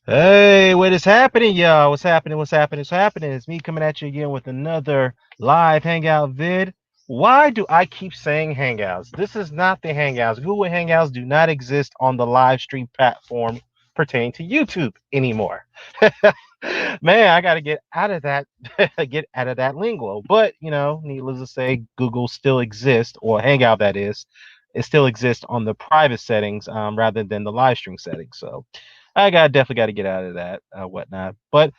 Hey, what is happening, y'all? What's happening? What's happening? What's happening? It's me coming at you again with another live Hangout vid. Why do I keep saying Hangouts? This is not the Hangouts. Google Hangouts do not exist on the live stream platform pertaining to YouTube anymore. Man, I got to get out of that, get out of that lingo. But needless to say, Google still exists, or Hangout that is, it still exists on the private settings rather than the live stream settings. So I definitely got to get out of that whatnot. But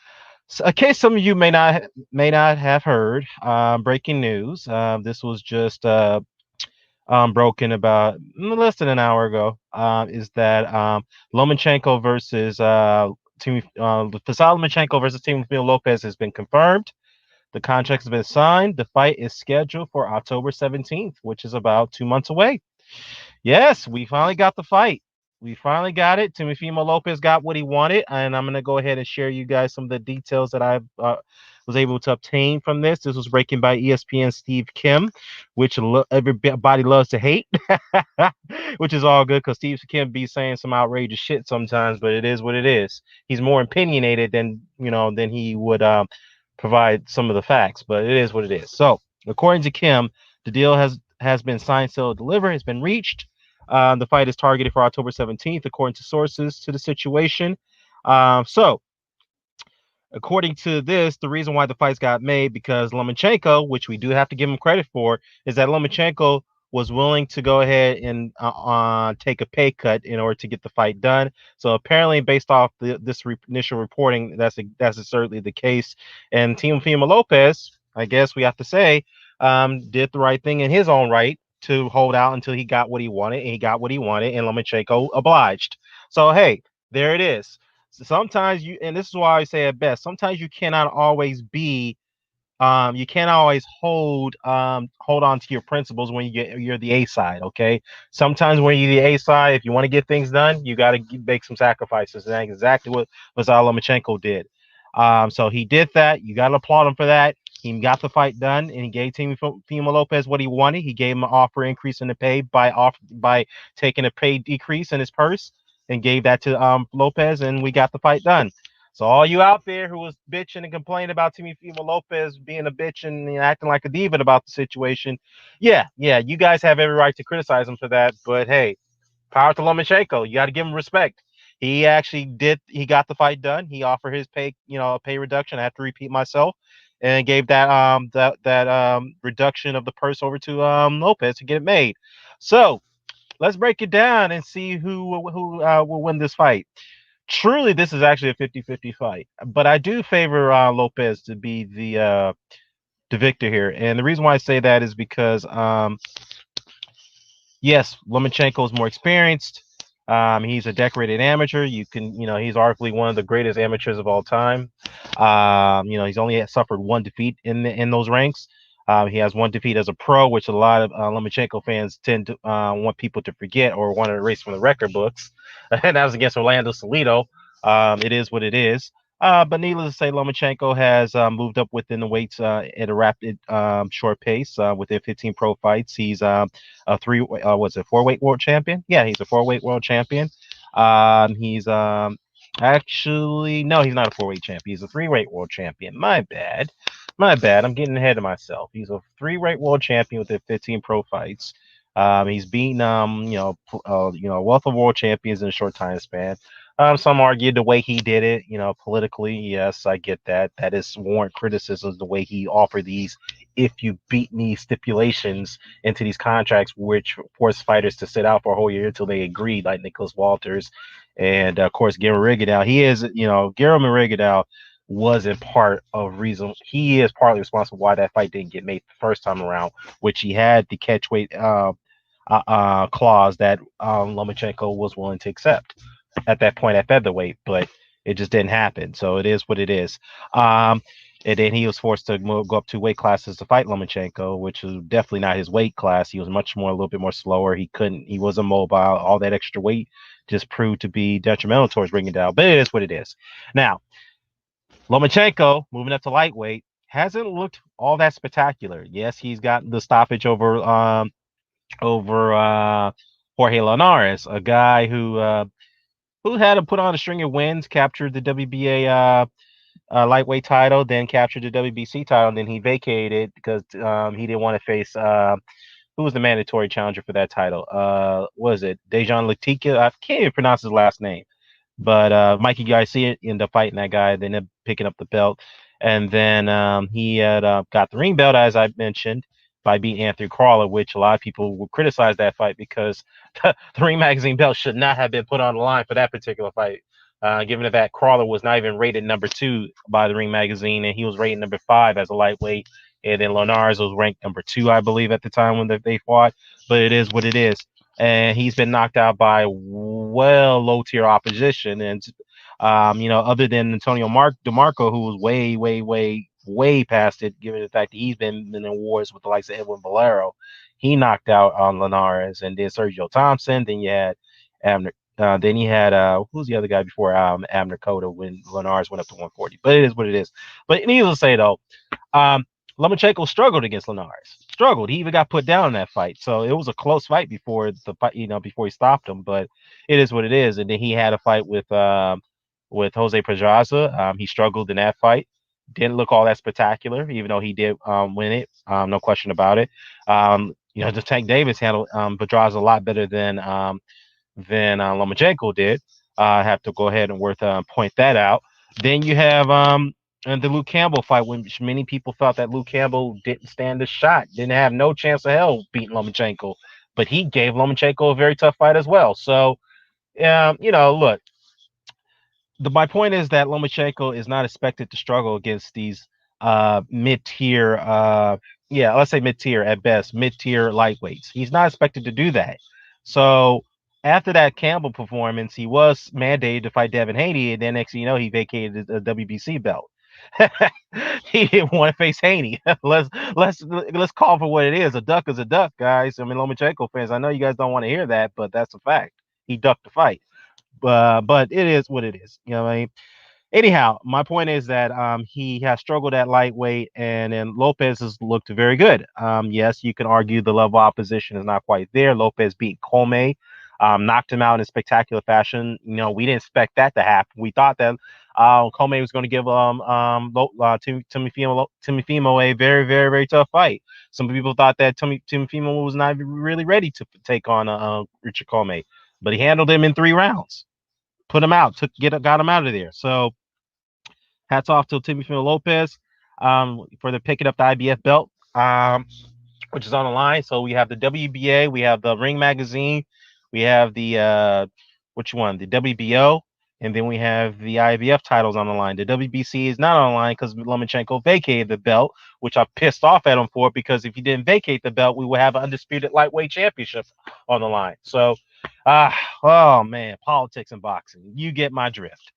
in case some of you may not have heard, breaking news. This was just broken about less than an hour ago. Is that Lomachenko versus Lomachenko versus Teofimo Lopez has been confirmed. The contract has been signed. The fight is scheduled for October 17th, which is about 2 months away. Yes, we finally got the fight. We finally got it. Teofimo Lopez got what he wanted, and I'm gonna go ahead and share you guys some of the details that I was able to obtain from this. This was breaking by ESPN Steve Kim, which everybody loves to hate, which is all good because Steve Kim be saying some outrageous shit sometimes, but it is what it is. He's more opinionated than he would provide some of the facts, but it is what it is. So, according to Kim, the deal has been signed, sealed, delivered, has been reached. The fight is targeted for October 17th, according to sources to the situation. So, according to this, the reason why the fights got made because Lomachenko, which we do have to give him credit for, is that Lomachenko was willing to go ahead and take a pay cut in order to get the fight done. So apparently, based off this initial reporting, that's certainly the case. And Teofimo Lopez, I guess we have to say, did the right thing in his own right to hold out until he got what he wanted, and he got what he wanted, and Lomachenko obliged. So hey, there it is. Sometimes and this is why I say it best, sometimes you can't always hold on to your principles when you're the A side. Okay, sometimes when you're the A side, if you want to get things done, you got to make some sacrifices, and that's exactly what Vasyl Lomachenko did. So he did that. You got to applaud him for that. He got the fight done, and he gave Teofimo Lopez what he wanted. He gave him an offer increase in the pay by taking a pay decrease in his purse, and gave that to Lopez, and we got the fight done. So all you out there who was bitching and complaining about Teofimo Lopez being a bitch and acting like a diva about the situation, yeah, you guys have every right to criticize him for that. But hey, power to Lomachenko. You got to give him respect. He actually did. He got the fight done. He offered his pay reduction. I have to repeat myself, and gave that reduction of the purse over to Lopez to get it made. So let's break it down and see who will win this fight. Truly, this is actually a 50-50 fight, but I do favor Lopez to be the victor here. And the reason why I say that is because yes, Lomachenko is more experienced. He's a decorated amateur. He's arguably one of the greatest amateurs of all time. He's only suffered one defeat in those ranks. He has one defeat as a pro, which a lot of Lomachenko fans tend to want people to forget or want to erase from the record books. And that was against Orlando Salido. It is what it is. But needless to say, Lomachenko has moved up within the weights at a rapid, short pace. Within 15 pro fights, he's a what's it, four-weight world champion? Yeah, he's a four-weight world champion. He's actually no, he's not a four-weight champion. He's a three-weight world champion. My bad, my bad. I'm getting ahead of myself. He's a three-weight world champion within 15 pro fights. He's beaten a wealth of world champions in a short time span. Some argue the way he did it, politically. Yes, I get that. That is warrant criticisms the way he offered these if you beat me stipulations into these contracts, which force fighters to sit out for a whole year until they agreed, like Nicholas Walters and of course Guillermo Rigondeaux. Guillermo Rigondeaux was in part of reason he is partly responsible why that fight didn't get made the first time around, which he had the catch weight clause that Lomachenko was willing to accept at that point at featherweight, but it just didn't happen. So it is what it is. Um, and then he was forced to go up 2 weight classes to fight Lomachenko, which was definitely not his weight class. He was a little bit more slower. He wasn't mobile. All that extra weight just proved to be detrimental towards bringing down. But it is what it is. Now, Lomachenko, moving up to lightweight, hasn't looked all that spectacular. Yes, he's got the stoppage over Jorge Linares, a guy who who had to put on a string of wins, captured the WBA lightweight title, then captured the WBC title, and then he vacated because he didn't want to face who was the mandatory challenger for that title? Was it Dejan Latika? I can't even pronounce his last name. But Mikey Garcia ended up fighting that guy, then ended up picking up the belt. And then he had got the ring belt, as I mentioned, by beating Anthony Crawler, which a lot of people would criticize that fight because the Ring Magazine belt should not have been put on the line for that particular fight. Given that Crawler was not even rated number 2 by the Ring Magazine, and he was rated number 5 as a lightweight, and then Linares was ranked number 2, I believe, at the time when they fought. But it is what it is, and he's been knocked out by low tier opposition. And other than Antonio DeMarco, who was way past it, given the fact that he's been in wars with the likes of Edwin Valero, he knocked out on Linares, and then Sergio Thompson. Then you had Abner. Then you had who's the other guy before Abner Cota when Linares went up to 140. But it is what it is. But needless to say, though, um, Lomachenko struggled against Linares. Struggled. He even got put down in that fight. So it was a close fight before the fight, before he stopped him. But it is what it is. And then he had a fight with Jose Pedraza. He struggled in that fight. Didn't look all that spectacular, even though he did win it. No question about it. The Tank Davis handled Pedraza a lot better than Lomachenko did. I have to go ahead and point that out. Then you have and the Luke Campbell fight, which many people felt that Luke Campbell didn't stand a shot, didn't have no chance of hell beating Lomachenko, but he gave Lomachenko a very tough fight as well. So, look, my point is that Lomachenko is not expected to struggle against these mid-tier, let's say mid-tier at best, mid-tier lightweights. He's not expected to do that. So after that Campbell performance, he was mandated to fight Devin Haney, and then next thing you know, he vacated the WBC belt. He didn't want to face Haney. let's call for what it is. A duck is a duck, guys. I mean, Lomachenko fans, I know you guys don't want to hear that, but that's a fact. He ducked the fight. But it is what it is. You know what I mean? Anyhow, my point is that he has struggled at lightweight, and then Lopez has looked very good. Yes, you can argue the level of opposition is not quite there. Lopez beat Comey, knocked him out in spectacular fashion. We didn't expect that to happen. We thought that Comey was going to give Timofimo a very, very, very tough fight. Some people thought that Timofimo was not really ready to take on Richard Comey, but he handled him in 3 rounds. Put him out, got him out of there. So hats off to Timofimo Lopez for the picking up the IBF belt, which is on the line. So we have the WBA, we have the Ring Magazine, we have the which one? The WBO, and then we have the IBF titles on the line. The WBC is not on the line because Lomachenko vacated the belt, which I pissed off at him for, because if he didn't vacate the belt, we would have an undisputed lightweight championship on the line. So, oh man, politics and boxing. You get my drift.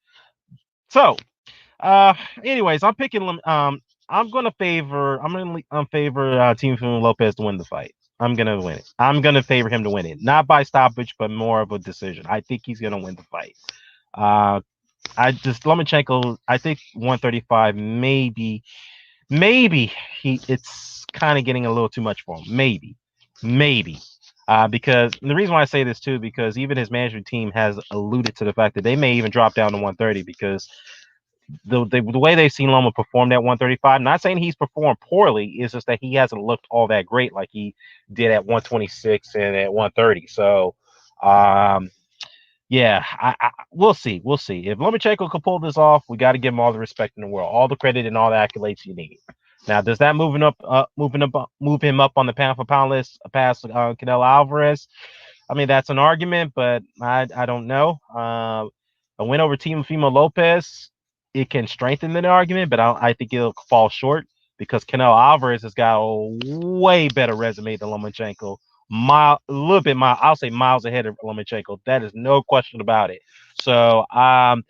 So, anyways, I'm picking. I'm gonna favor Team Lopez to win the fight. I'm gonna win it. I'm gonna favor him to win it, not by stoppage, but more of a decision. I think he's gonna win the fight. Lomachenko. I think 135. Maybe it's kind of getting a little too much for him. Maybe. Because the reason why I say this too, because even his management team has alluded to the fact that they may even drop down to 130 because the way they've seen Loma perform at 135, not saying he's performed poorly, it's just that he hasn't looked all that great like he did at 126 and at 130. So, yeah, we'll see. We'll see. If Lomachenko can pull this off, we got to give him all the respect in the world, all the credit and all the accolades you need. Now, does that move him up on the pound for pound list past Canelo Alvarez? I mean, that's an argument, but I don't know. A win over Teofimo Lopez, it can strengthen the argument, but I think it'll fall short because Canelo Alvarez has got a way better resume than Lomachenko. I'll say miles ahead of Lomachenko. That is no question about it. So I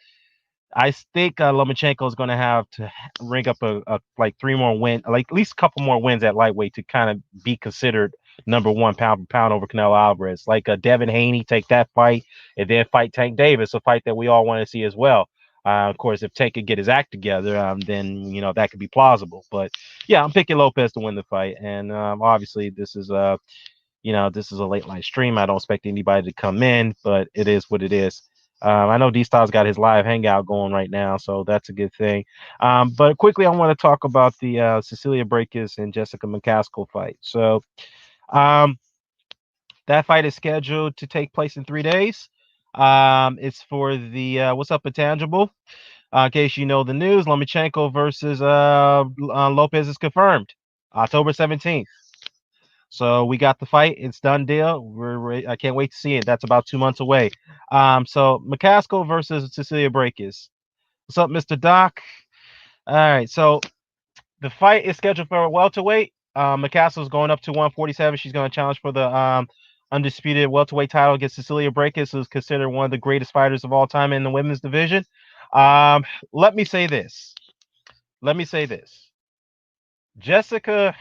think Lomachenko is going to have to ring up a like 3 more wins, like at least a couple more wins at lightweight to kind of be considered number 1 pound for pound over Canelo Alvarez. Like Devin Haney, take that fight, and then fight Tank Davis, a fight that we all want to see as well. Of course, if Tank could get his act together, then that could be plausible. But yeah, I'm picking Lopez to win the fight, and obviously this is this is a late night stream. I don't expect anybody to come in, but it is what it is. I know D Styles got his live hangout going right now, so that's a good thing. But quickly, I want to talk about the Cecilia Brækhus and Jessica McCaskill fight. So um, that fight is scheduled to take place in 3 days. It's for the what's up, intangible. In case you know the news, Lomachenko versus Lopez is confirmed, October 17th. So we got the fight. It's done deal. I can't wait to see it. That's about 2 months away. So McCaskill versus Cecilia Brækhus. What's up, Mr. Doc? All right. So the fight is scheduled for a welterweight. McCaskill's going up to 147. She's going to challenge for the undisputed welterweight title against Cecilia Brækhus, who's considered one of the greatest fighters of all time in the women's division. Um, let me say this. Let me say this. Jessica,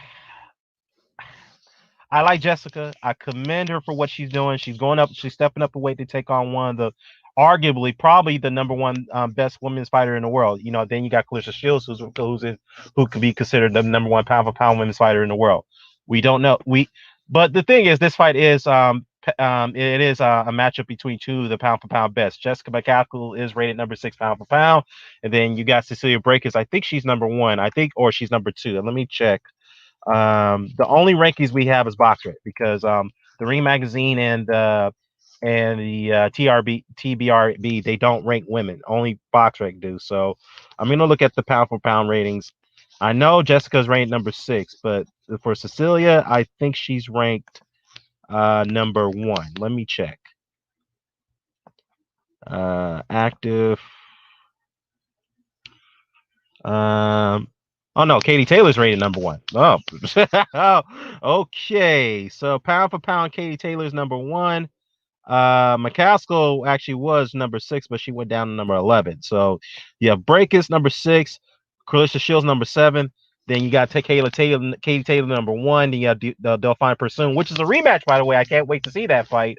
I like Jessica. I commend her for what she's doing. She's going up. She's stepping up a weight to take on one of the, arguably, probably the number one best women's fighter in the world. You know, then you got Clarissa Shields, who could be considered the number one pound for pound women's fighter in the world. We don't know. But the thing is, this fight is it is a matchup between two of the pound for pound best. Jessica McCaskill is rated number 6 pound for pound, and then you got Cecilia Brækhus. I think she's number one. I think, or she's number two. Let me check. The only rankings we have is BoxRec because the Ring Magazine and the TBRB they don't rank women. Only BoxRec do. So I'm gonna look at the pound for pound ratings. I know Jessica's ranked number 6, but for Cecilia, I think she's ranked number 1. Let me check. Active. Um, oh no, Katie Taylor's rated number 1. Oh, okay. So pound for pound, Katie Taylor's number 1. McCaskill actually was number 6, but she went down to number 11. So you have Brækhus number 6, Clarissa Shields number 7. Then you got Katie Taylor number 1. Then you got Delphine Persoon, which is a rematch, by the way. I can't wait to see that fight.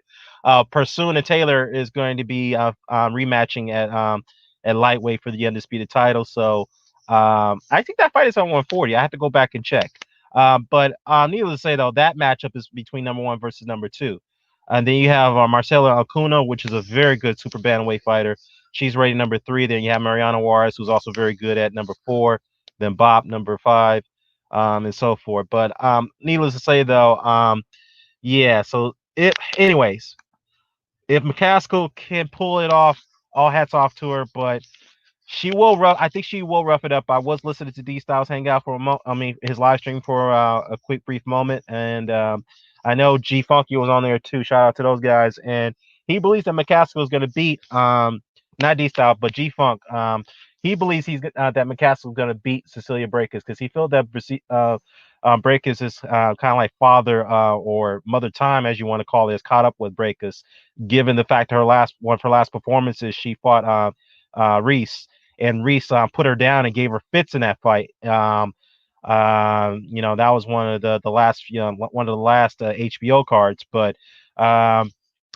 Persoon and Taylor is going to be rematching at lightweight for the undisputed title. So I think that fight is on 140. I have to go back and check. But needless to say, though, that matchup is between number 1 versus number 2. And then you have Marcela Acuna, which is a very good super bantamweight fighter. She's rated number 3. Then you have Mariana Juarez, who's also very good at number 4. Then Bob, number 5, and so forth. But needless to say, though, yeah. So anyways, if McCaskill can pull it off, all hats off to her. But she will rough. I think she will rough it up. I was listening to D Styles hang out for his live stream for a quick brief moment, and I know G Funky was on there too. Shout out to those guys, and he believes that McCaskill is going to beat not D Style, but G Funk. He believes that McCaskill is going to beat Cecilia Brækhus because he feels that Brækhus is kind of like father or mother time, as you want to call it, is caught up with Brækhus, given the fact one of her last performances she fought Reese. And Reese put her down and gave her fits in that fight. That was one of the last, one of the last HBO cards. But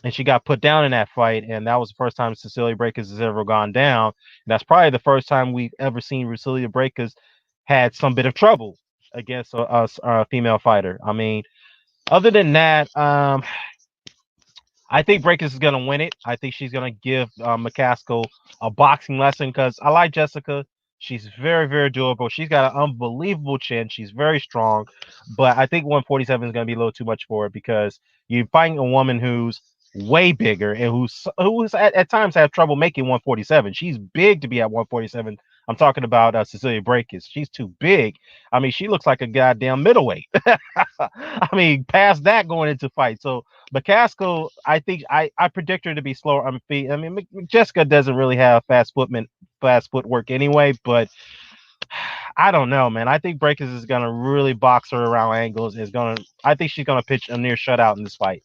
and she got put down in that fight, and that was the first time Cecilia Brækhus has ever gone down. And that's probably the first time we've ever seen Cecilia Brækhus had some bit of trouble against a female fighter. I mean, other than that, I think Brækhus is going to win it. I think she's going to give McCaskill a boxing lesson because I like Jessica. She's very, very doable. She's got an unbelievable chin. She's very strong. But I think 147 is going to be a little too much for her because you're fighting a woman who's way bigger and who's at times have trouble making 147. She's big to be at 147. I'm talking about Cecilia Brækhus. She's too big. I mean, she looks like a goddamn middleweight. I mean, past that going into fight. So McCaskill, I think I predict her to be slower on feet. I mean, Jessica doesn't really have fast footwork anyway, but I don't know, man. I think Brækhus is gonna really box her around angles. I think she's gonna pitch a near shutout in this fight.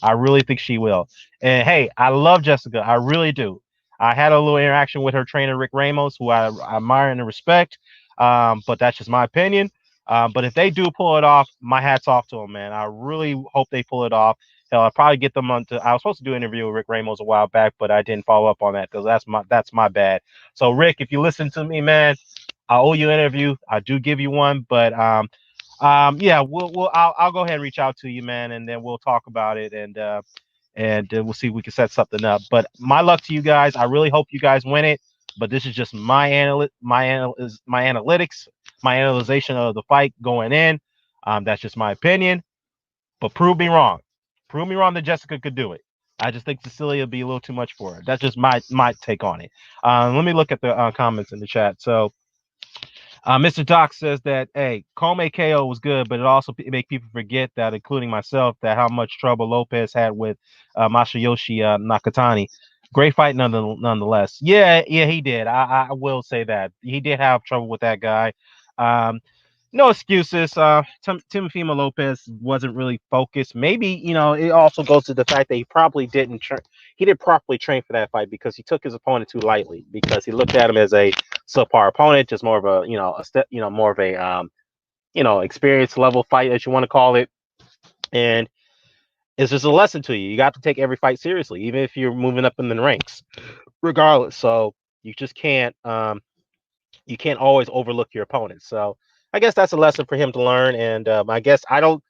I really think she will. And hey, I love Jessica. I really do. I had a little interaction with her trainer, Rick Ramos, who I admire and respect. But that's just my opinion. But if they do pull it off, my hat's off to them, man. I really hope they pull it off. Hell, I'll probably get them onto. I was supposed to do an interview with Rick Ramos a while back, but I didn't follow up on that because that's my bad. So Rick, if you listen to me, man, I owe you an interview. I do give you one, but yeah, I'll go ahead and reach out to you, man, and then we'll talk about it. and we'll see if we can set something up. But my luck to you guys. I really hope you guys win it. But this is just my analytics, my analyzation of the fight going in. That's just my opinion. But prove me wrong. Prove me wrong that Jessica could do it. I just think Cecilia would be a little too much for her. That's just my take on it. Let me look at the comments in the chat. So Mr. Doc says that, hey, Kome KO was good, but it also make people forget that, including myself, that how much trouble Lopez had with Masayoshi Nakatani. Great fight nonetheless. Yeah, he did. I will say that. He did have trouble with that guy. Um, no excuses. Timofimo Lopez wasn't really focused. Maybe, it also goes to the fact that he probably didn't he didn't properly train for that fight because he took his opponent too lightly, because he looked at him as a subpar opponent, just more of a, a step, more of a experience level fight, as you want to call it. And it's just a lesson to you. You got to take every fight seriously, even if you're moving up in the ranks, regardless. So you just you can't always overlook your opponents. So I guess that's a lesson for him to learn. And I guess I don't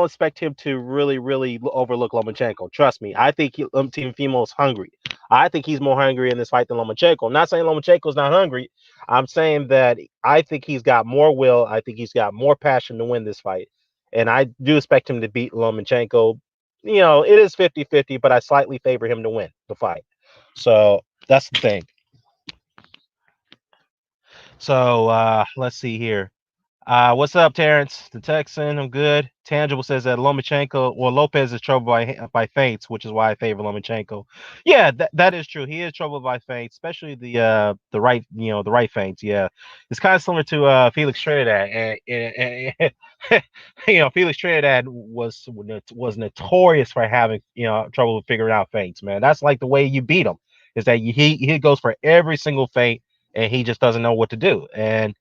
expect him to really overlook Lomachenko. Trust me, I think Team Fimo is hungry. I think he's more hungry in this fight than Lomachenko. I'm not saying Lomachenko's not hungry. I'm saying that I think he's got more will. I think he's got more passion to win this fight. And I do expect him to beat Lomachenko. It is 50-50, but I slightly favor him to win the fight. So that's the thing. So let's see here. What's up, Terrence? The Texan, I'm good. Tangible says that Lopez is troubled by feints, which is why I favor Lomachenko. Yeah, that is true. He is troubled by feints, especially the right, the right feints. Yeah, it's kind of similar to Felix Trinidad, and Felix Trinidad was notorious for having trouble figuring out feints. Man, that's like the way you beat him, is that he goes for every single feint, and he just doesn't know what to do. And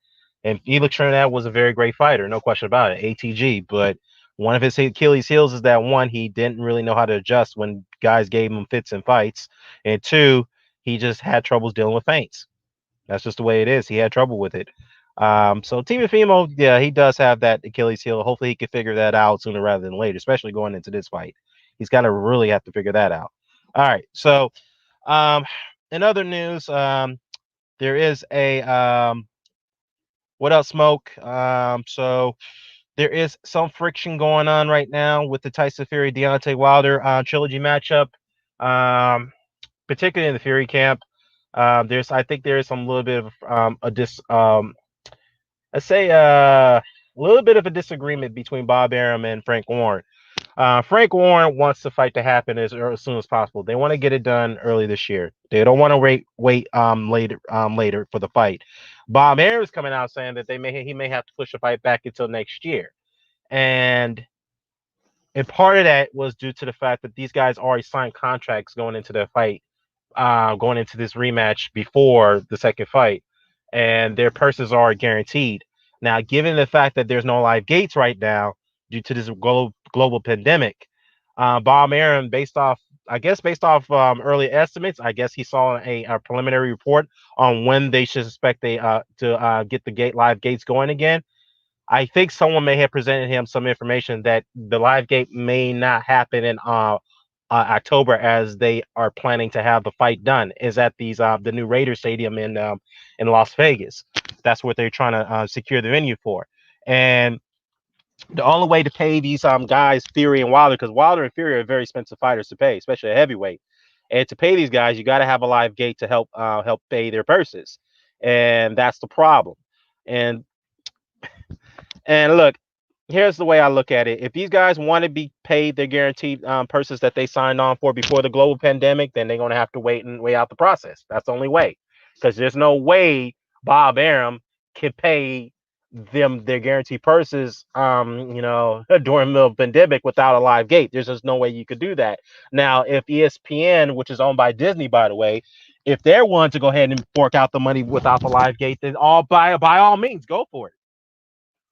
Felix Trinidad was a very great fighter, no question about it, ATG. But one of his Achilles heels is that, one, he didn't really know how to adjust when guys gave him fits and fights, and two, he just had troubles dealing with feints. That's just the way it is. He had trouble with it. So Timofimo, yeah, he does have that Achilles heel. Hopefully he can figure that out sooner rather than later, especially going into this fight. He's got to really have to figure that out. All right. So in other news, there is a what else, Smoke? So there is some friction going on right now with the Tyson Fury Deontay Wilder trilogy matchup, particularly in the Fury camp. I think there is some little bit of let's say a little bit of a disagreement between Bob Arum and Frank Warren. Frank Warren wants the fight to happen as soon as possible. They want to get it done early this year. They don't want to wait later for the fight. Bob Arum is coming out saying that he may have to push the fight back until next year, and part of that was due to the fact that these guys already signed contracts going into the fight, going into this rematch before the second fight, and their purses are guaranteed. Now, given the fact that there's no live gates right now due to this global pandemic, Bob Arum, based off early estimates, I guess he saw a preliminary report on when they should expect to get the live gates going again. I think someone may have presented him some information that the live gate may not happen in October, as they are planning to have the fight done is at the new Raiders Stadium in Las Vegas. That's what they're trying to secure the venue for. And the only way to pay these guys, Fury and Wilder, because Wilder and Fury are very expensive fighters to pay, especially a heavyweight. And to pay these guys, you got to have a live gate to help pay their purses, and that's the problem. And look, here's the way I look at it. If these guys want to be paid their guaranteed purses that they signed on for before the global pandemic, then they're going to have to wait out the process. That's the only way, because there's no way Bob Arum can pay them their guaranteed purses, during the pandemic without a live gate. There's just no way you could do that. Now, if ESPN, which is owned by Disney, by the way, if they're willing to go ahead and fork out the money without the live gate, then by all means, go for it.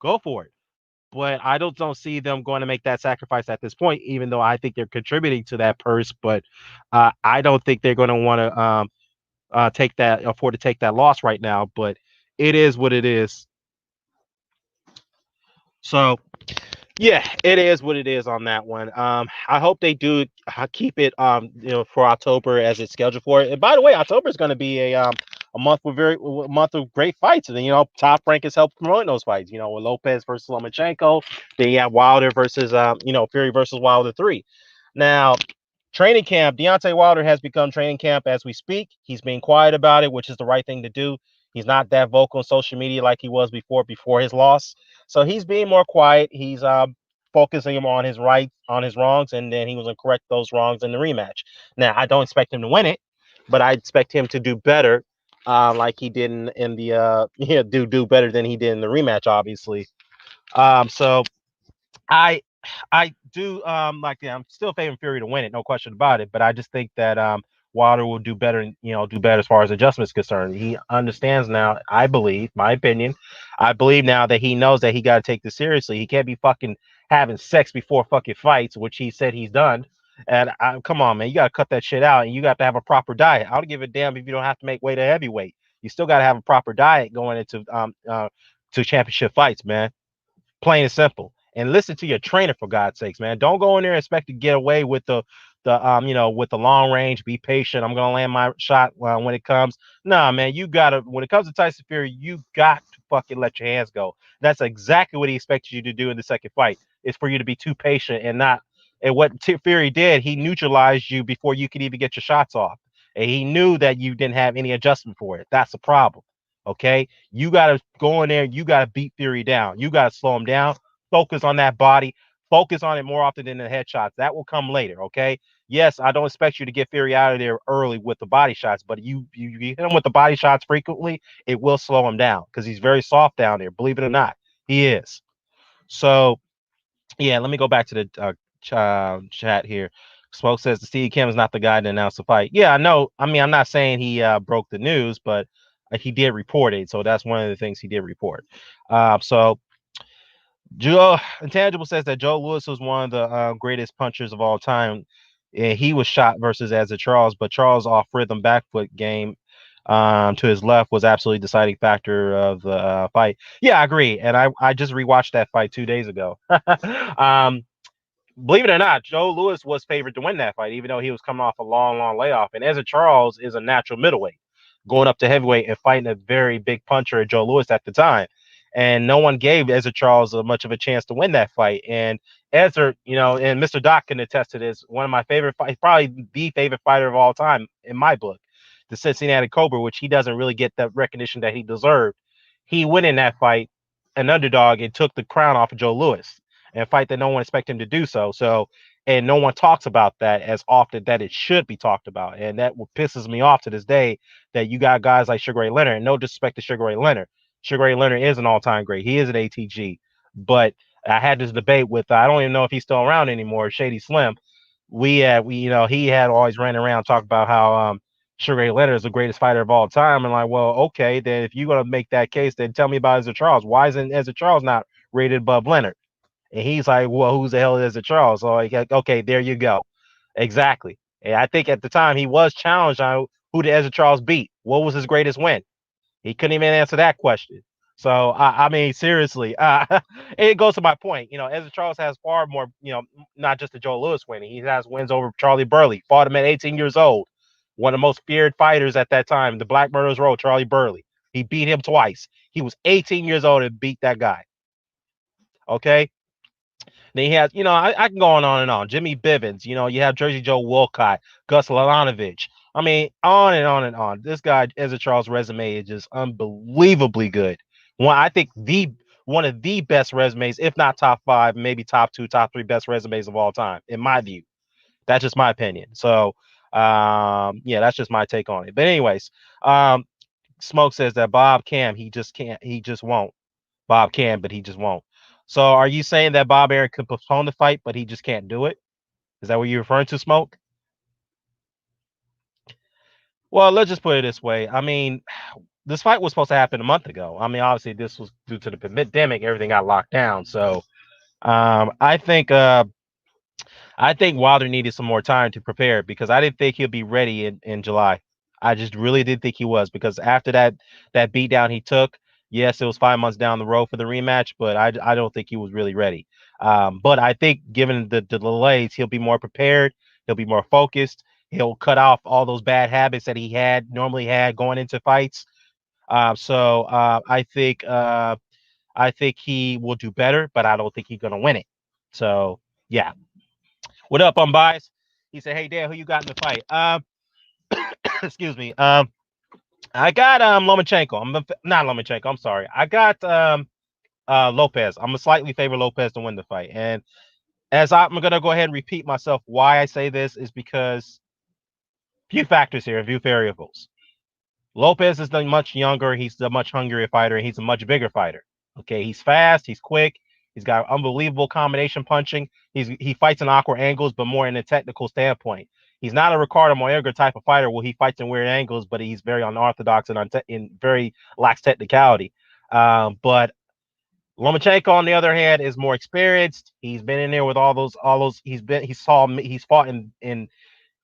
Go for it. But I don't see them going to make that sacrifice at this point, even though I think they're contributing to that purse. But I don't think they're going to want to afford to take that loss right now. But it is what it is. So Yeah, it is what it is on that one. I hope they do keep it for October as it's scheduled for. And by the way, October is going to be a month with a month of great fights, and Top Rank has helped promoting those fights. With Lopez versus Lomachenko, then you have Wilder versus Fury versus Wilder 3. Now, training camp, Deontay Wilder has become training camp as we speak. He's being quiet about it, which is the right thing to do. He's not that vocal on social media like he was before his loss. So he's being more quiet. He's focusing on his rights, on his wrongs, and then he was going to correct those wrongs in the rematch. Now, I don't expect him to win it, but I expect him to do better, like he did in the do better than he did in the rematch, obviously. So I I do like I'm still favoring Fury to win it, no question about it. But I just think that Wilder will do better, do better as far as adjustments concerned. He understands now. I believe, my opinion, I believe now that he knows that he got to take this seriously. He can't be fucking having sex before fucking fights, which he said he's done. And come on, man, you got to cut that shit out, and you got to have a proper diet. I don't give a damn if you don't have to make weight a heavyweight. You still got to have a proper diet going into to championship fights, man. Plain and simple. And listen to your trainer for God's sakes, man. Don't go in there and expect to get away with with the long range. Be patient. I'm gonna land my shot when it comes. Nah, man, you gotta. When it comes to Tyson Fury, you got to fucking let your hands go. That's exactly what he expected you to do in the second fight. Is for you to be too patient and not. And what Fury did, he neutralized you before you could even get your shots off, and he knew that you didn't have any adjustment for it. That's the problem. Okay, you got to go in there. You got to beat Fury down. You got to slow him down. Focus on that body. Focus on it more often than the headshots. That will come later. Okay. Yes, I don't expect you to get Fury out of there early with the body shots, but you hit him with the body shots frequently, it will slow him down because he's very soft down there. Believe it or not, he is. So yeah, let me go back to the chat here. Smoke says the Steve Kim is not the guy to announce the fight. Yeah, I know. I mean, I'm not saying he broke the news, but he did report it. So that's one of the things he did report. So Joe Intangible says that Joe Louis was one of the greatest punchers of all time. And he was shot versus Ezra Charles, but Charles' off rhythm back foot game to his left was absolutely deciding factor of the fight. Yeah, I agree. And I just rewatched that fight 2 days ago. um, believe it or not, Joe Louis was favored to win that fight, even though he was coming off a long, long layoff. And Ezra Charles is a natural middleweight, going up to heavyweight and fighting a very big puncher, Joe Louis, at the time. And no one gave Ezra Charles much of a chance to win that fight. And Ezra, and Mr. Doc can attest to this, one of my favorite fights, probably the favorite fighter of all time in my book, the Cincinnati Cobra, which he doesn't really get the recognition that he deserved. He went in that fight an underdog and took the crown off of Joe Louis and a fight that no one expected him to do so. And no one talks about that as often that it should be talked about. And that pisses me off to this day that you got guys like Sugar Ray Leonard, and no disrespect to Sugar Ray Leonard. Sugar Ray Leonard is an all-time great. He is an ATG. But I had this debate with, I don't even know if he's still around anymore, Shady Slim. He had always ran around talking about how Sugar Ray Leonard is the greatest fighter of all time. And like, well, okay, then if you're gonna make that case, then tell me about Ezra Charles. Why isn't Ezra Charles not rated above Leonard? And he's like, well, who's the hell is it, Charles? So like, okay, there you go. Exactly. And I think at the time he was challenged on who did Ezra Charles beat? What was his greatest win? He couldn't even answer that question. So I mean, seriously, it goes to my point. Ezra Charles has far more. Not just the Joe Louis win. He has wins over Charlie Burley. Fought him at 18 years old. One of the most feared fighters at that time, the Black Murderers Row, Charlie Burley. He beat him twice. He was 18 years old and beat that guy. Okay. Then he has, I can go on and on. Jimmy Bivens, you have Jersey Joe Wolcott, Gus Lalanovich. I mean, on and on and on. This guy, Ezra Charles' resume is just unbelievably good. I think one of the best resumes, if not top five, maybe top two, top three best resumes of all time, in my view. That's just my opinion. So, yeah, that's just my take on it. But anyways, Smoke says that Bob Cam, he just can't, he just won't. Bob can, but he just won't. So are you saying that Bob Arum could postpone the fight, but he just can't do it? Is that what you're referring to, Smoke? Well, let's just put it this way. I mean, this fight was supposed to happen a month ago. I mean, obviously this was due to the pandemic, everything got locked down. So I think Wilder needed some more time to prepare because I didn't think he'll be ready in July. I just really did think he was because after that beat down he took, Yes, it was 5 months down the road for the rematch, but I don't think he was really ready. But I think given the delays, he'll be more prepared. He'll be more focused. He'll cut off all those bad habits that he had normally had going into fights. I think he will do better, but I don't think he's gonna win it. So yeah. What up, unbiased? He said, "Hey Dan, who you got in the fight?" Excuse me. I got Lomachenko. I'm not Lomachenko. I'm sorry. I got Lopez. I'm a slightly favor Lopez to win the fight. And as I'm gonna go ahead and repeat myself, why I say this is because few factors here, a few variables. Lopez is the much younger, he's the much hungrier fighter, and he's a much bigger fighter. Okay, he's fast, he's quick, he's got unbelievable combination punching. He fights in awkward angles, but more in a technical standpoint. He's not a Ricardo Moyega type of fighter where he fights in weird angles, but he's very unorthodox and in very lacks technicality. But Lomachenko, on the other hand, is more experienced. He's been in there with all those. He's fought in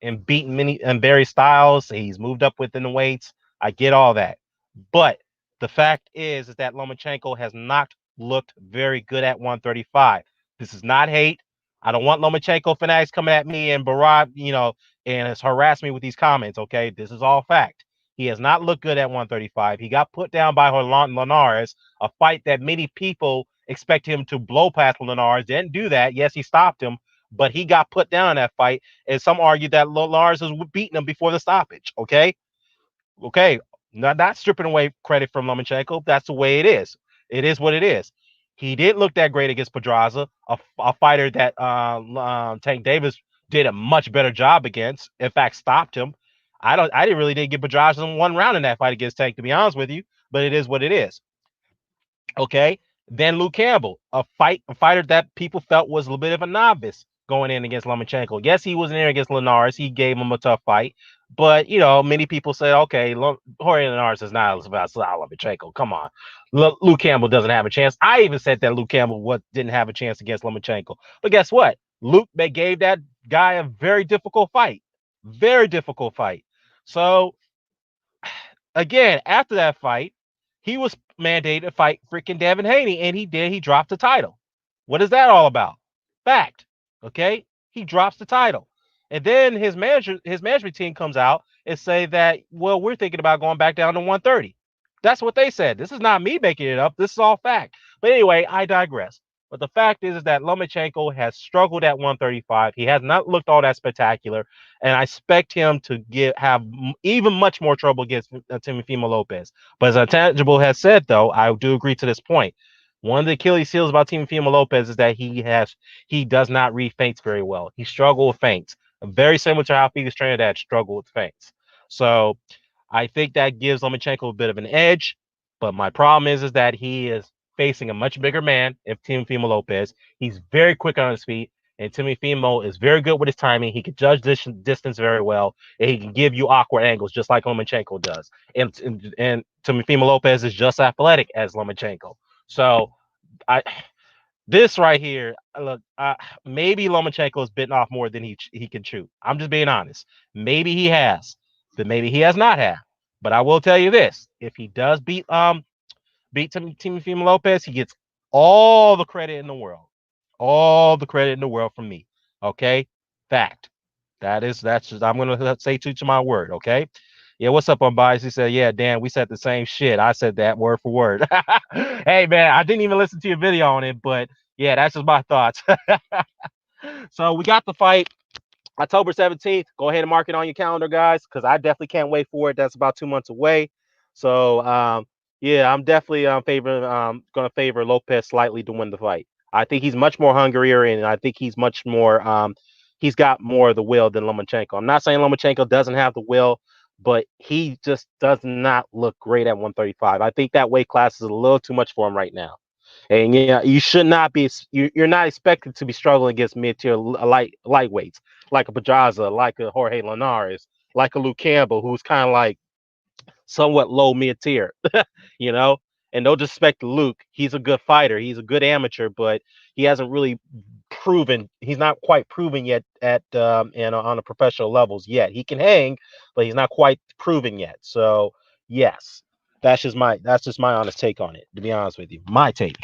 and beaten many and various styles. He's moved up within the weights. I get all that. But the fact is that Lomachenko has not looked very good at 135. This is not hate. I don't want Lomachenko fanatics coming at me and barrage, and has harassed me with these comments. Okay, this is all fact. He has not looked good at 135. He got put down by Linares, a fight that many people expect him to blow past Linares. Didn't do that. Yes, he stopped him, but he got put down in that fight. And some argue that Linares was beating him before the stoppage. Okay, not stripping away credit from Lomachenko. That's the way it is. It is what it is. He did look that great against Pedraza, a fighter that Tank Davis did a much better job against. In fact, stopped him. I didn't really didn't give Pedraza one round in that fight against Tank, to be honest with you. But it is what it is. Okay. Then Luke Campbell, a fighter that people felt was a little bit of a novice going in against Lomachenko. Yes, he was in there against Linares. He gave him a tough fight. But, many people say, okay, Jorge Linares is not about Lomachenko. Come on. Luke Campbell doesn't have a chance. I even said that Luke Campbell didn't have a chance against Lomachenko. But guess what? Luke gave that guy a very difficult fight. Very difficult fight. So again, after that fight, he was mandated to fight freaking Devin Haney, and he did. He dropped the title. What is that all about? Fact. Okay, he drops the title, and then his management team comes out and say that, well, we're thinking about going back down to 130. That's what they said. This is not me making it up. This is all fact. But anyway, I digress. But the fact is that Lomachenko has struggled at 135. He has not looked all that spectacular, and I expect him to have even much more trouble against Teofimo Lopez. But as Intangible has said, though, I do agree to this point. One of the Achilles heels about Teofimo Lopez is that he does not read feints very well. He struggled with feints, very similar to how Felix Trinidad struggled with feints. So I think that gives Lomachenko a bit of an edge. But my problem is that he is facing a much bigger man in Teofimo Lopez. He's very quick on his feet, and Teofimo is very good with his timing. He can judge distance very well, and he can give you awkward angles just like Lomachenko does. And Teofimo Lopez is just athletic as Lomachenko. So I this right here, look, maybe Lomachenko has bitten off more than he can chew. I'm just being honest. Maybe he has, but maybe he has not had. But I will tell you this: if he does beat Teofimo Lopez, he gets all the credit in the world. All the credit in the world from me. Okay? Fact. That's just, I'm gonna say to my word, okay? Yeah, what's up, unbiased? He said, yeah, Dan, we said the same shit. I said that word for word. Hey man, I didn't even listen to your video on it, but yeah, that's just my thoughts. So we got the fight October 17th. Go ahead and mark it on your calendar, guys, because I definitely can't wait for it. That's about 2 months away. So yeah, I'm definitely gonna favor Lopez slightly to win the fight. I think he's much more hungrier, and I think he's much more he's got more of the will than Lomachenko. I'm not saying Lomachenko doesn't have the will, but he just does not look great at 135. I think that weight class is a little too much for him right now. And yeah, you should not be. You're not expected to be struggling against mid-tier lightweights like a Pedraza, like a Jorge Linares, like a Luke Campbell, who's kind of like somewhat low mid-tier, you know. And no disrespect to Luke, he's a good fighter, he's a good amateur, but he hasn't really proven. He's not quite proven yet at and on the professional levels yet. He can hang, but he's not quite proven yet. So yes. That's just my honest take on it. To be honest with you, my take.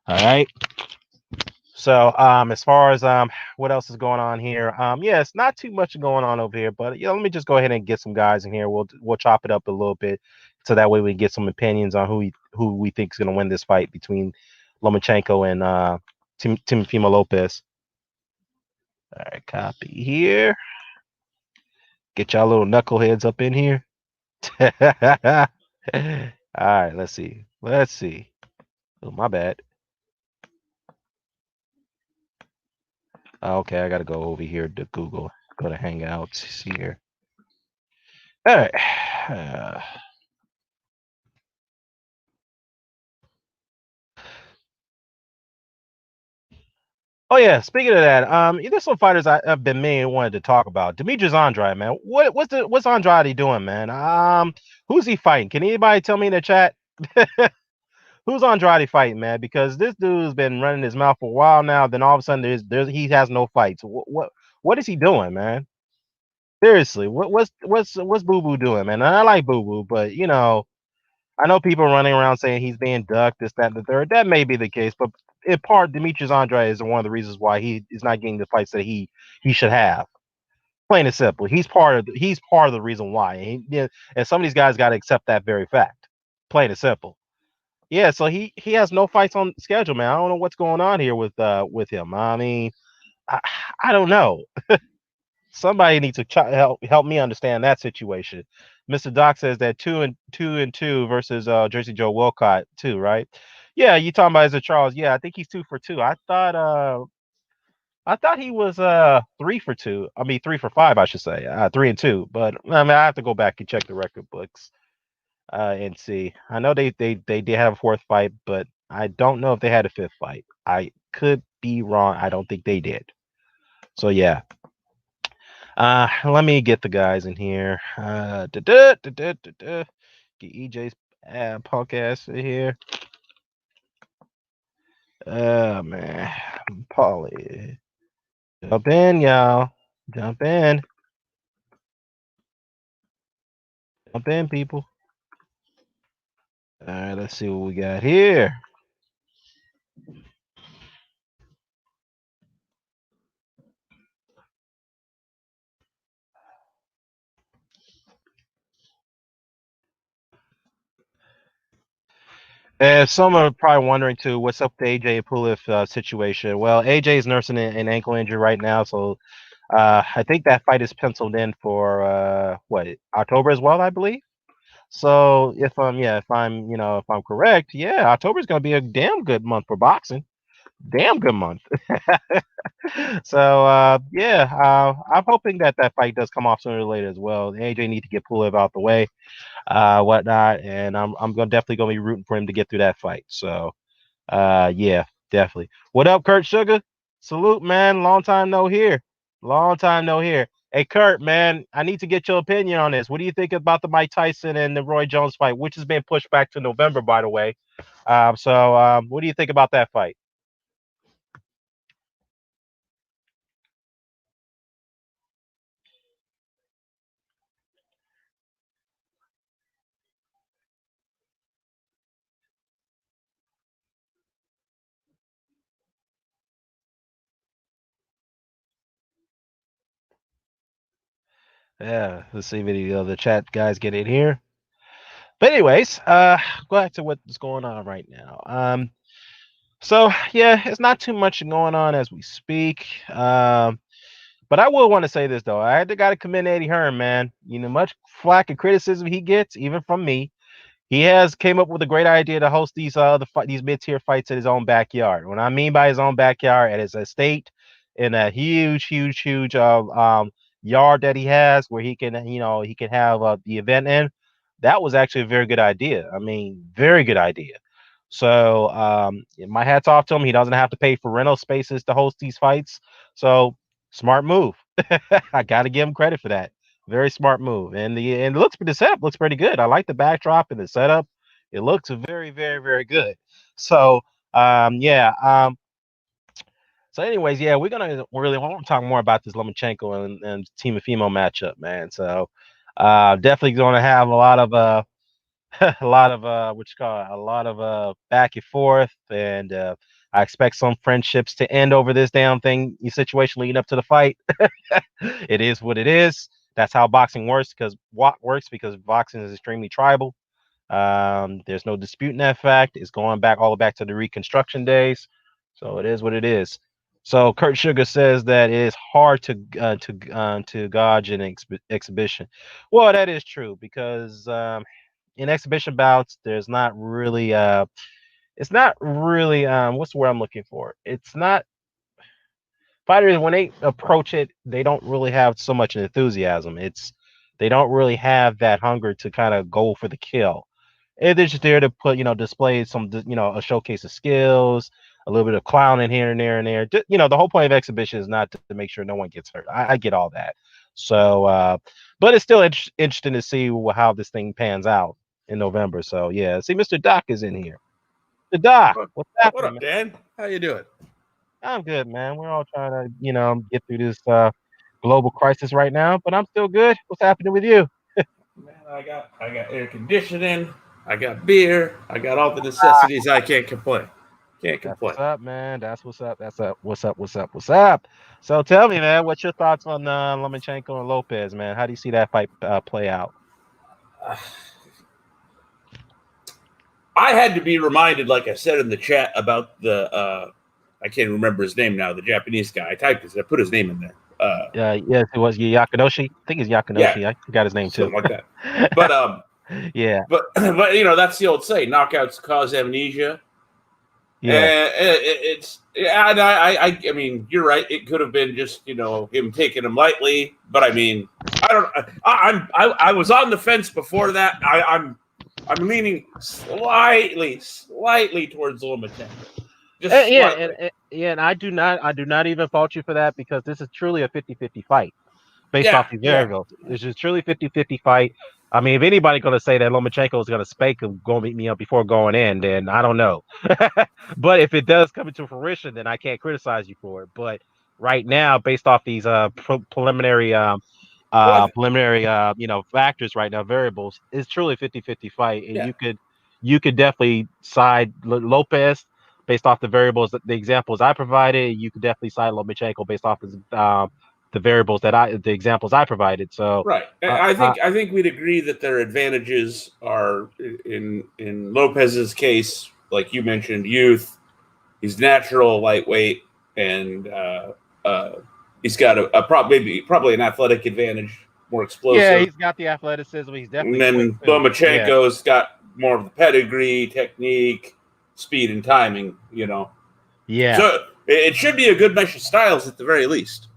All right. So as far as what else is going on here? Yeah, it's not too much going on over here, but yeah, let me just go ahead and get some guys in here. We'll chop it up a little bit, so that way we get some opinions on who we think is going to win this fight between Lomachenko and Timofimo Lopez. All right, copy here. Get y'all little knuckleheads up in here. All right, let's see. Let's see. Oh, my bad. Okay, I gotta go over here to Google. Go to Hangouts here. All right. Oh yeah, speaking of that, there's some fighters I've been meaning wanted to talk about. Demetrius Andrade, man. What's Andrade doing, man? Who's he fighting? Can anybody tell me in the chat? Who's Andrade fighting, man? Because this dude's been running his mouth for a while now. Then all of a sudden, he has no fights. What is he doing, man? Seriously, what's Boo Boo doing, man? And I like Boo Boo, but I know people running around saying he's being ducked, this, that, and the third. That may be the case, but in part, Demetrius Andrade is one of the reasons why he is not getting the fights that he should have. Plain and simple, he's part of the reason why. And some of these guys got to accept that very fact. Plain and simple. Yeah, so he has no fights on schedule, man. I don't know what's going on here with him. I mean, I, I don't know. Somebody needs to help me understand that situation. Mr. Doc says that two versus Jersey Joe Wilcott too, right? Yeah, you talking about Ezra Charles? Yeah, I think he's 2 for 2. I thought he was 3 for 2. I mean 3 for 5, I should say. 3-2. But I mean I have to go back and check the record books and see. I know they did have a fourth fight, but I don't know if they had a fifth fight. I could be wrong. I don't think they did. So yeah. Let me get the guys in here. Get EJ's punk ass in here. Oh man, Paulie, jump in, y'all. Jump in, people. All right, let's see what we got here. Some are probably wondering too, what's up with the AJ Pulev situation? Well, AJ is nursing an ankle injury right now, so I think that fight is penciled in for what, October as well, I believe. So if I'm correct, yeah, October is going to be a damn good month for boxing. Damn good month. So yeah, I'm hoping that fight does come off sooner or later as well. AJ need to get Pulev out the way, whatnot, and I'm definitely gonna be rooting for him to get through that fight. So yeah, definitely. What up, Kurt Sugar? Salute, man. Long time no here. Long time no here. Hey, Kurt, man, I need to get your opinion on this. What do you think about the Mike Tyson and the Roy Jones fight, which has been pushed back to November, by the way? So what do you think about that fight? Yeah, let's see if the chat guys get in here. But anyways, go back to what's going on right now. So yeah, it's not too much going on as we speak. But I will want to say this though. I got to commend Eddie Hearn, man. Much flack and criticism he gets, even from me, he has came up with a great idea to host these mid-tier fights in his own backyard. What I mean by his own backyard, at his estate, in a huge yard that he has, where he can have the event in. That was actually a very good idea. I mean, very good idea. So my hat's off to him. He doesn't have to pay for rental spaces to host these fights. So smart move. I got to give him credit for that. Very smart move. And the setup looks pretty good. I like the backdrop and the setup. It looks very, very, very good. So yeah. So anyways, yeah, we're gonna really want to talk more about this Lomachenko and Team Female matchup, man. So definitely gonna have a lot of a lot of a lot of back and forth, and I expect some friendships to end over this damn thing situation leading up to the fight. It is what it is. That's how boxing works because boxing is extremely tribal. There's no disputing that fact. It's going back all the way back to the Reconstruction days. So it is what it is. So Kurt Sugar says that it is hard to gauge an exhibition. Well, that is true because in exhibition bouts, there's not really it's not really what's the word I'm looking for? It's not fighters when they approach it, they don't really have so much enthusiasm. It's they don't really have that hunger to kind of go for the kill. And they're just there to put, display some, a showcase of skills, a little bit of clowning here and there and there. The whole point of exhibition is not to make sure no one gets hurt. I get all that. So, but it's still interesting to see how this thing pans out in November. So, yeah. See, Mr. Doc is in here. The Doc, what's happening? What up, Dan? How you doing? I'm good, man. We're all trying to, get through this global crisis right now, but I'm still good. What's happening with you? Man, I got air conditioning, I got beer, I got all the necessities. I can't complain. Can't complain. What's up, man? That's what's up. That's up. What's up? What's up? What's up? So tell me, man, what's your thoughts on Lomachenko and Lopez, man? How do you see that fight play out? I had to be reminded, like I said in the chat, about the I can't remember his name now, the Japanese guy. I typed his, I put his name in there. Yes, it was Yakinoshi. I think it's Yakinoshi. Yeah, I forgot his name too. Something like that. But yeah. But that's the old saying, knockouts cause amnesia. Yeah. And I mean, you're right. It could have been just him taking him lightly, but I mean, I was on the fence before that. I'm leaning slightly towards Lomachenko. And I do not even fault you for that because this is truly a 50-50 fight based off these variables. This is truly 50-50 fight. I mean, if anybody's going to say that Lomachenko is going to spank him, go meet me up before going in, then I don't know. But if it does come into fruition, then I can't criticize you for it. But right now, based off these preliminary factors right now, variables, it's truly a 50-50 fight. And you could definitely side Lopez based off the variables, the examples I provided. You could definitely side Lomachenko based off the variables the examples I provided. So right, I think we'd agree that their advantages are in Lopez's case, like you mentioned, youth. He's natural lightweight, and he's got probably an athletic advantage, more explosive. Yeah, he's got the athleticism. He's definitely. And then Lomachenko's got more of the pedigree, technique, speed, and timing. Yeah. So it should be a good mesh of styles at the very least.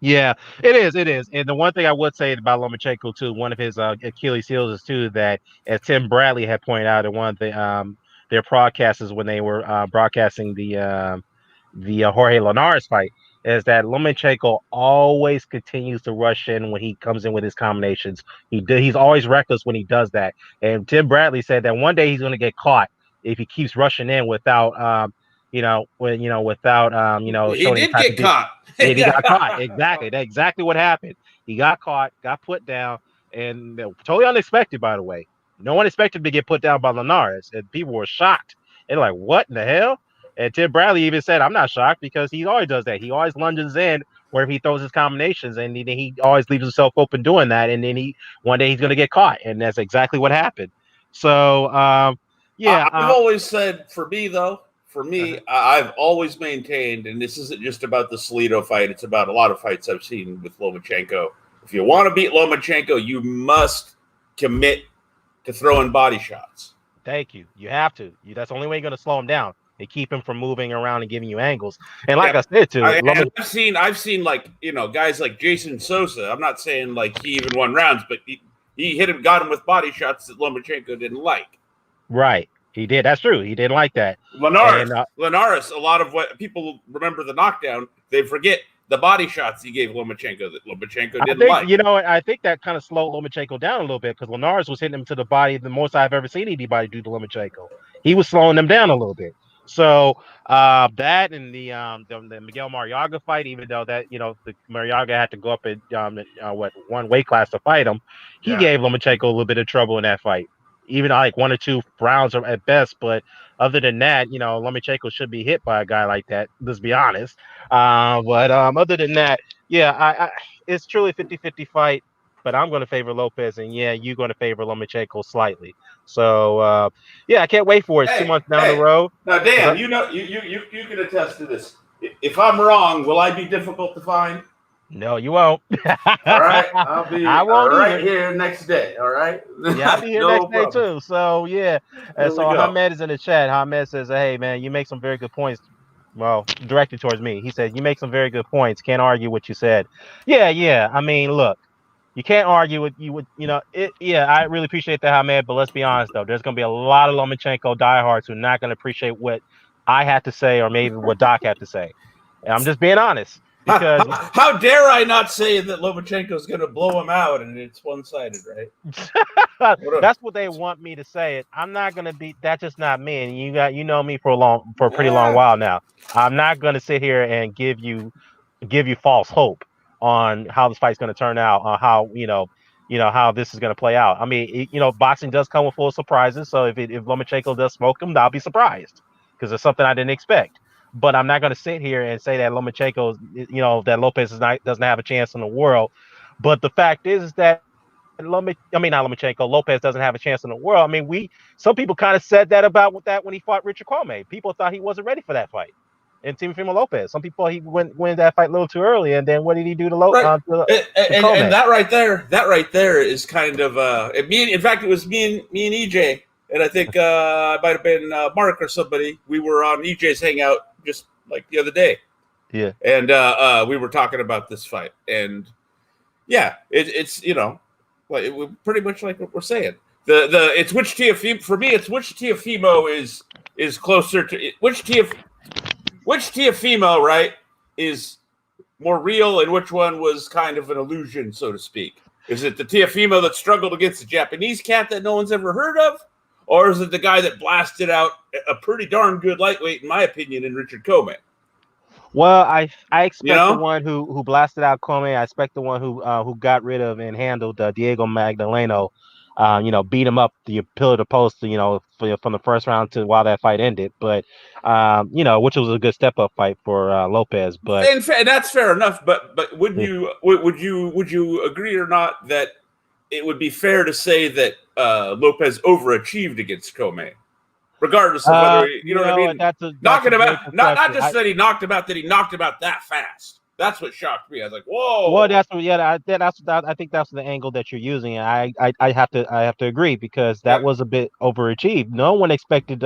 Yeah, it is. It is. And the one thing I would say about Lomachenko too, one of his Achilles heels is too that, as Tim Bradley had pointed out in one of their broadcasters when they were broadcasting the Jorge Linares fight, is that Lomachenko always continues to rush in when he comes in with his combinations. He's always reckless when he does that. And Tim Bradley said that one day he's going to get caught if he keeps rushing in without without he did get caught. Yeah, he got caught. Exactly. That's exactly what happened. He got caught, got put down, and totally unexpected, by the way. No one expected to get put down by Linares, and people were shocked. They're like, what in the hell? And Tim Bradley even said, I'm not shocked because he always does that. He always lunges in where he throws his combinations, and then he always leaves himself open doing that. And then one day he's going to get caught, and that's exactly what happened. So, yeah. I've always said, for me, I've always maintained, and this isn't just about the Salido fight, it's about a lot of fights I've seen with Lomachenko. If you want to beat Lomachenko, you must commit to throwing body shots. Thank you. You have to. That's the only way you're going to slow him down and keep him from moving around and giving you angles. And like I said, too, I've seen like, guys like Jason Sosa. I'm not saying like he even won rounds, but he got him with body shots that Lomachenko didn't like. Right. He did. That's true. He didn't like that. Linares, a lot of what people remember the knockdown, they forget the body shots he gave Lomachenko that Lomachenko didn't like. I think that kind of slowed Lomachenko down a little bit because Linares was hitting him to the body the most I've ever seen anybody do to Lomachenko. He was slowing them down a little bit. So that and the Miguel Mariaga fight, even though that the Mariaga had to go up at one weight class to fight him, he gave Lomachenko a little bit of trouble in that fight. even like 1 or 2 rounds at best. But other than that, Lomachenko should be hit by a guy like that. Let's be honest. But other than that, yeah, it's truly a 50-50 fight. But I'm going to favor Lopez, and yeah, you're going to favor Lomachenko slightly. So yeah, I can't wait for it. It's 2 months down the Hey. road. Now, Dan, But you can attest to this. If I'm wrong, will I be difficult to find? no, you won't. All right, I'll I be won't right either. here next day. All right, Yeah, I'll be here no next day problem. too. So yeah, and There we so go. Hamed is in the chat. Hamed says, "Hey man, you make some very good points." Well, directed towards me. He said, "You make some very good points. Can't argue what you said." Yeah, yeah. I mean, look, you can't argue with you would it. Yeah, I really appreciate that, Hamed. But let's be honest though, there's gonna be a lot of Lomachenko diehards who are not gonna appreciate what I had to say or maybe what Doc had to say. And I'm just being honest because How dare I not say that Lomachenko is going to blow him out and it's one-sided, right? that's what they want me to say. It. I'm not gonna be. That's just not me. And you know me for a pretty long Yeah. while now. I'm not gonna sit here and give you false hope on how this fight's gonna turn out, on how how this is gonna play out. I mean, boxing does come with full surprises. So if Lomachenko does smoke him, I'll be surprised because it's something I didn't expect. But I'm not gonna sit here and say that Lomachenko, that Lopez doesn't have a chance in the world. But the fact is that not Lomachenko. Lopez doesn't have a chance in the world. I mean, some people kind of said that about when he fought Richard Comey. People thought he wasn't ready for that fight. And Teofimo Lopez. Some people he went that fight a little too early, and then what did he do to Right. to Comey? And that right there is kind of in fact, it was me and EJ, and I think it might have been Mark or somebody. We were on EJ's hangout just like the other day. Yeah. And we were talking about this fight, and yeah, it's pretty much like what we're saying. It's which Teofimo for me. It's which Teofimo is closer to which Teofimo, right, is more real, and which one was kind of an illusion, so to speak. Is it the Teofimo that struggled against the Japanese cat that no one's ever heard of, or is it the guy that blasted out a pretty darn good lightweight, in my opinion, in Richard Comey? Well, I expect the one who blasted out Comey. I expect the one who got rid of and handled Diego Magdaleno. Beat him up the pillar to post. From the first round to while that fight ended. But which was a good step up fight for Lopez. But and that's fair enough. But would you agree or not that it would be fair to say that Lopez overachieved against Comey? Regardless of whether you know what I mean, knocking him out, not just that he knocked him out, that he knocked him out that fast. That's what shocked me. I was like, "Whoa!" Well, I think that's the angle that you're using. I have to agree because that was a bit overachieved. No one expected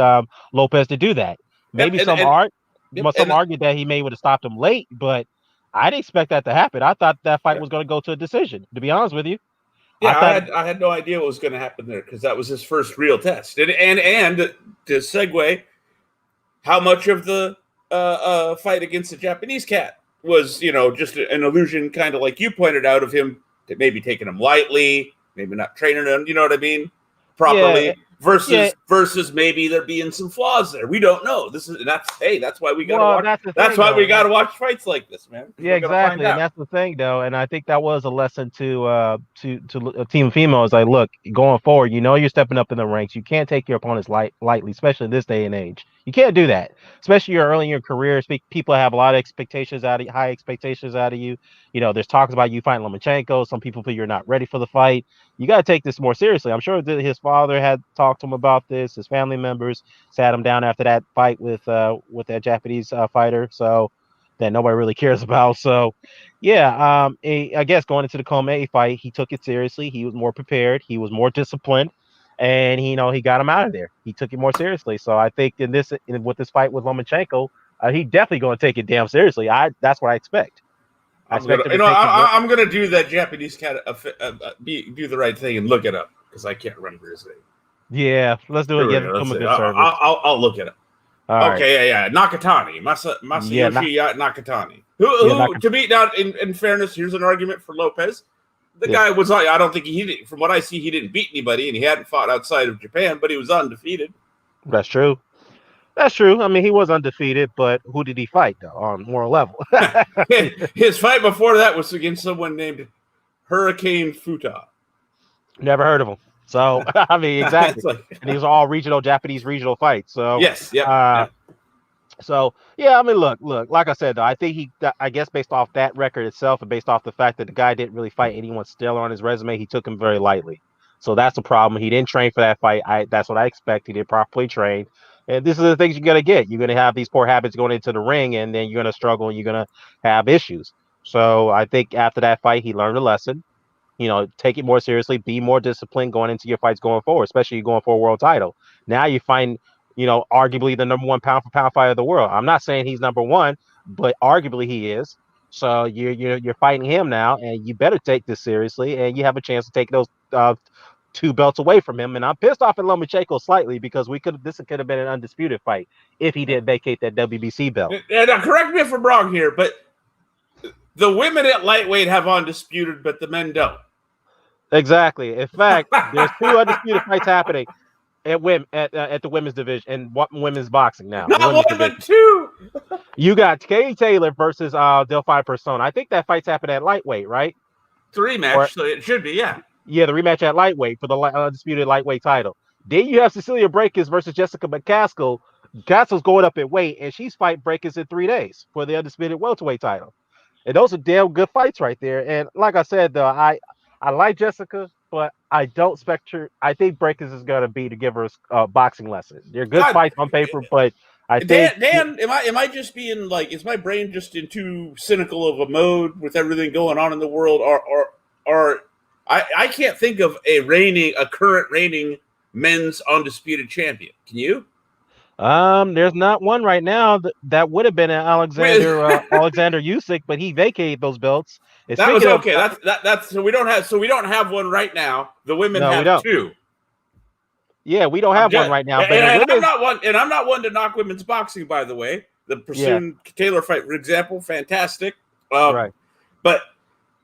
Lopez to do that. Maybe some argued that he may would have stopped him late, but I didn't expect that to happen. I thought that fight was going to go to a decision. To be honest with you. Yeah, I had no idea what was going to happen there because that was his first real test. And to segue, how much of the fight against the Japanese cat was, just an illusion, kind of like you pointed out, of him maybe taking him lightly, maybe not training him, you know what I mean, properly, versus maybe there being some flaws there. We don't know. That's why we got to watch. That's why we got to watch fights like this, man. Yeah, exactly, and that's the thing, though. And I think that was a lesson to Teofimo. Is like, look, going forward, you're stepping up in the ranks. You can't take your opponents lightly, especially in this day and age. You can't do that, especially you're early in your career. People have a lot of expectations high expectations out of you. There's talks about you fighting Lomachenko. Some people feel you're not ready for the fight. You got to take this more seriously. I'm sure that his father had talked to him about this. His family members sat him down after that fight with that Japanese fighter. So that nobody really cares about. So, yeah, I guess going into the Comey fight, he took it seriously. He was more prepared. He was more disciplined, and he got him out of there. He took it more seriously. So I think with this fight with Lomachenko, he definitely going to take it damn seriously. That's what I expect. I'm going to do that Japanese cat do the right thing and look it up because I can't remember his name. Yeah, let's do it. I'll look it up. Okay, yeah. Nakatani, Masayoshi Nakatani. Who to me, now, in fairness, here's an argument for Lopez. The guy was, I don't think from what I see, he didn't beat anybody, and he hadn't fought outside of Japan, but he was undefeated. That's true. That's true. I mean, he was undefeated, but who did he fight, though, on moral level? His fight before that was against someone named Hurricane Futa. Never heard of him. So I mean, exactly. It's like, And these are all regional Japanese regional fights. So yes, yep, uh, yep. So yeah, I mean, look. Like I said, though, I think I guess based off that record itself, and based off the fact that the guy didn't really fight anyone stellar on his resume, he took him very lightly. So that's the problem. He didn't train for that fight. That's what I expect. He didn't properly train, and this is the things you're gonna get. You're gonna have these poor habits going into the ring, and then you're gonna struggle and you're gonna have issues. So I think after that fight, he learned a lesson. Take it more seriously, be more disciplined going into your fights going forward, especially going for a world title. Now you find, arguably the number one pound for pound fighter of the world. I'm not saying he's number one, but arguably he is. So you're fighting him now, and you better take this seriously, and you have a chance to take those two belts away from him. And I'm pissed off at Lomachenko slightly because this could have been an undisputed fight if he didn't vacate that WBC belt. And correct me if I'm wrong here, but the women at lightweight have undisputed, but the men don't. Exactly. In fact, there's two undisputed fights happening at the women's division and women's boxing now. Not one, division. but two. You got Katie Taylor versus Delphi Persona. I think that fight's happened at lightweight, right? It's a rematch, so it should be, yeah. Yeah, the rematch at lightweight for the undisputed lightweight title. Then you have Cecilia Breakus versus Jessica McCaskill. Caskill's going up in weight, and she's fighting Breakus in 3 days for the undisputed welterweight title. And those are damn good fights right there. And like I said, though, I like Jessica, but I don't expect her. I think Breakus is going to be to give her a boxing lesson. They're good fights on paper, but I think Dan, am I just being like, is my brain just in too cynical of a mode with everything going on in the world, or I can't think of a current reigning men's undisputed champion. Can you? There's not one right now that would have been an Alexander Usyk, but he vacated those belts. That was okay. That's so we don't have one right now. The women have two. Yeah, we don't have one right now. And I'm not one to knock women's boxing, by the way. The Pursuit Taylor fight, for example, fantastic. Right. But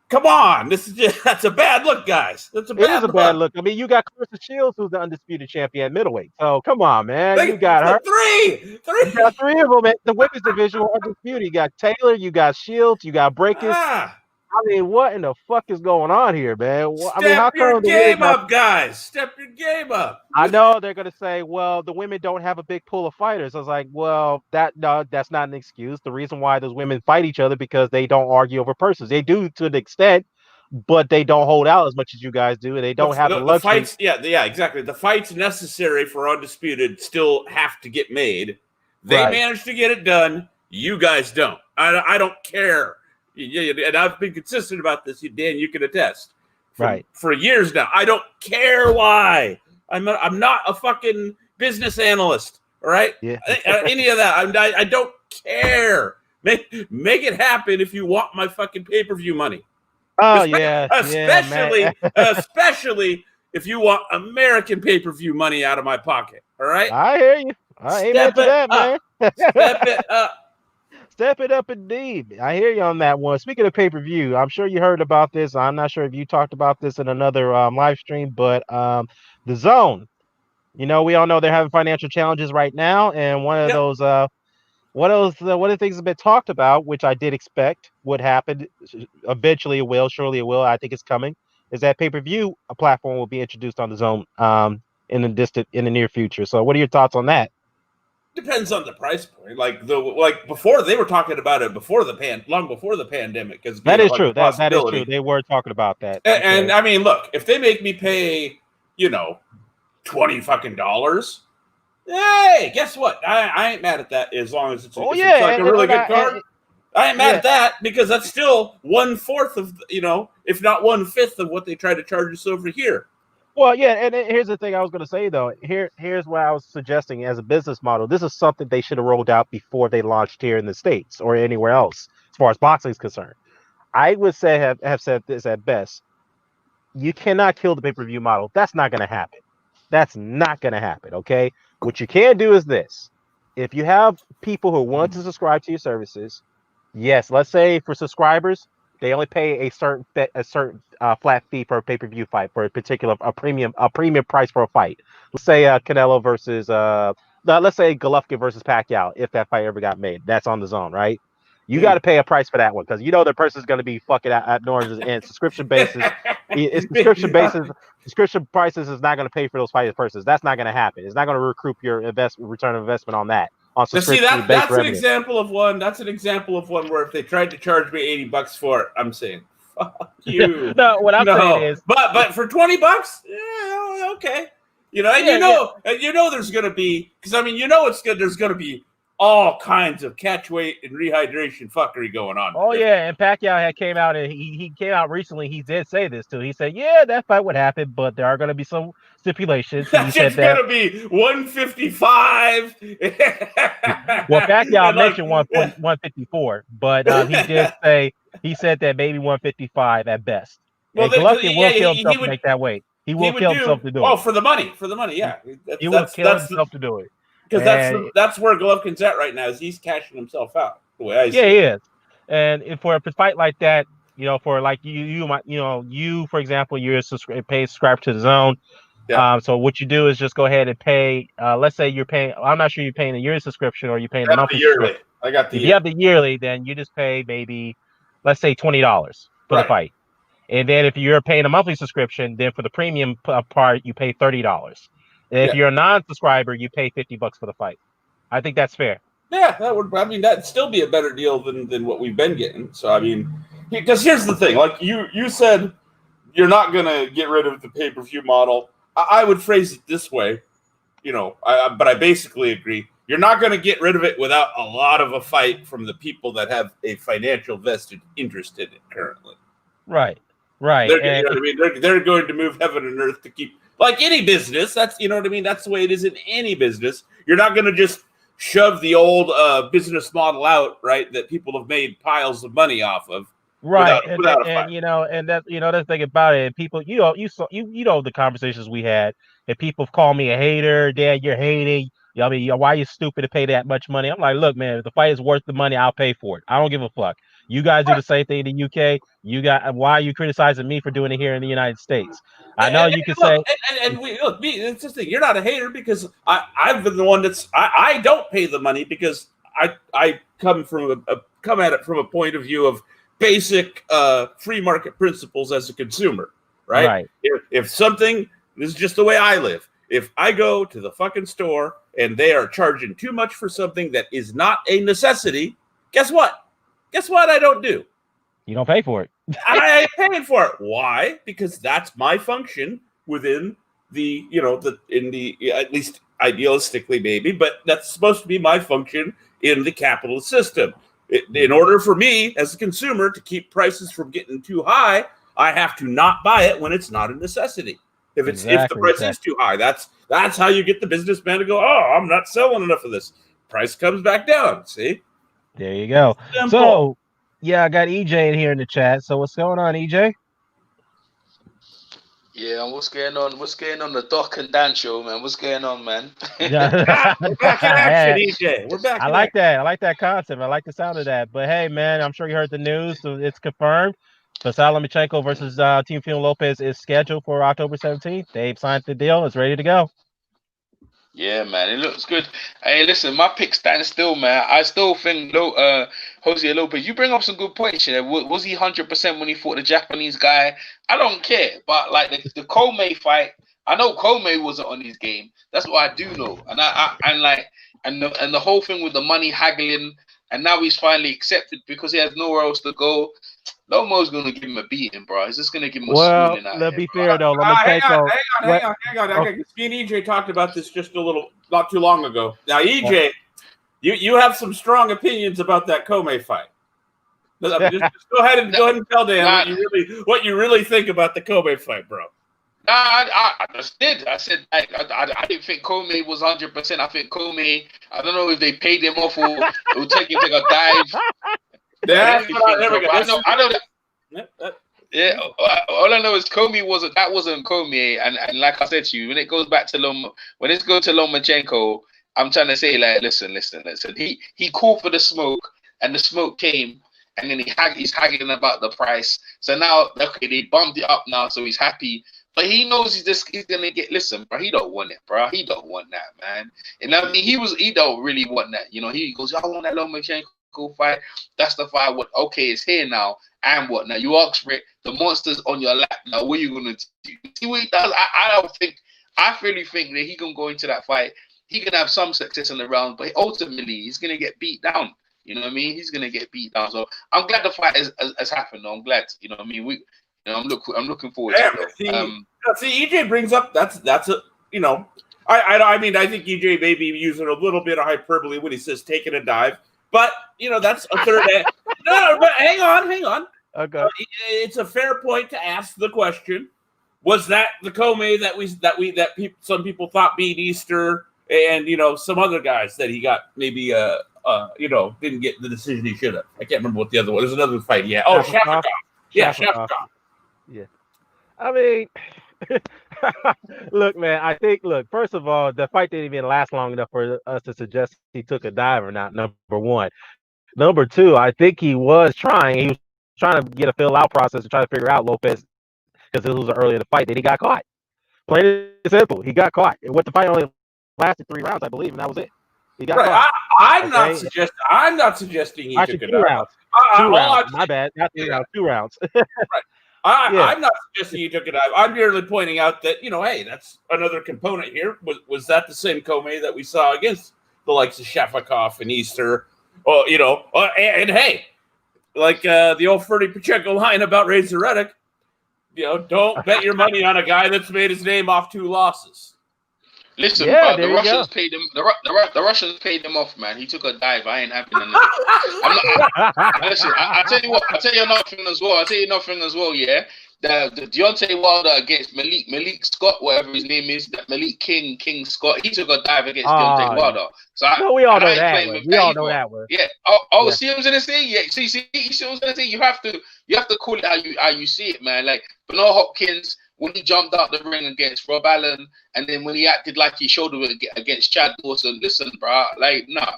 come on, that's a bad look, guys. It is a bad look. I mean, you got Clarissa Shields, who's the undisputed champion at middleweight. So come on, man. You got her. Three. You got three of them. The women's division are undisputed. You got Taylor, you got Shields, you got Breakus. I mean, what in the fuck is going on here, man? Step your game up, guys. Step your game up. I know they're gonna say, well, the women don't have a big pool of fighters. I was like, well, that's not an excuse. The reason why those women fight each other because they don't argue over persons. They do to an extent, but they don't hold out as much as you guys do, and they don't have the luxury. Fights, yeah, exactly. The fights necessary for undisputed still have to get made. They managed to get it done. You guys don't. I don't care. And I've been consistent about this, Dan. You can attest. For years now, I don't care why. I'm not a fucking business analyst. All right. Yeah. Any of that. I don't care. Make it happen if you want my fucking pay-per-view money. Oh especially if you want American pay-per-view money out of my pocket. All right. I hear you. Amen to that, man. Step it up. Step it up indeed. I hear you on that one. Speaking of pay-per-view, I'm sure you heard about this. I'm not sure if you talked about this in another live stream, but the Zone. We all know they're having financial challenges right now, and one of those things that's been talked about, which I did expect would happen. Eventually, it will. Surely, it will. I think it's coming. Is that pay-per-view a platform will be introduced on the Zone in the near future? So, what are your thoughts on that? Depends on the price point. Like before, they were talking about it long before the pandemic. That is true. That is true. They were talking about that. And I mean, look, if they make me pay, $20 fucking, hey, guess what? I ain't mad at that as long as it's like a really good card. I ain't mad at that because that's still 1/4 of if not 1/5 of what they try to charge us over here. Well, yeah, and here's the thing I was going to say, though. Here's what I was suggesting as a business model. This is something they should have rolled out before they launched here in the States or anywhere else, as far as boxing is concerned. I would say have said this at best. You cannot kill the pay-per-view model. That's not going to happen. That's not going to happen, okay? What you can do is this. If you have people who want to subscribe to your services, yes, let's say for subscribers, they only pay a certain flat fee for a pay-per-view fight for a premium price for a fight. Let's say Canelo versus let's say Golovkin versus Pacquiao, if that fight ever got made. That's on the Zone, right? You got to pay a price for that one because the person's going to be fucking at oranges and subscription basis. It's subscription basis. Subscription prices is not going to pay for those fighting purses. That's not going to happen. It's not going to recoup your return of investment on that. On Now, see, subscription based that's an revenue. example of one. That's an example of one where if they tried to charge me $80 for it, I'm saying, fuck you. No, what I'm saying is, but for $20, yeah, okay. There's gonna be, because I mean, it's good. There's gonna be all kinds of catch weight and rehydration fuckery going on. Oh yeah, and Pacquiao had came out and he came out recently. He did say this too. He said, "Yeah, that fight would happen, but there are going to be some stipulations." That's just gonna be 155. Well, Pacquiao mentioned 154, but he said that maybe 155 at best. Well, Golovkin will kill himself to make that weight. He will kill himself to do it. Oh, for the money, yeah. He will kill himself to do it. Because that's where Golovkin's at right now. Is he's cashing himself out the way I see. Yeah, he is. And for a fight like that, for like you for example, you're paid subscriber to the Zone. Yeah. So what you do is just go ahead and pay. Let's say you're paying. I'm not sure you're paying a yearly subscription or you're paying the monthly. Yearly. I got the. If you have the yearly, then you just pay maybe, let's say $20 for the fight. And then if you're paying a monthly subscription, then for the premium part, you pay $30. And if you're a non-subscriber, you pay $50 for the fight. I think that's fair. Yeah, that'd still be a better deal than what we've been getting. So I mean, because here's the thing: like you said, you're not gonna get rid of the pay-per-view model. I would phrase it this way, but I basically agree. You're not gonna get rid of it without a lot of a fight from the people that have a financial vested interest in it currently. Right. They're going to move heaven and earth to keep, like any business. That's That's the way it is in any business. You're not going to just shove the old business model out, right? That people have made piles of money off of, right? Without and that's the thing about it. People, the conversations we had, and people call me a hater. Dad, you're hating. I mean, why are you stupid to pay that much money? I'm like, look, man, if the fight is worth the money, I'll pay for it. I don't give a fuck. You guys do the same thing in the UK. Why are you criticizing me for doing it here in the United States? I know you can say. It's just thing. You're not a hater because I've been the one I don't pay the money because I come at it from a point of view of basic free market principles as a consumer, right? Right. If something, this is just the way I live. If I go to the fucking store and they are charging too much for something that is not a necessity, guess what? I don't do. You don't pay for it. I ain't paying for it. Why? Because that's my function within the, at least idealistically maybe, but that's supposed to be my function in the capitalist system. In order for me as a consumer to keep prices from getting too high, I have to not buy it when it's not a necessity. If the price is too high, that's how you get the businessman to go, oh, I'm not selling enough of this. Price comes back down. See? There you go. Simple. So, yeah, I got EJ in here in the chat. So, what's going on, EJ? Yeah, what's going on? What's going on the Doc and Dan show, man? What's going on, man? We're back in action, EJ. We're back. I like that. I like that concept. I like the sound of that. But hey, man, I'm sure you heard the news. So it's confirmed. Vasily Lomachenko versus Teofimo Lopez is scheduled for October 17th. They've signed the deal. It's ready to go. Yeah, man, it looks good. Hey, listen, my pick stands still, man. I still think Jose Lopez. You bring up some good points here. Was he 100% when he fought the Japanese guy? I don't care, but like the Comey fight, I know Comey wasn't on his game. That's what I do know, and the whole thing with the money haggling, and now he's finally accepted because he has nowhere else to go. Lomo's gonna give him a beating, bro. He's just gonna give him a schooling out. Let's be fair though. Hang on. Me and EJ talked about this just not too long ago. Now, EJ, you have some strong opinions about that Comey fight. Just go ahead and tell Dan what you really think about the Comey fight, bro. I just did. I said I didn't think Comey was 100%. I think Comey. I don't know if they paid him off or take him to a dive. Yeah, I know that. Yeah, all I know is Comey wasn't Comey, and like I said to you, when it goes back to Lomachenko, I'm trying to say like, listen. He called for the smoke, and the smoke came, and then he's haggling about the price. So now, okay, they bumped it up now, so he's happy. But he knows he's gonna get. Listen, bro, he don't want it, bro. He don't want that, man. And I mean, he don't really want that. He goes, I want that Lomachenko Lomachenko fight. That's the fight. What? Okay, it's here now. And what? Now you ask for it. The monster's on your lap. Now what are you gonna do? See what he does? I don't think. I really think that he can go into that fight. He can have some success in the round, but ultimately he's gonna get beat down. You know what I mean? He's gonna get beat down. So I'm glad the fight has happened. I'm glad. You know what I mean? I'm looking forward to it. See, EJ brings up that's a I mean I think EJ may be using a little bit of hyperbole when he says taking a dive, but that's a third. No, but hang on. Okay, it's a fair point to ask the question: was that the Comey that some people thought beat Easter and some other guys that he got maybe didn't get the decision he should have? I can't remember what the other one. There's another fight. Yeah. Oh, Shafakov. Yeah, Shafakov. Yeah. I mean, look, man. First of all, the fight didn't even last long enough for us to suggest he took a dive or not. Number one. Number two, I think he was trying. He was trying to get a fill-out process to try to figure out Lopez because this was early in the fight. Then he got caught. Plain and simple. He got caught. The fight only lasted 3 rounds, I believe, and that was it. He got caught. I'm not suggesting he took a dive. Rounds. 2 rounds. My bad. Not 3 rounds. 2 rounds. Right. I'm not suggesting he took a dive. I'm merely pointing out that hey, that's another component here. Was that the same Comey that we saw against the likes of Shafakov and Easter? And hey, like the old Ferdy Pacheco line about Razor Reddick, don't bet your money on a guy that's made his name off 2 losses. Listen, bro, the Russians paid him. The Russians paid him off, man. He took a dive. I ain't having none of that. Listen, I tell you what. I tell you another thing as well. Yeah, the Deontay Wilder against Malik Scott, whatever his name is, that Malik King Scott. He took a dive against Deontay Wilder. So we all know that one. We all know that one. Yeah. Oh, see what I'm gonna say? Yeah. See what I'm gonna say? You have to call it how you see it, man. Like Bernard Hopkins, when he jumped out the ring against Rob Allen, and then when he acted like he showed it against Chad Dawson, listen, bro, like, nah,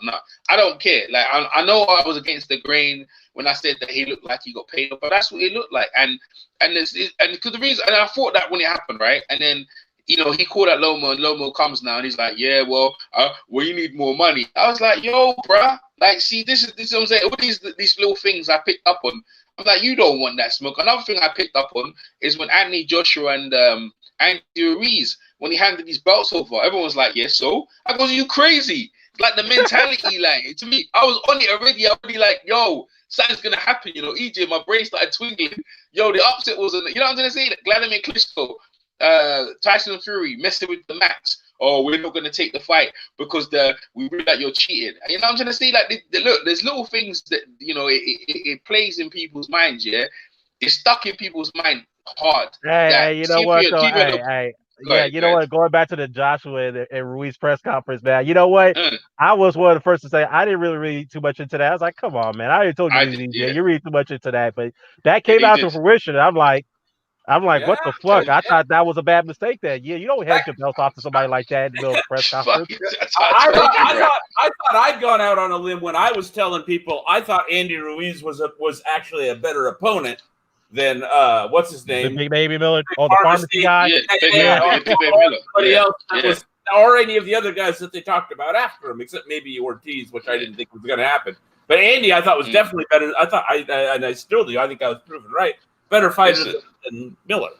I don't care. Like, I know I was against the grain when I said that he looked like he got paid, but that's what he looked like. And because the reason, and I thought that when it happened, right? And then, he called out Loma, and Loma comes now, and he's like, yeah, well, you need more money. I was like, yo, bro, like, see, this is what I'm saying. All these little things I picked up on. I'm like, you don't want that smoke. Another thing I picked up on is when Anthony Joshua and Andy Ruiz, when he handed these belts over, everyone was like, yeah, so? I goes, you crazy. Like the mentality, like, to me, I was on it already. I already like, yo, something's going to happen, EJ, my brain started twinkling. Yo, the upset was, what I'm going to say? Vladimir Klitschko, Tyson Fury messing with the Max. Oh, we're not going to take the fight because we read that you're cheating. You know what I'm trying to say? Like, look, there's little things that, it plays in people's minds, yeah? It's stuck in people's mind hard. Hey, you know what? What? Going back to the Joshua and Ruiz press conference, man, you know what? I was one of the first to say I didn't really read too much into that. I was like, come on, man. I already told you, you read too much into that. But that came out to fruition. I'm like, what the fuck? I thought that was a bad mistake then. Yeah, you don't hand your belt off to somebody like that in the middle of press conference. I thought I'd gone out on a limb when I was telling people I thought Andy Ruiz was actually a better opponent than what's his name? The Big Baby Miller. Oh, the pharmacy guy. Everybody else was, or any of the other guys that they talked about after him, except maybe Ortiz, which I didn't think was going to happen. But Andy, I thought was definitely better. I thought and I still do. I think I was proven right. Better fighter than Miller.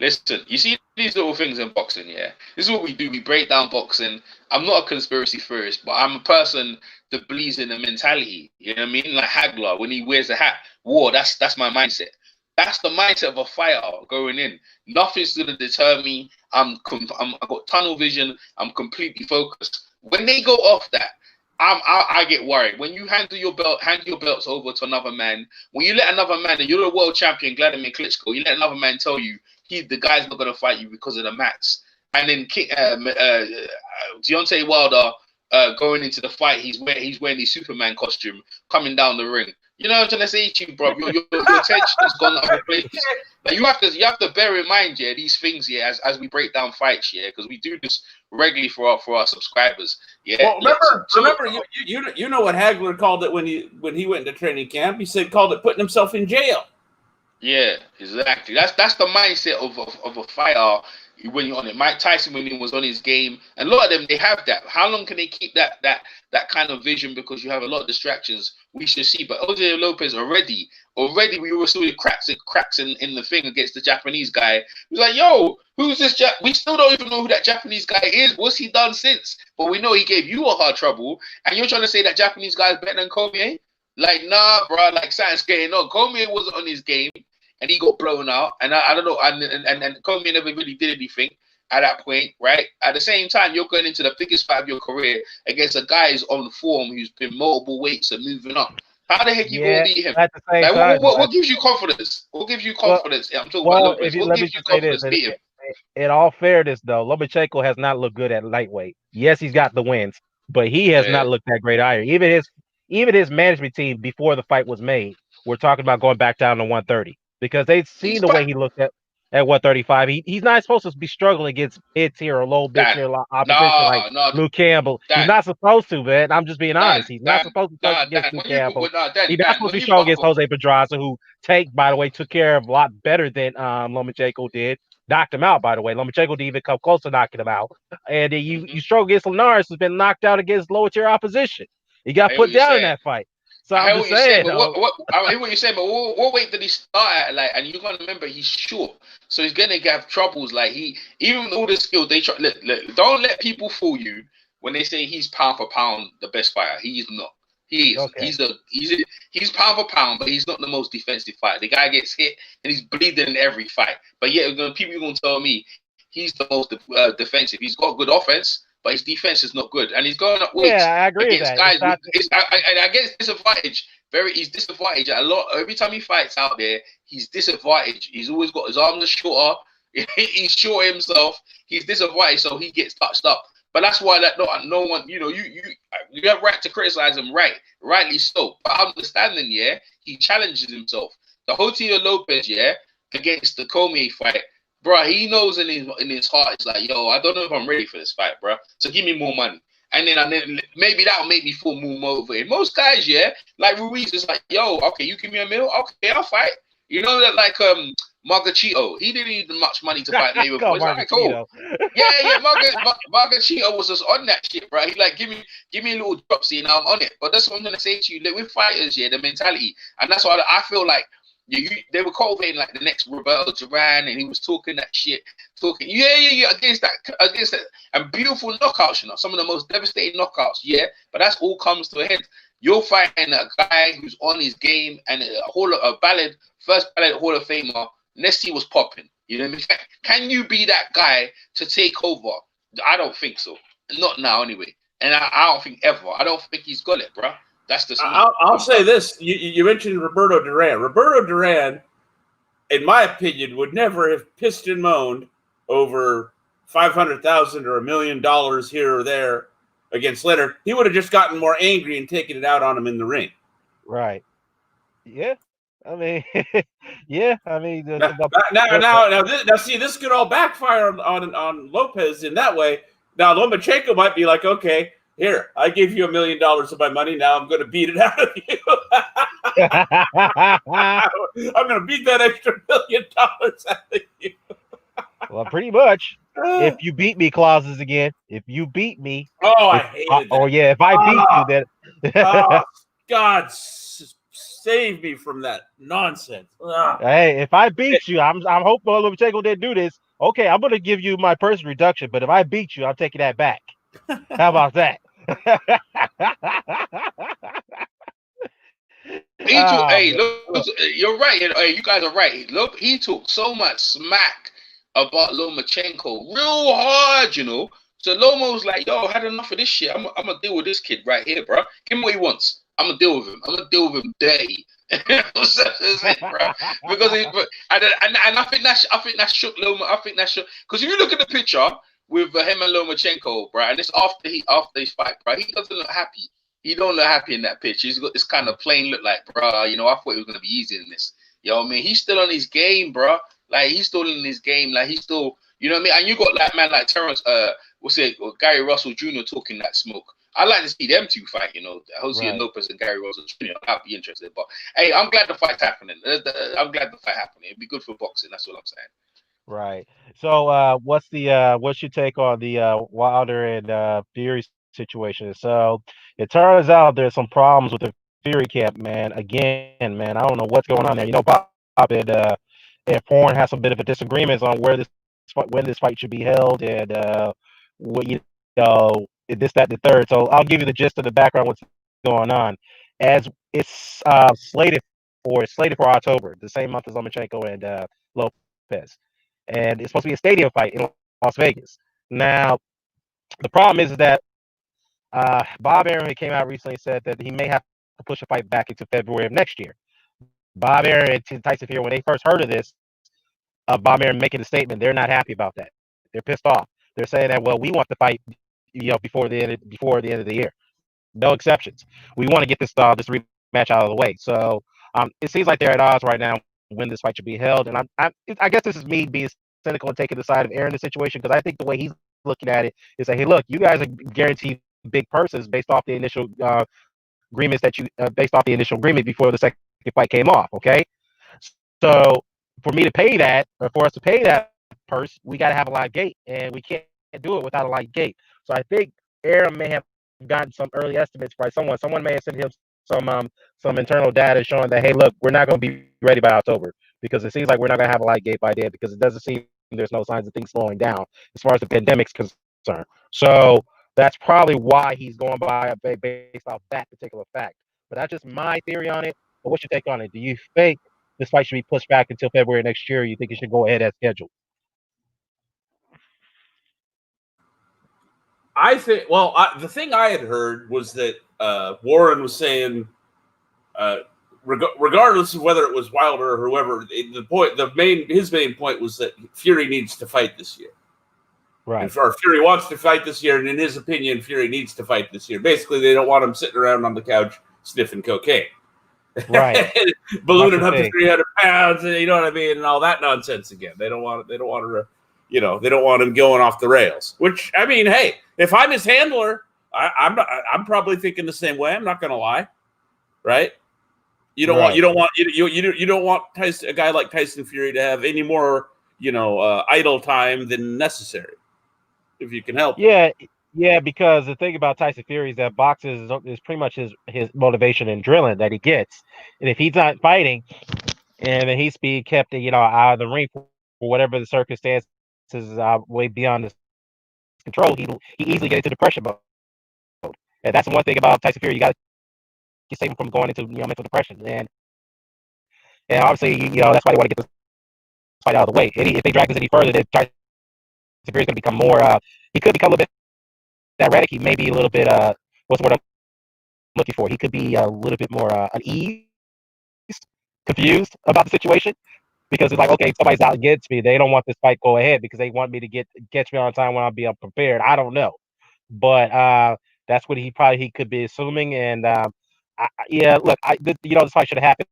Listen, you see these little things in boxing, yeah? This is what we do. We break down boxing. I'm not a conspiracy theorist, but I'm a person that believes in the mentality. You know what I mean? Like Hagler, when he wears a hat, that's my mindset. That's the mindset of a fighter going in. Nothing's going to deter me. I got tunnel vision. I'm completely focused. When they go off that, I get worried. When you hand your belts over to another man, when you let another man, and you're the world champion, Vladimir Klitschko, you let another man tell you the guy's not going to fight you because of the mats. And then Deontay Wilder going into the fight, he's wearing his Superman costume, coming down the ring. You know what I'm trying to say to you, bro? Your attention has gone other places. Like you have to bear in mind, yeah, these things, yeah, as we break down fights, yeah, because we do this regularly for our subscribers. Yeah. Well, remember, you know what Hagler called it when he went into training camp? He called it putting himself in jail. Yeah, exactly. That's the mindset of a fighter when you're on it. Mike Tyson, when he was on his game, and a lot of them, they have that. How long can they keep that kind of vision? Because you have a lot of distractions we should see. But Jose Lopez already we were seeing cracks in the thing against the Japanese guy. He was like, yo, who's this? We still don't even know who that Japanese guy is. What's he done since? But we know he gave you a hard trouble, and you're trying to say that Japanese guy is better than Cormier? Like, nah, bro. Like, something's going on. Cormier wasn't on his game, and he got blown out. And I don't know. And Cormier never really did anything at that point, right? At the same time, you're going into the biggest fight of your career against a guy who's on form, who's been multiple weights and moving up. How the heck you gonna beat him? Like, what gives you confidence? What gives you confidence? I'm talking about Lopez. What gives you confidence beat him? In all fairness, though, Lomachenko has not looked good at lightweight. Yes, he's got the wins, but he has not looked that great either. Even his management team before the fight was made, we're talking about going back down to 130 because they've seen the way he looked at 135. He's not supposed to be struggling against mid-tier or low mid-tier opposition like Luke Campbell. He's not supposed to, man. I'm just being honest. He's not supposed to struggle against Luke Campbell. He's not supposed to be strong against Jose Pedraza, who by the way, took care of a lot better than Lomachenko did. Knocked him out, by the way. Lomachenko didn't even come close to knocking him out. And you struggle against Linares, who's been knocked out against lower-tier opposition. He got put down in that fight. So I'm just saying, I hear what you're saying, but what weight did he start at? Like, and you gotta remember he's short, so he's gonna have troubles. Like even with all the skills, they try. Don't let people fool you when they say he's pound for pound the best fighter. He's not. He is. Okay. He's pound for pound, but he's not the most defensive fighter. The guy gets hit and he's bleeding in every fight. But yeah, people are gonna tell me he's the most defensive. He's got good offense, but his defense is not good, and he's going up weights. Yeah, I agree against with that. Guys, I guess disadvantage. He's disadvantaged a lot. Every time he fights out there, he's disadvantaged. He's always got his arms are shorter. He's short himself. He's disadvantaged, so he gets touched up. But that's why no one, you have right to criticize him, rightly so. But understanding, he challenges himself. The Jose Lopez, against the Cormier fight. Bro, he knows in his heart, it's like, yo, I don't know if I'm ready for this fight, bro. So give me more money. And then maybe that'll make me feel more motivated. Most guys, like Ruiz is like, yo, okay, you give me a meal, okay, I'll fight. You know that, like Margachito, he didn't need much money to fight Mayweather. It's like, cool. Margachito was just on that shit, bro. He like, give me a little drop, see, now I'm on it. But that's what I'm gonna say to you. Like, with fighters, the mentality, and that's why I feel like. They were cultivating like the next Roberto Duran, and he was talking that shit, against that, and beautiful knockouts, some of the most devastating knockouts, but that's all comes to a head. You're fighting a guy who's on his game and first ballot Hall of Famer. Nessie was popping. You know what I mean? Can you be that guy to take over? I don't think so. Not now, anyway. And I don't think ever. I don't think he's got it, bro. That's the. I'll say this: you mentioned Roberto Duran. Roberto Duran, in my opinion, would never have pissed and moaned over $500,000 or $1 million here or there against Leonard. He would have just gotten more angry and taken it out on him in the ring. Right. Yeah. I mean, yeah. I mean, now, see, this could all backfire on Lopez in that way. Now, Lomachenko might be like, okay. Here, I gave you $1 million of my money. Now I'm going to beat it out of you. I'm going to beat that extra $1 million out of you. Well, pretty much. If you beat me, clauses again. If you beat me. Oh, I hated that. Oh, yeah. If I beat you, then. God, save me from that nonsense. Hey, if I beat you, I'm hoping Lomachenko didn't do this. Okay, I'm going to give you my personal reduction, but if I beat you, I'm taking that back. How about that? Hey, look, you're right. Hey, you guys are right. Look, he took so much smack about Lomachenko real hard, So Loma was like, yo, I had enough of this shit. I'm gonna deal with this kid right here, bro. Give him what he wants. I'm gonna deal with him. I'm gonna deal with him dirty. That's it, bro. Because I think that shook Loma. I think that shook, because if you look at the picture with him and Lomachenko, bro, and it's after his fight, bro, he doesn't look happy. He don't look happy in that picture. He's got this kind of plain look like, bro, I thought it was gonna be easy in this. You know what I mean? He's still on his game, bro. Like, he's still in his game. Like, he's still, you know what I mean? And you got like man like Terrence, Gary Russell Jr. talking that smoke. I like to see them two fight, Jose and Lopez and Gary Russell Jr. I'd be interested. But hey, I'm glad the fight's happening. I'm glad the fight happening. It'd be good for boxing. That's all I'm saying. Right. So, what's your take on the Wilder and Fury situation? So, it turns out there's some problems with the Fury camp, man. Again, man, I don't know what's going on there. You know, Bob and Foreign has some bit of a disagreements on when this fight should be held, and what know this, that, and the third. So, I'll give you the gist of the background. What's going on? As it's slated for October, the same month as Lomachenko and Lopez, and it's supposed to be a stadium fight in Las Vegas. Now, the problem is that Bob Arum came out recently and said that he may have to push a fight back into February of next year. Bob Arum and Tyson Fury, when they first heard of this, Bob Arum making a statement, they're not happy about that. They're pissed off. They're saying that, well, we want the fight, before the end of the year. No exceptions. We want to get this rematch out of the way. So it seems like they're at odds right now when this fight should be held. And I guess this is me being cynical and taking the side of Aaron in the situation, because I think the way he's looking at it is that, hey, look, you guys are guaranteed big purses based off the initial based off the initial agreement before the second fight came off. Okay, so for me to pay that, or for us to pay that purse, we got to have a live gate, and we can't do it without a live gate. So I think Aaron may have gotten some early estimates by someone. Someone may have sent him some internal data showing that, hey, look, we're not going to be ready by October, because it seems like we're not going to have a light gate by then, because it doesn't seem there's no signs of things slowing down as far as the pandemic's concerned. So that's probably why he's going by based off that particular fact. But that's just my theory on it. But what's your take on it? Do you think this fight should be pushed back until February next year? Or you think it should go ahead as scheduled? I think. Well, the thing I had heard was that Warren was saying, regardless of whether it was Wilder or whoever, his main point was that Fury needs to fight this year. Right. And Fury wants to fight this year, and in his opinion, Fury needs to fight this year. Basically, they don't want him sitting around on the couch sniffing cocaine, right, ballooning up to 300 pounds, and you know what I mean, and all that nonsense again. They don't want to, they don't want him going off the rails. Which, I mean, hey, if I'm his handler, I'm probably thinking the same way. I'm not going to lie, right? You don't want a guy like Tyson Fury to have any more idle time than necessary, if you can help. Yeah, because the thing about Tyson Fury is that boxing is pretty much his motivation and drilling that he gets, and if he's not fighting, and then he's being kept out of the ring for whatever the circumstances way beyond his control, he easily get into depression mode. And that's the one thing about Tyson Fury, you got to save him from going into mental depression, and obviously that's why they want to get this fight out of the way. If they drag this any further, then Tyson Fury is going to become more. He could become a little bit erratic. He may be a little bit what's the word I'm looking for? He could be a little bit more uneasy, confused about the situation, because it's like, okay, somebody's out against me. They don't want this fight go ahead because they want me to catch me on time when I'll be unprepared. I don't know, but that's what he could be assuming. And look, this fight should have happened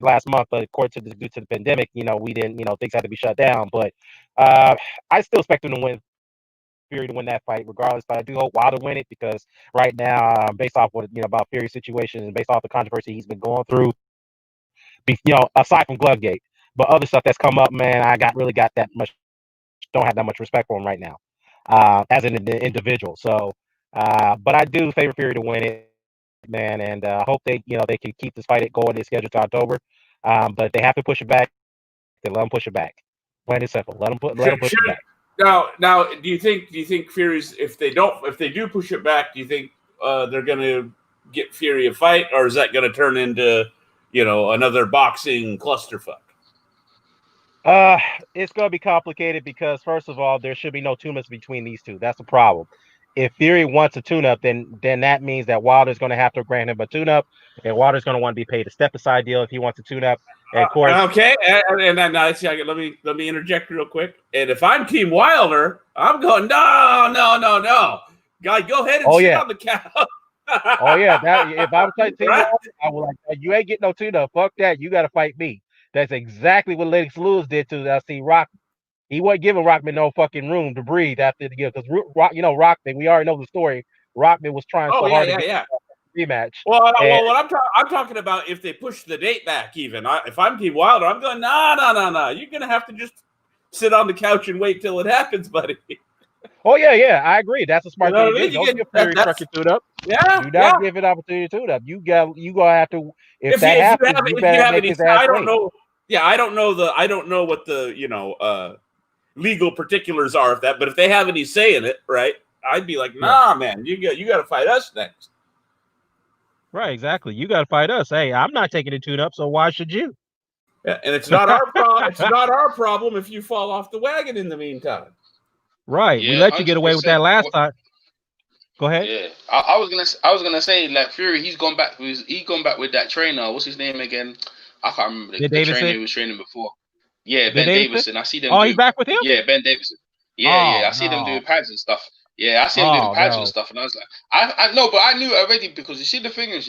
last month, but due to the pandemic, we didn't, things had to be shut down. But I still expect him to win. Fury to win that fight regardless, but I do hope Wilder win it, because right now, based off what about Fury's situation and based off the controversy he's been going through, aside from Glovegate, but other stuff that's come up, man, don't have that much respect for him right now, as an individual. So, but I do favor Fury to win it, man, and hope they can keep this fight going. They scheduled to October, but if they have to push it back, then let them push it back. Plain and simple. Let them push it back. Now, do you think Fury's, if they do push it back, do you think they're going to get Fury a fight, or is that going to turn into another boxing clusterfuck? It's going to be complicated, because first of all, there should be no tune-ups between these two. That's the problem. If Fury wants a tune-up, then that means that Wilder's going to have to grant him a tune-up, and Wilder's going to want to be paid a step-aside deal if he wants a tune-up. And of course, okay, and then let me interject real quick. And if I'm Team Wilder, I'm going no, guy, go ahead and sit on the couch. Oh yeah, if I was like Team Wilder, I would like, you ain't getting no tune-up. Fuck that. You got to fight me. That's exactly what Lennox Lewis did to Rock. He wasn't giving Rockman no fucking room to breathe after the game, because Rockman, we already know the story. Rockman was trying so hard to get a rematch. Well, what I'm talking about, if they push the date back, even if I'm Team Wilder, I'm going no. You're gonna have to just sit on the couch and wait till it happens, buddy. Oh yeah, I agree. That's a smart You know thing what to I do. mean? Don't give Fury trucking tune up. Yeah, Do not give it opportunity to tune up. You gonna have to. If that happens, you better make his ass I don't wait. know. Yeah, I don't know what the legal particulars are of that. But if they have any say in it, right? I'd be like, nah, man, you got to fight us next. Right, exactly. You got to fight us. Hey, I'm not taking a tune up, so why should you? Yeah, and it's not our problem. It's not our problem if you fall off the wagon in the meantime. Right. Yeah, we let you get away with that 100%. last time. Go ahead. Yeah, I was gonna say like Fury. He's gone back with that trainer. What's his name again? I can't remember the trainer he was training before. Yeah, Ben Davison. I see them. He's back with him. Yeah, Ben Davison. Yeah. I see them doing pads and stuff. Yeah, I see him doing pads and stuff, and I was like, I know, but I knew already because you see the thing is,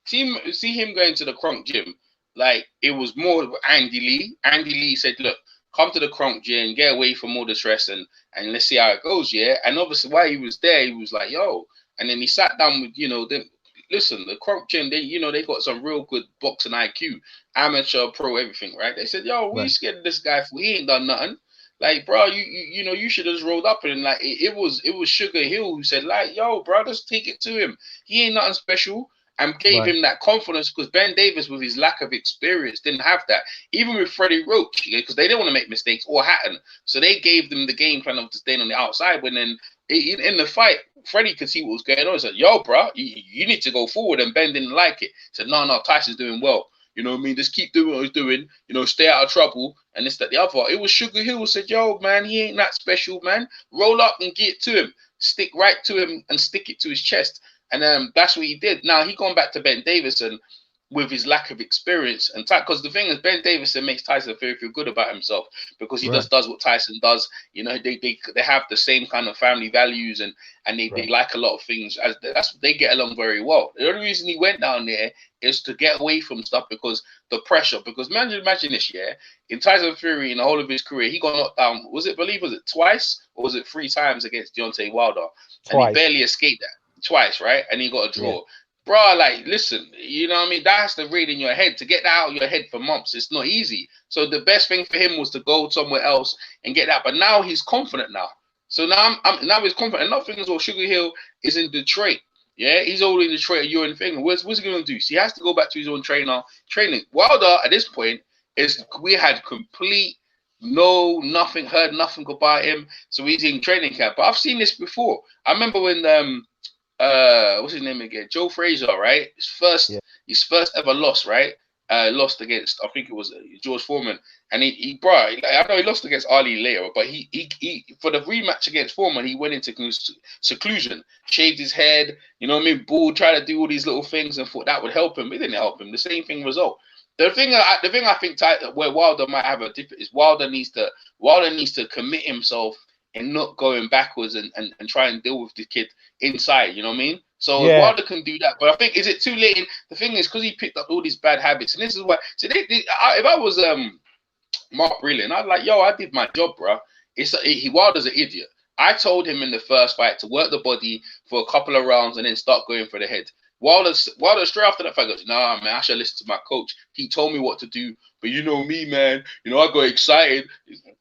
see him going to the Kronk gym. Like it was more Andy Lee. Andy Lee said, look, come to the Kronk gym, get away from all the stress, and let's see how it goes, yeah. And obviously, while he was there, he was like, yo, and then he sat down with, listen, the Kronk gym, they got some real good boxing IQ, amateur, pro, everything, right? They said, yo, we scared of this guy for he ain't done nothing. Like, bro, you should have just rolled up and like it was Sugar Hill who said, like, yo, bro, just take it to him. He ain't nothing special. And gave him that confidence because Ben Davis, with his lack of experience, didn't have that. Even with Freddie Roach, because they didn't want to make mistakes, or Hatton. So they gave them the game plan of staying on the outside. When then in the fight, Freddie could see what was going on. He said, yo, bro, you need to go forward. And Ben didn't like it. He said, no, Tyson's doing well. You know what I mean? Just keep doing what he's doing. Stay out of trouble. And this, that, the other. It was Sugar Hill who said, yo, man, he ain't that special, man. Roll up and get it to him. Stick right to him and stick it to his chest. And that's what he did. Now he gone back to Ben Davison with his lack of experience and because the thing is, Ben Davison makes Tyson feel good about himself because he just does what Tyson does. They have the same kind of family values and they like a lot of things. They get along very well. The only reason he went down there is to get away from stuff because the pressure. Because imagine this, in Tyson Fury in the whole of his career, he got knocked down. Was it twice or was it 3 times against Deontay Wilder? Twice. And he barely escaped that. Twice, right? And he got a draw. Bro, like, listen, you know what I mean? That has to read in your head. To get that out of your head for months, it's not easy. So the best thing for him was to go somewhere else and get that. But now he's confident now. So now now he's confident. Another thing is, Sugar Hill is in Detroit. Yeah, he's already in Detroit. You're in thing. What's he going to do? So he has to go back to his own training. Wilder, at this point, we had complete nothing, heard nothing about him. So he's in training camp. But I've seen this before. I remember when what's his name again? Joe Frazier, right? His first ever loss, right? Lost against, I think it was George Foreman, and I know he lost against Ali later, but he for the rematch against Foreman, he went into seclusion, shaved his head, you know what I mean? Bull, tried to do all these little things and thought that would help him. It didn't help him. The same thing result. The thing I think where Wilder might have a difference is Wilder needs to commit himself and not going backwards and try and deal with the kid inside, you know what I mean? So Wilder can do that, but I think, is it too late? The thing is, because he picked up all these bad habits, and this is why. So if I was Mark Breland, I'd like, yo, I did my job, bro. Wilder's an idiot. I told him in the first fight to work the body for a couple of rounds and then start going for the head. Wilder straight after that fight goes, nah, man, I should listen to my coach. He told me what to do. But you know me, man. I got excited.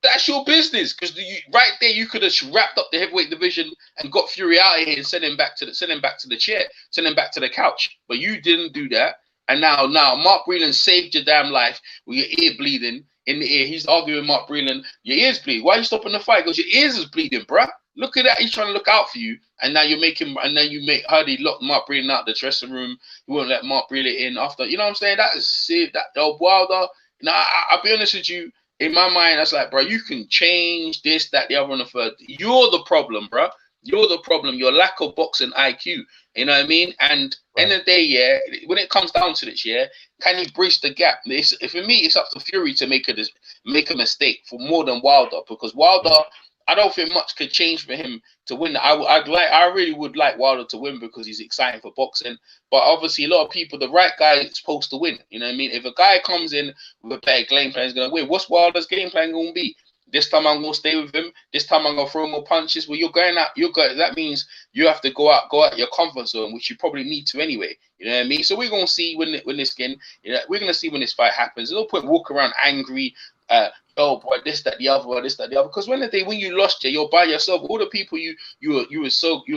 That's your business. Because right there, you could have wrapped up the heavyweight division and got Fury out of here and send him back to the chair, send him back to the couch. But you didn't do that. And now Mark Breland saved your damn life with your ear bleeding in the ear. He's arguing with Mark Breland. Your ear's bleeding. Why are you stopping the fight? Because your ears is bleeding, bruh. Look at that. He's trying to look out for you. And now you make Hardy lock Mark Breland out the dressing room. You won't let Mark Breland in after. You know what I'm saying? That is sick. That Wilder. Now, I'll be honest with you. In my mind, that's like, bro, you can change this, that, the other, and the third. You're the problem, bro. You're the problem. Your lack of boxing IQ. You know what I mean? And end of the day, when it comes down to this, can he bridge the gap? For me, it's up to Fury to make a mistake for more than Wilder, because Wilder, I don't think much could change for him to win. I really would like Wilder to win because he's exciting for boxing. But obviously, a lot of people, the right guy is supposed to win. You know what I mean? If a guy comes in with a better game plan, he's going to win. What's Wilder's game plan going to be? This time I'm going to stay with him. This time I'm going to throw more punches. Well, you're going out. That means you have to go out your comfort zone, which you probably need to anyway. You know what I mean? So we're going to see when this fight happens. There's no point walk around angry. oh boy, this, that, the other, this, that, the other. Because when you lost, you're by yourself. All the people you were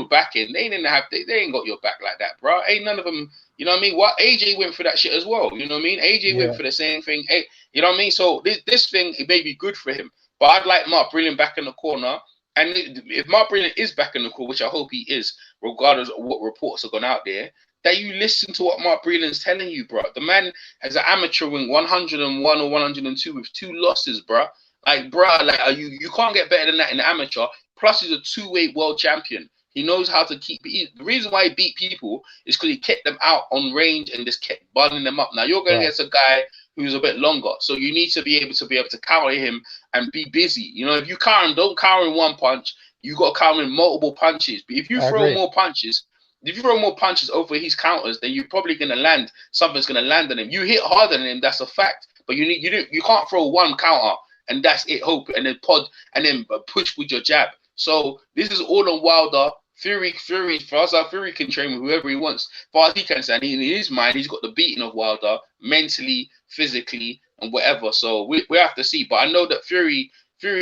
backing, they didn't have they ain't got your back like that, bro. Ain't none of them. You know what I mean? What AJ went for that shit as well. You know what I mean? AJ went Yeah. for the same thing. Hey, you know what I mean? So this thing, it may be good for him, but I'd like Mark Brilliant back in the corner. And if Mark Brilliant is back in the corner, which I hope he is, regardless of what reports are gone out there, that you listen to what Mark Brilliant's telling you, bro. The man has an amateur win 101 or 102 with 2 losses, bro. Like, bro, like you can't get better than that in the amateur. Plus, he's a 2-weight world champion. He knows how to keep. The reason why he beat people is because he kept them out on range and just kept burning them up. Now you're going against a guy who's a bit longer, so you need to be able to counter him and be busy. You know, if you counter him, don't counter in one punch. You got to counter in multiple punches. But if you throw more punches. If you throw more punches over his counters, then you're probably gonna land. Something's gonna land on him. You hit harder than him, that's a fact. But you can't throw one counter and that's it. Hope and then push with your jab. So this is all on Wilder. Fury. For us, Fury can train with whoever he wants. As far as he can stand, in his mind, he's got the beating of Wilder mentally, physically, and whatever. So we have to see. But I know that Fury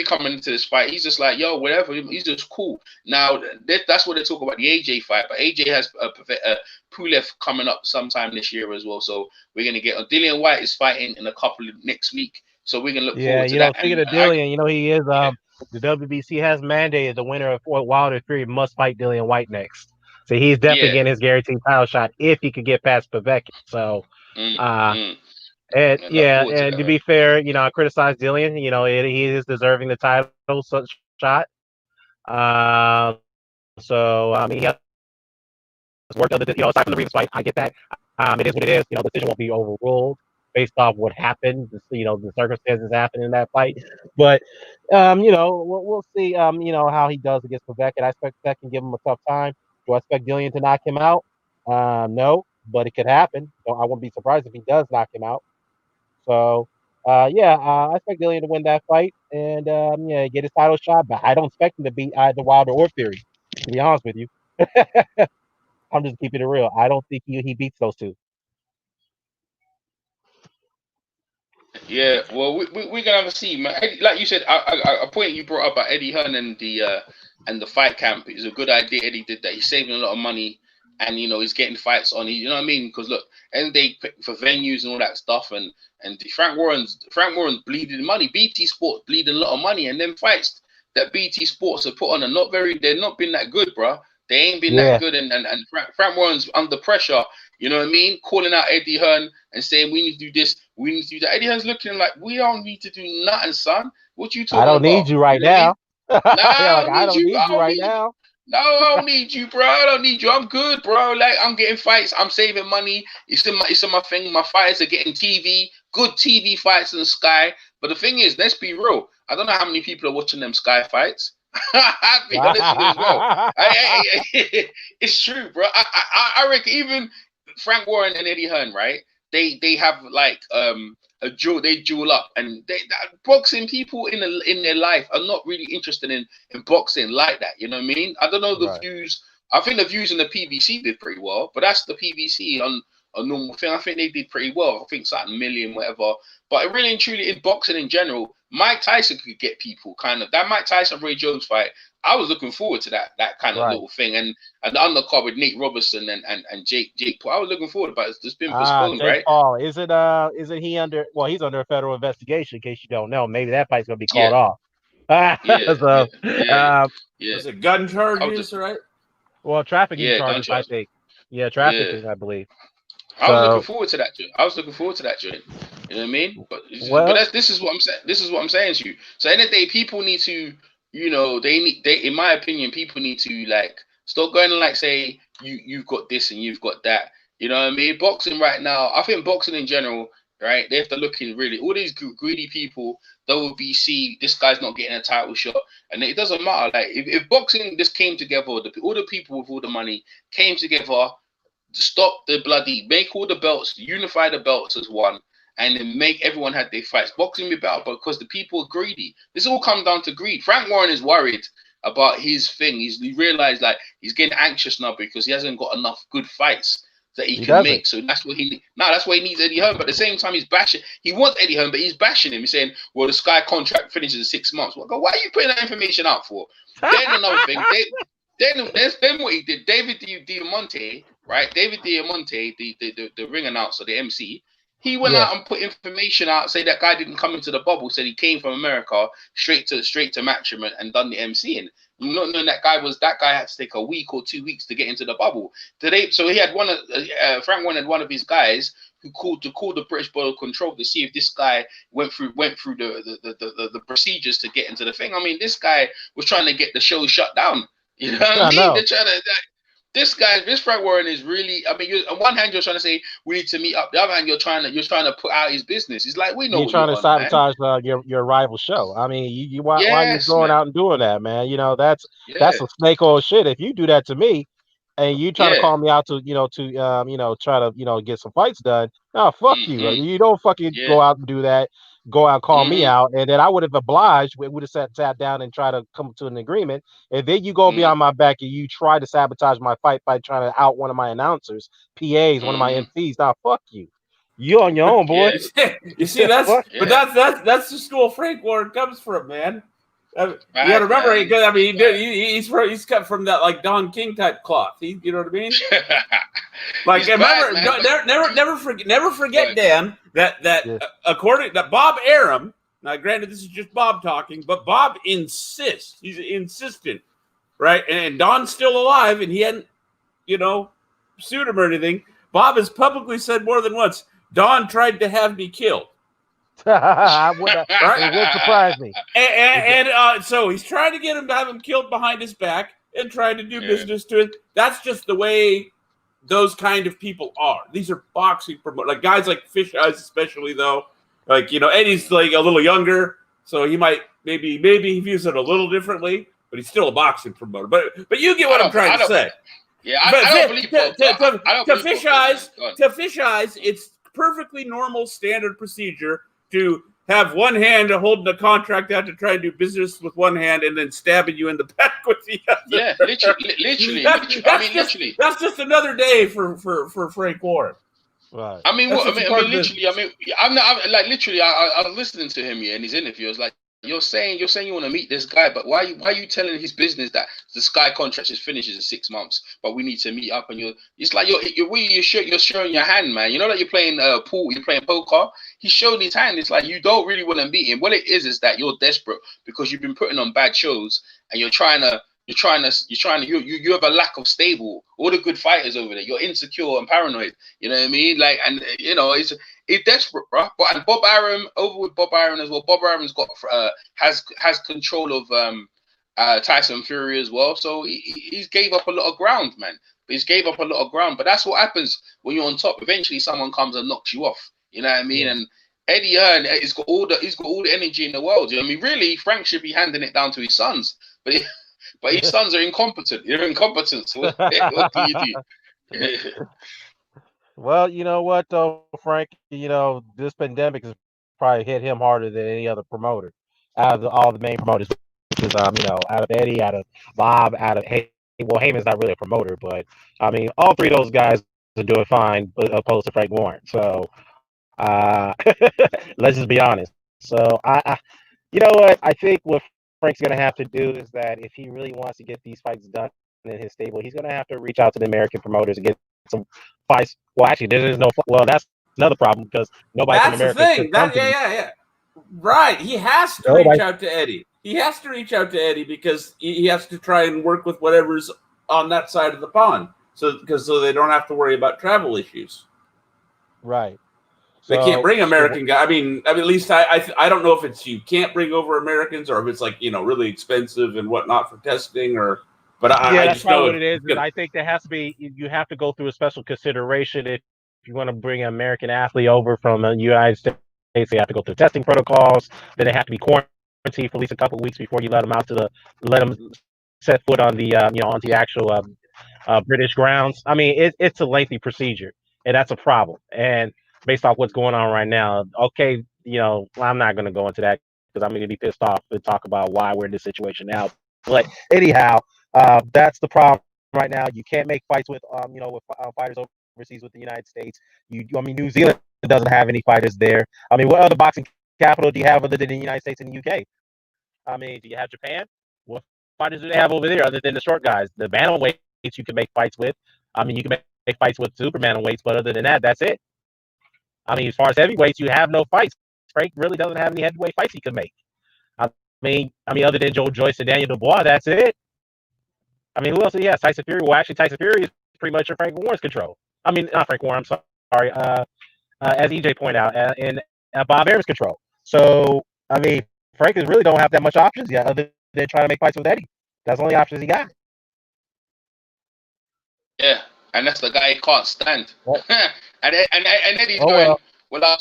coming into this fight, he's just like, yo, whatever. He's just cool. Now, that's what they talk about the AJ fight. But AJ has Pulev coming up sometime this year as well. So we're going to get Dillian White is fighting in a couple of next week. So we're going to look forward to that. Speaking of Dillian, he is the WBC has mandated the winner of Wilder Fury must fight Dillian White next. So he's definitely getting his guaranteed title shot if he could get past Povetkin. So and to be fair, I criticize Dillian. He is deserving the title shot. He has worked on aside from the Reeves fight. I get that. It is what it is. The decision won't be overruled based off what happened. The circumstances happened in that fight. But we'll see. How he does against Povetkin. I expect that can give him a tough time. Do I expect Dillian to knock him out? No, but it could happen. So I wouldn't be surprised if he does knock him out. So, I expect Dillian to win that fight and get his title shot. But I don't expect him to beat either Wilder or Fury. To be honest with you, I'm just keeping it real. I don't think he beats those two. Yeah, well, we're gonna have to see, man. Like you said, a point you brought up about Eddie Hearn and the fight camp is a good idea. Eddie did that. He's saving a lot of money, and he's getting fights on. You know what I mean? Because look, and they for venues and all that stuff, and Frank Warren's bleeding money. BT Sports bleeding a lot of money, and them fights that BT Sports have put on they're not been that good, bro. They ain't been that good, and Frank Warren's under pressure. You know what I mean? Calling out Eddie Hearn and saying we need to do this, we need to do that. Eddie Hearn's looking like we don't need to do nothing, son. What you talking about? I don't need you right now. Nah, I don't need you right now. No, I don't need you, bro. I don't need you. I'm good, bro. Like I'm getting fights. I'm saving money. It's in my thing. My fighters are getting good TV fights in the Sky. But the thing is, let's be real. I don't know how many people are watching them Sky fights. I'll be honest with you as well. It's true, bro. I reckon even Frank Warren and Eddie Hearn, right? They have like a duel. They duel up, and boxing people in their life are not really interested in boxing like that. You know what I mean? I don't know the views. I think the views in the PVC did pretty well, but that's the PVC on a normal thing. I think they did pretty well. I think it's like a million, whatever. But really and truly, in boxing in general, Mike Tyson could get people kind of that Mike Tyson Ray Jones fight. I was looking forward to that kind of little thing, and the undercard with Nate Robertson and Jake Paul. I was looking forward, but it's just been postponed, Jake right? Paul, isn't he under? Well, he's under a federal investigation. In case you don't know, maybe that fight's gonna be called off. Was it gun charges, right? Well, trafficking charges, I think. Yeah, trafficking, I believe. I was looking forward to that joint. You know what I mean? But this is what I'm saying. This is what I'm saying to you. So end of the day, people need to, they in my opinion, people need to like stop going and like say you've got this and you've got that. You know what I mean? Boxing right now, I think boxing in general, right? They have to look in really all these greedy people. WBC, this guy's not getting a title shot, and it doesn't matter. Like if boxing just came together, all the people with all the money came together. Stop the bloody, make all the belts, unify the belts as one, and then make everyone have their fights. Boxing be better because the people are greedy. This all comes down to greed. Frank Warren is worried about his thing. He realized like he's getting anxious now because he hasn't got enough good fights. that he He can doesn't. make. So that's what that's why he needs Eddie Hearn. But at the same time, he's bashing. He wants Eddie Hearn, but he's bashing him. He's saying, "Well, the Sky contract finishes in 6 months." Well, why are you putting that information out for? Then another thing, then what he did, David Diamante, right? David Diamante, the ring announcer, the MC. He went out and put information out, say that guy didn't come into the bubble, said he came from America straight to Matchroom and done the MCing. Not knowing that guy had to take a week or 2 weeks to get into the bubble. So he had Frank wanted one of his guys who called the British Board of Control to see if this guy went through the procedures to get into the thing. I mean, this guy was trying to get the show shut down. You know what I mean? They're trying to. This Frank Warren is really. I mean, on one hand you're trying to say we need to meet up. The other hand you're trying to put out his business. It's like we know you're trying to sabotage your rival show. I mean, why are you going out and doing that, man? You know that's some snake oil shit. If you do that to me, and you try to call me out to try to get some fights done. No, fuck you. You don't fucking go out and do that. Go out and call me out, and then I would have obliged. We would have sat down and try to come to an agreement. And then you go behind my back and you try to sabotage my fight by trying to out one of my announcers, PAs, one of my MCs. Now, fuck you. You on your own, boy. You see, that's the school Frank Warren comes from, man. You got to remember, I mean, he's cut from that like Don King type cloth. You know what I mean? Like, remember, never forget, Dan, that according to Bob Arum. Now, granted, this is just Bob talking, but Bob insists. He's insistent, right? And Don's still alive, and he hadn't, sued him or anything. Bob has publicly said more than once, Don tried to have me killed. It would surprise me. And so he's trying to get him to have him killed behind his back and trying to do business to it. That's just the way those kind of people are. These are boxing promoters, like guys like Fish Eyes, especially though. Like Eddie's like a little younger, so he might maybe he views it a little differently, but he's still a boxing promoter. But you get what I'm trying to say. Yeah, I don't believe to Fish Eyes, it's perfectly normal standard procedure to have one hand holding a contract out to try and do business with one hand and then stabbing you in the back with the other. Yeah, literally. That's just another day for Frank Warren. Right. I mean, literally. I'm literally. I was listening to him in his interview. I was like, you're saying you want to meet this guy, but why are you telling his business that the Sky contract just finishes in 6 months, but we need to meet up? And it's like you're showing your hand, man. You know that you're playing pool, you're playing poker. He showed his hand. It's like you don't really want to meet him. What it is that you're desperate because you've been putting on bad shows and you have a lack of stable. All the good fighters over there, you're insecure and paranoid. You know what I mean? Like, and it's desperate, bro. And Bob Arum, over with Bob Arum as well. Bob Arum's got has control of Tyson Fury as well. So he's gave up a lot of ground, man. He's gave up a lot of ground. But that's what happens when you're on top. Eventually, someone comes and knocks you off. You know what I mean? Yeah. And Eddie Hearn, he's got all the energy in the world. You know what I mean? Really, Frank should be handing it down to his sons, but his sons are incompetent. You're incompetent. So what do you do? Well, you know what, though, Frank? This pandemic has probably hit him harder than any other promoter out of all the main promoters. Because, out of Eddie, out of Bob, out of Heyman's not really a promoter, but I mean, all three of those guys are doing fine, opposed to Frank Warren. So, let's just be honest. So, you know what? I think what Frank's going to have to do is that if he really wants to get these fights done in his stable, he's going to have to reach out to the American promoters and get some fights. Well, actually, there is no. Well, that's another problem because nobody from America. That's the thing. Yeah. Right. He has to reach out to Eddie. He has to reach out to Eddie because he has to try and work with whatever's on that side of the pond, so they don't have to worry about travel issues. Right. They can't bring American guys. I mean, at least I don't know if it's you can't bring over Americans or if it's like really expensive and whatnot for testing or. But I that's just know what it is. I think there has to be. You have to go through a special consideration if you want to bring an American athlete over from the United States. They have to go through testing protocols. Then they have to be quarantined for at least a couple of weeks before you let them out let them set foot on the on the actual British grounds. I mean, it's a lengthy procedure, and that's a problem. And based off what's going on right now, okay, I'm not going to go into that because I'm going to be pissed off to talk about why we're in this situation now. But anyhow, that's the problem right now. You can't make fights with fighters over overseas with the United States. I mean, New Zealand doesn't have any fighters there. I mean, what other boxing capital do you have other than the United States and the UK? I mean, do you have Japan? What fighters do they have over there other than the short guys? The bantamweights you can make fights with. I mean, you can make fights with super bantamweights, but other than that, that's it. I mean, as far as heavyweights, you have no fights. Frank really doesn't have any heavyweight fights he can make. Other than Joe Joyce and Daniel Dubois, that's it. I mean, who else? He has Tyson Fury. Well, actually, Tyson Fury is pretty much in Frank Warren's control. I mean, not Frank Warren. I'm sorry. As EJ pointed out, in Bob Arum's control. So, I mean, Frank really don't have that much options yet, other than trying to make fights with Eddie. That's the only options he got. Yeah, and that's the guy he can't stand. Well, and Eddie's going. Well,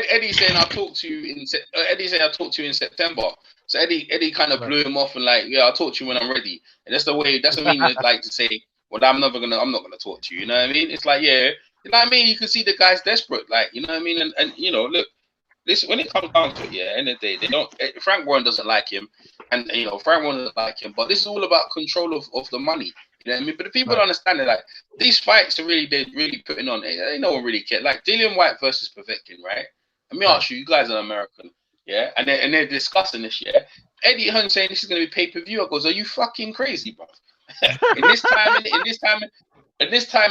Eddie's saying I'll talk to you in. Eddie's saying I'll talk to you in September. So Eddie kind of blew him off and like, yeah, I'll talk to you when I'm ready. And that's the way. That's what I mean. Like to say, well, I'm not gonna talk to you. You know what I mean? It's like, yeah, you know what I mean. You can see the guy's desperate. Like, you know what I mean? And you know, look, listen, when it comes down to it, yeah, end of the day, they don't. Frank Warren doesn't like him, and you know, Frank Warren doesn't like him. But this is all about control of the money. You know what I mean? But the people don't understand it. Like these fights are they're really putting on. No one really cares. Like Dillian White versus Povetkin, right? Let me ask you guys are American, yeah? And they're discussing this, yeah. Eddie Hearn saying this is going to be pay-per-view. I goes, are you fucking crazy, bro? in this time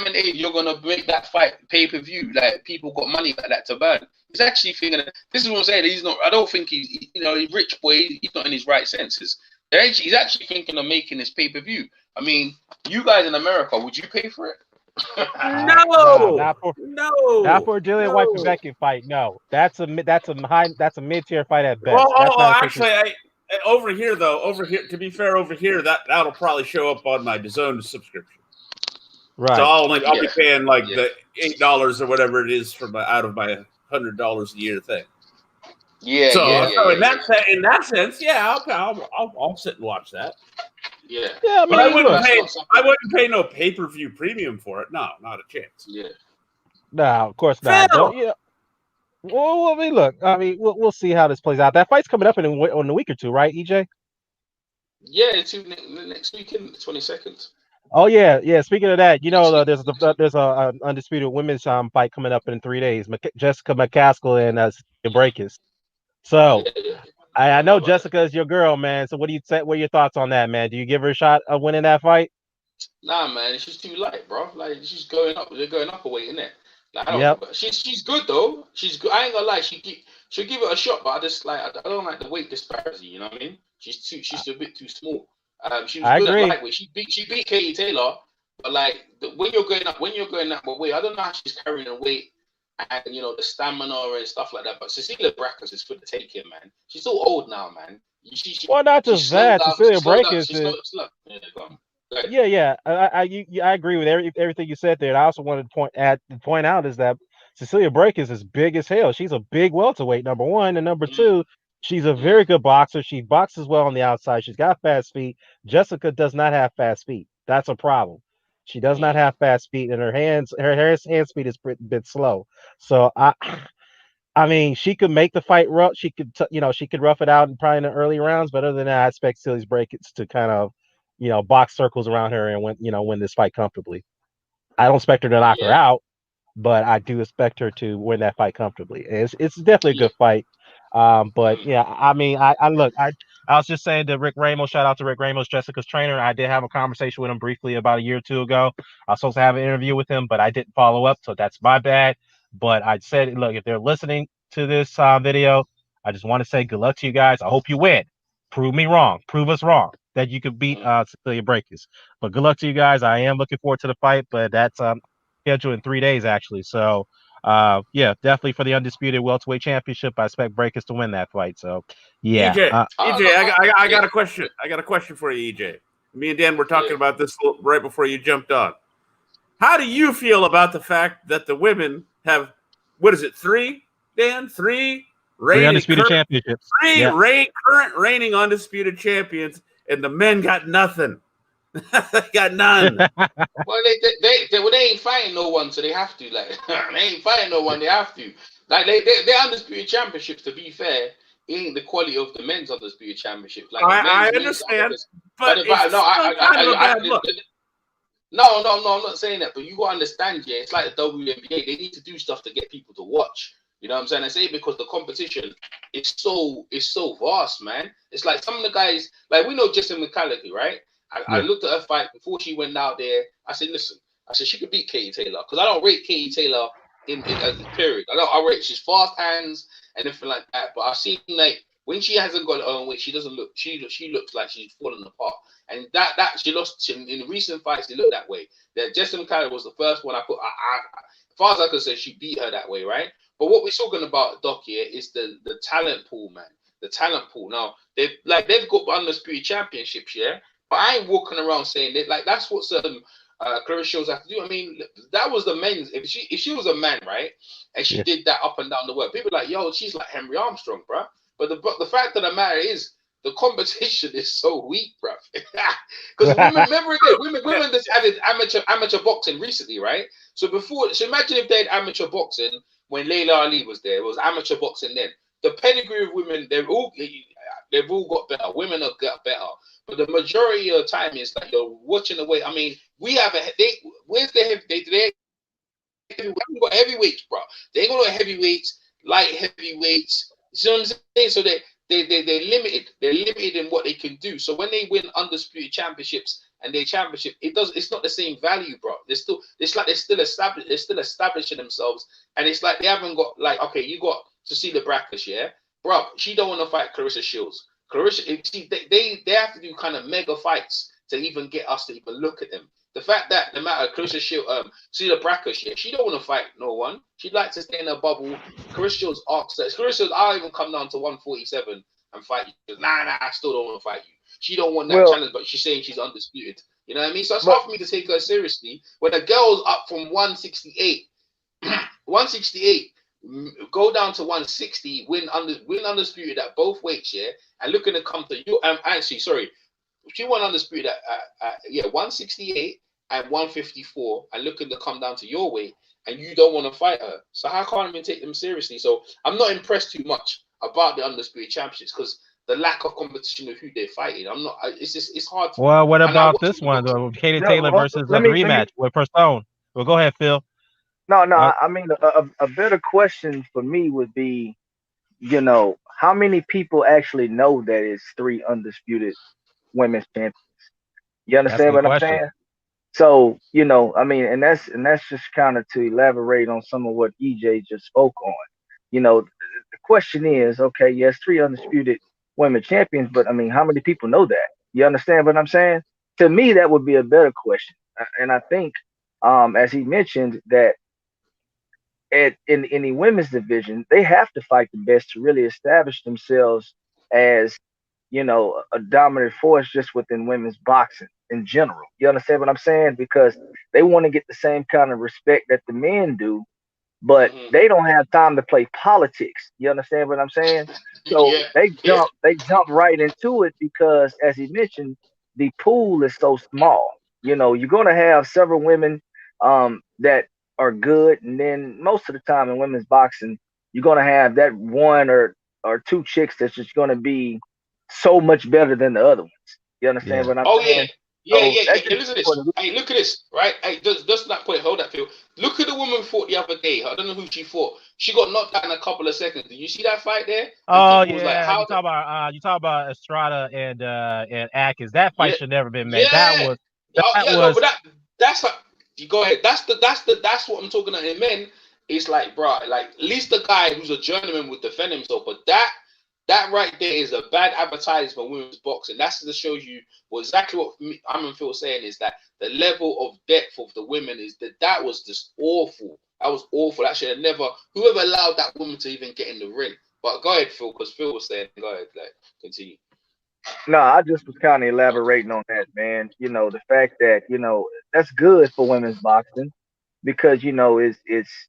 and age, you're gonna make that fight pay-per-view. Like people got money like that to burn. He's actually thinking. This is what I'm saying. He's not. I don't think he's. You know, he's rich boy. He's not in his right senses. He's actually thinking of making this pay-per-view. I mean, you guys in America, would you pay for it? No, not for Dillian White Povetkin fight. No, that's a mid-tier fight at best. Actually, over here, to be fair, that'll probably show up on my DAZN subscription. Right. So I'll be paying like the $8 or whatever it is out of my $100 a year thing. So in that sense, yeah, I'll sit and watch that. Yeah. Yeah, but I wouldn't pay no pay-per-view premium for it. No, not a chance. Yeah. No, of course not. Yeah. Well, I mean, look. I mean, we'll see how this plays out. That fight's coming up in a week or two, right, EJ? Yeah, it's next weekend, the 22nd. Oh yeah. Speaking of that, you know, there's a undisputed women's fight coming up in 3 days. Jessica McCaskill and BRAEKHUS. So I know Jessica is your girl, man. So what do you say? What are your thoughts on that, man? Do you give her a shot of winning that fight? Nah, man, she's too light, bro. Like she's going up. They're going up a weight, innit? Like, she's good though. She's good. I ain't gonna lie. She'll give it a shot, but I don't like the weight disparity. You know what I mean? She's a bit too small. She was good at lightweight. She beat Katie Taylor, but like when you're going up weight, I don't know how she's carrying the weight and you know the stamina and stuff like that. But Cecilia BRAEKHUS is for the taking, man. She's so old now, man. Well, not just that. Cecilia BRAEKHUS is. Yeah. I agree with everything you said there. And I also wanted to point out is that Cecilia BRAEKHUS is big as hell. She's a big welterweight, number one, and number two, she's a very good boxer. She boxes well on the outside. She's got fast feet. Jessica does not have fast feet. That's a problem. She does not have fast feet, and her hand speed is a bit slow. So I mean, she could make the fight rough. She could, she could rough it out probably in the early rounds. But other than that, I expect Cecilia BRAEKHUS to kind of, box circles around her and win this fight comfortably. I don't expect her to knock her out, but I do expect her to win that fight comfortably. It's definitely a good fight. But yeah, I mean, I was just saying to Rick Ramos, shout out to Rick Ramos, Jessica's trainer. I did have a conversation with him briefly about a year or two ago. I was supposed to have an interview with him, but I didn't follow up, so that's my bad. But I said, look, if they're listening to this video, I just want to say good luck to you guys. I hope you win. Prove me wrong. Prove us wrong that you could beat Cecilia BRAEKHUS. But good luck to you guys. I am looking forward to the fight, but that's scheduled in 3 days actually. So yeah, definitely for the undisputed welterweight championship, I expect BRAEKHUS to win that fight. So yeah. EJ, I got a question. I got a question for you, EJ. Me and Dan were talking about this right before you jumped on. How do you feel about the fact that the women have, what is it, three undisputed championships? Current reigning undisputed champions, and the men got nothing. They got none. Well, they ain't fighting no one, so they have to. Like they ain't fighting no one, they have to. Like they undisputed championships. To be fair, ain't the quality of the men's undisputed championship. Like I understand, but it's kind of a bad look. No, I'm not saying that, but you gotta understand, yeah, it's like the WNBA. They need to do stuff to get people to watch. You know what I'm saying? I say because the competition is so vast, man. It's like some of the guys, like we know Jessica McCallaghy, right? I looked at her fight before she went out there. I said, listen, I said she could beat Katie Taylor because I don't rate Katie Taylor in as a period. I rate she's fast hands and everything like that. But I've seen like when she hasn't got her own weight, she doesn't look. She looks like she's falling apart. And that she lost in recent fights. They look that way. That Jessica McCallaghy was the first one I put. As far as I could say, she beat her that way, right? But what we're talking about, Doc, here is the talent pool, man. The talent pool. Now they've got undisputed championships, yeah. But I ain't walking around saying that. Like that's what certain Clarissa Shields have to do. I mean, that was the men's. If she was a man, right, and she did that up and down the world, people are like, yo, she's like Henry Armstrong, bro. But the fact of the matter is, the competition is so weak, bro. Because women, remember again, women just added amateur boxing recently, right? So imagine if they had amateur boxing when Layla Ali was there. It was amateur boxing then. The pedigree of women, they've all got better. Women have got better. But the majority of the time is like you're watching the way. I mean, we have where's the we haven't got heavyweights, bro. They ain't got no heavyweights, light heavyweights. You know what I'm saying? So they're limited. They're limited in what they can do. So when they win undisputed championships and their championship, it's not the same value, bro. They're still establishing themselves, and it's like they haven't got like, okay, you got to see the BRAEKHUS, yeah, bro. She don't want to fight Clarissa Shields. Clarissa, see, they have to do kind of mega fights to even get us to even look at them. The fact that no matter Clarissa Shields, see the BRAEKHUS, yeah, she don't want to fight no one. She'd like to stay in her bubble. Clarissa Shields asks her, Clarissa Shields, I'll even come down to 147 and fight you. She goes, nah, I still don't want to fight you. She don't want that challenge, but she's saying she's undisputed. You know what I mean? So it's hard for me to take her seriously when a girl's up from 168, 168. Go down to 160, win undisputed at both weights, yeah, and looking to come to you. Actually, sorry, she won undisputed at 168 and 154, and looking to come down to your weight, and you don't want to fight her. So how can't I even take them seriously? So I'm not impressed too much about the undisputed championships because the lack of competition of who they're fighting. I'm not. It's hard. Well, what about this one, though? Katie Taylor versus the rematch with Stone. Well, go ahead, Phil. No. I mean, a better question for me would be, how many people actually know that it's 3 undisputed women's champions? You understand what I'm saying? So, I mean, and that's just kind of to elaborate on some of what EJ just spoke on. The question is, okay, yes, 3 undisputed women champions, but I mean, how many people know that? You understand what I'm saying? To me, that would be a better question. And I think, as he mentioned, that in the women's division, they have to fight the best to really establish themselves as, a dominant force just within women's boxing in general. You understand what I'm saying? Because they want to get the same kind of respect that the men do, but they don't have time to play politics. You understand what I'm saying? So they jump right into it because, as he mentioned, the pool is so small. You're going to have several women that are good, and then most of the time in women's boxing, you're going to have that one or 2 chicks that's just going to be so much better than the other ones. You understand what I'm saying? Yeah. Listen to this. Hey, look at this, right? Hey, just that point. Hold that, Phil. Look at the woman fought the other day. I don't know who she fought. She got knocked out in a couple of seconds. Did you see that fight there? Oh yeah. You talk about Estrada and Atkins. That fight should never been made. Yeah. That's like. You go ahead. That's what I'm talking about. In men, it's like, bro, like at least the guy who's a journeyman would defend himself. But that right there is a bad advertisement for women's boxing. That's to show you exactly what I'm and Phil saying is that the level of depth of the women is that was just awful. That was awful. That should have never. Whoever allowed that woman to even get in the ring. But go ahead, Phil, because Phil was saying. Go ahead, like continue. No, I just was kind of elaborating on that, man. The fact that that's good for women's boxing because it's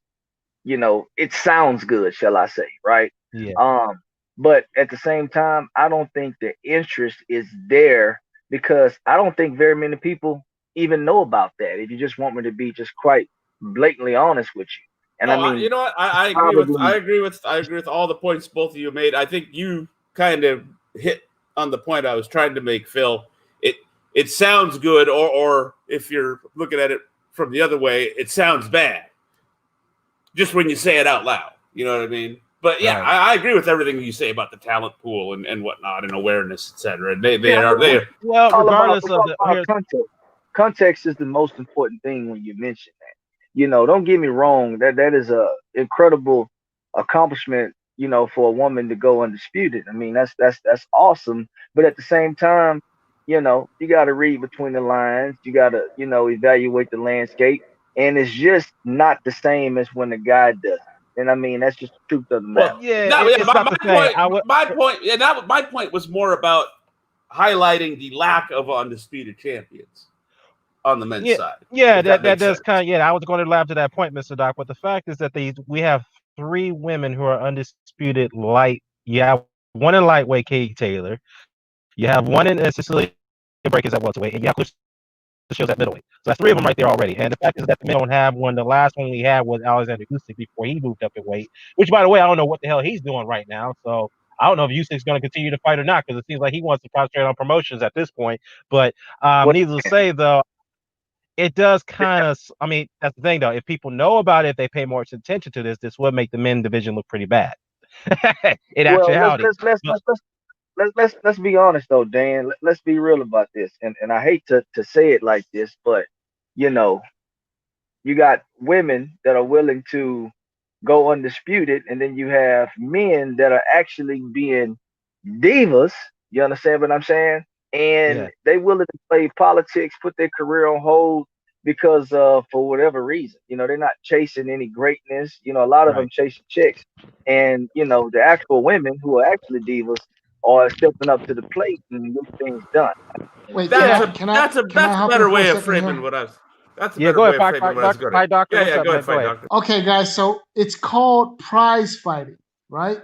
it sounds good, shall I say, right? Yeah. But at the same time, I don't think the interest is there because I don't think very many people even know about that. If you just want me to be just quite blatantly honest with you, and I mean, you know what? I agree with all the points both of you made. I think you kind of hit on the point I was trying to make, Phil. it sounds good, or if you're looking at it from the other way, it sounds bad. Just when you say it out loud, you know what I mean? But yeah, Right. I agree with everything you say about the talent pool and whatnot and awareness, etc. They are Well, All about, regardless of the here's context. Context is the most important thing when you mention that. Don't get me wrong. That is a incredible accomplishment. For a woman to go undisputed. I mean, that's awesome. But at the same time, you got to read between the lines. You got to, evaluate the landscape, and it's just not the same as when the guy does it. And I mean, that's just the truth of the matter. well, yeah, no, it's my not the same. I would my point was more about highlighting the lack of undisputed champions on the men's side. Yeah, if that makes does sense. kind of I was going to lab to that point, Mr. Doc. But the fact is that we have 3 women who are undisputed light. You have one in lightweight, Katie Taylor. You have one in Cecilia Breakers at welterweight, and you have Clarissa Shields at middleweight. So that's 3 of them right there already. And the fact is that the men don't have one. The last one we had was Alexander Usyk before he moved up in weight. Which, by the way, I don't know what the hell he's doing right now. So I don't know if Usyk's going to continue to fight or not, because it seems like he wants to concentrate on promotions at this point. But needless to say, though, it does kind of. I mean, that's the thing, though. If people know about it, if they pay more attention to this would make the men division look pretty bad. In Well, actuality, let's be honest though, Dan. Let's be real about this. And I hate to say it like this, but you know, you got women that are willing to go undisputed, and then you have men that are actually being divas. You understand what I'm saying? And yeah, they willing to play politics, put their career on hold because for whatever reason. They're not chasing any greatness. A lot of them right. chasing chicks. And the actual women who are actually divas are stepping up to the plate and get things done. Wait, That's Yeah, can I a hop in better for a way of second framing here? what I was. That's a yeah. better Go way ahead, of framing what I was going to. Fight Doctor. Yeah, What's yeah, up, go man? ahead, Go fight ahead. doctor. Okay, guys, so it's called prize fighting, right?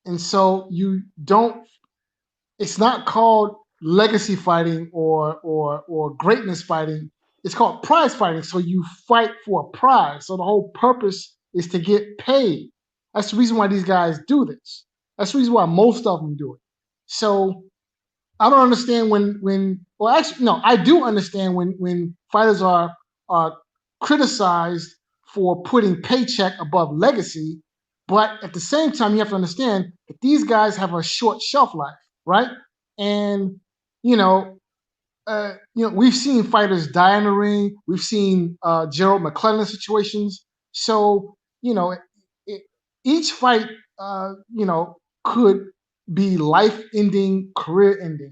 And so you don't. It's not called legacy fighting or greatness fighting. It's called prize fighting. So you fight for a prize. So the whole purpose is to get paid. That's the reason why these guys do this. That's the reason why most of them do it. So I don't understand well, actually no, I do understand when fighters are criticized for putting paycheck above legacy, but at the same time you have to understand that these guys have a short shelf life, right? And you know, we've seen fighters die in the ring. We've seen Gerald McClellan situations. So it, each fight, could be life-ending, career-ending.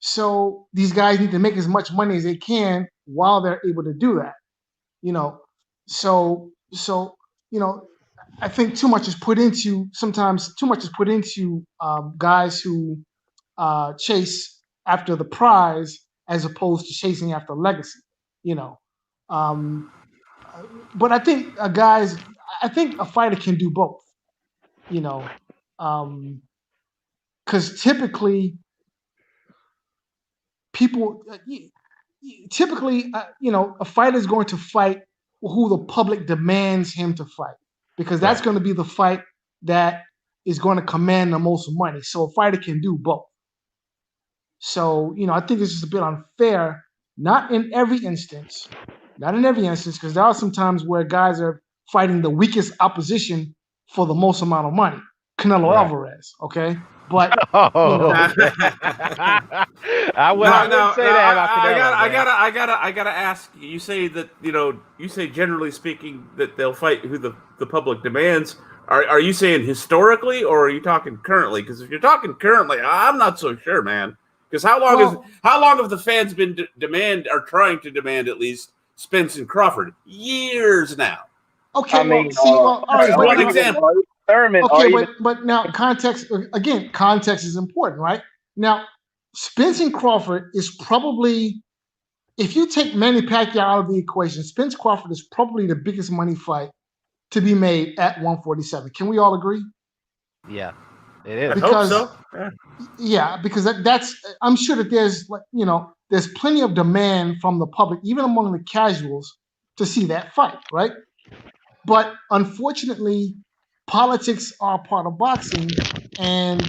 So these guys need to make as much money as they can while they're able to do that. You know, so I think too much is put into guys who chase after the prize as opposed to chasing after legacy. You know, um, but I think I think a fighter can do both. You know, because typically people a fighter is going to fight who the public demands him to fight, because that's Right. going to be the fight that is going to command the most money. So a fighter can do both. So I think it's just a bit unfair. Not in every instance, because there are some times where guys are fighting the weakest opposition for the most amount of money. Canelo Right. Alvarez, okay, but Oh, know, okay. I wouldn't say that about Canelo, man. I gotta ask. You say that you say generally speaking that they'll fight who the public demands. Are you saying historically, or are you talking currently? Because if you're talking currently, I'm not so sure, man. Because how long have the fans been trying to demand at least Spence and Crawford? Years now. okay, I well, mean, see, well, all This right, is but one now, example. Thurman, or okay, even but now context again. Context is important, right? Now, Spence and Crawford is probably, if you take Manny Pacquiao out of the equation, Spence Crawford is probably the biggest money fight to be made at 147. Can we all agree? Yeah, it is. I hope Because so. yeah, because that's I'm sure that there's plenty of demand from the public, even among the casuals, to see that fight, right? But unfortunately, politics are part of boxing, and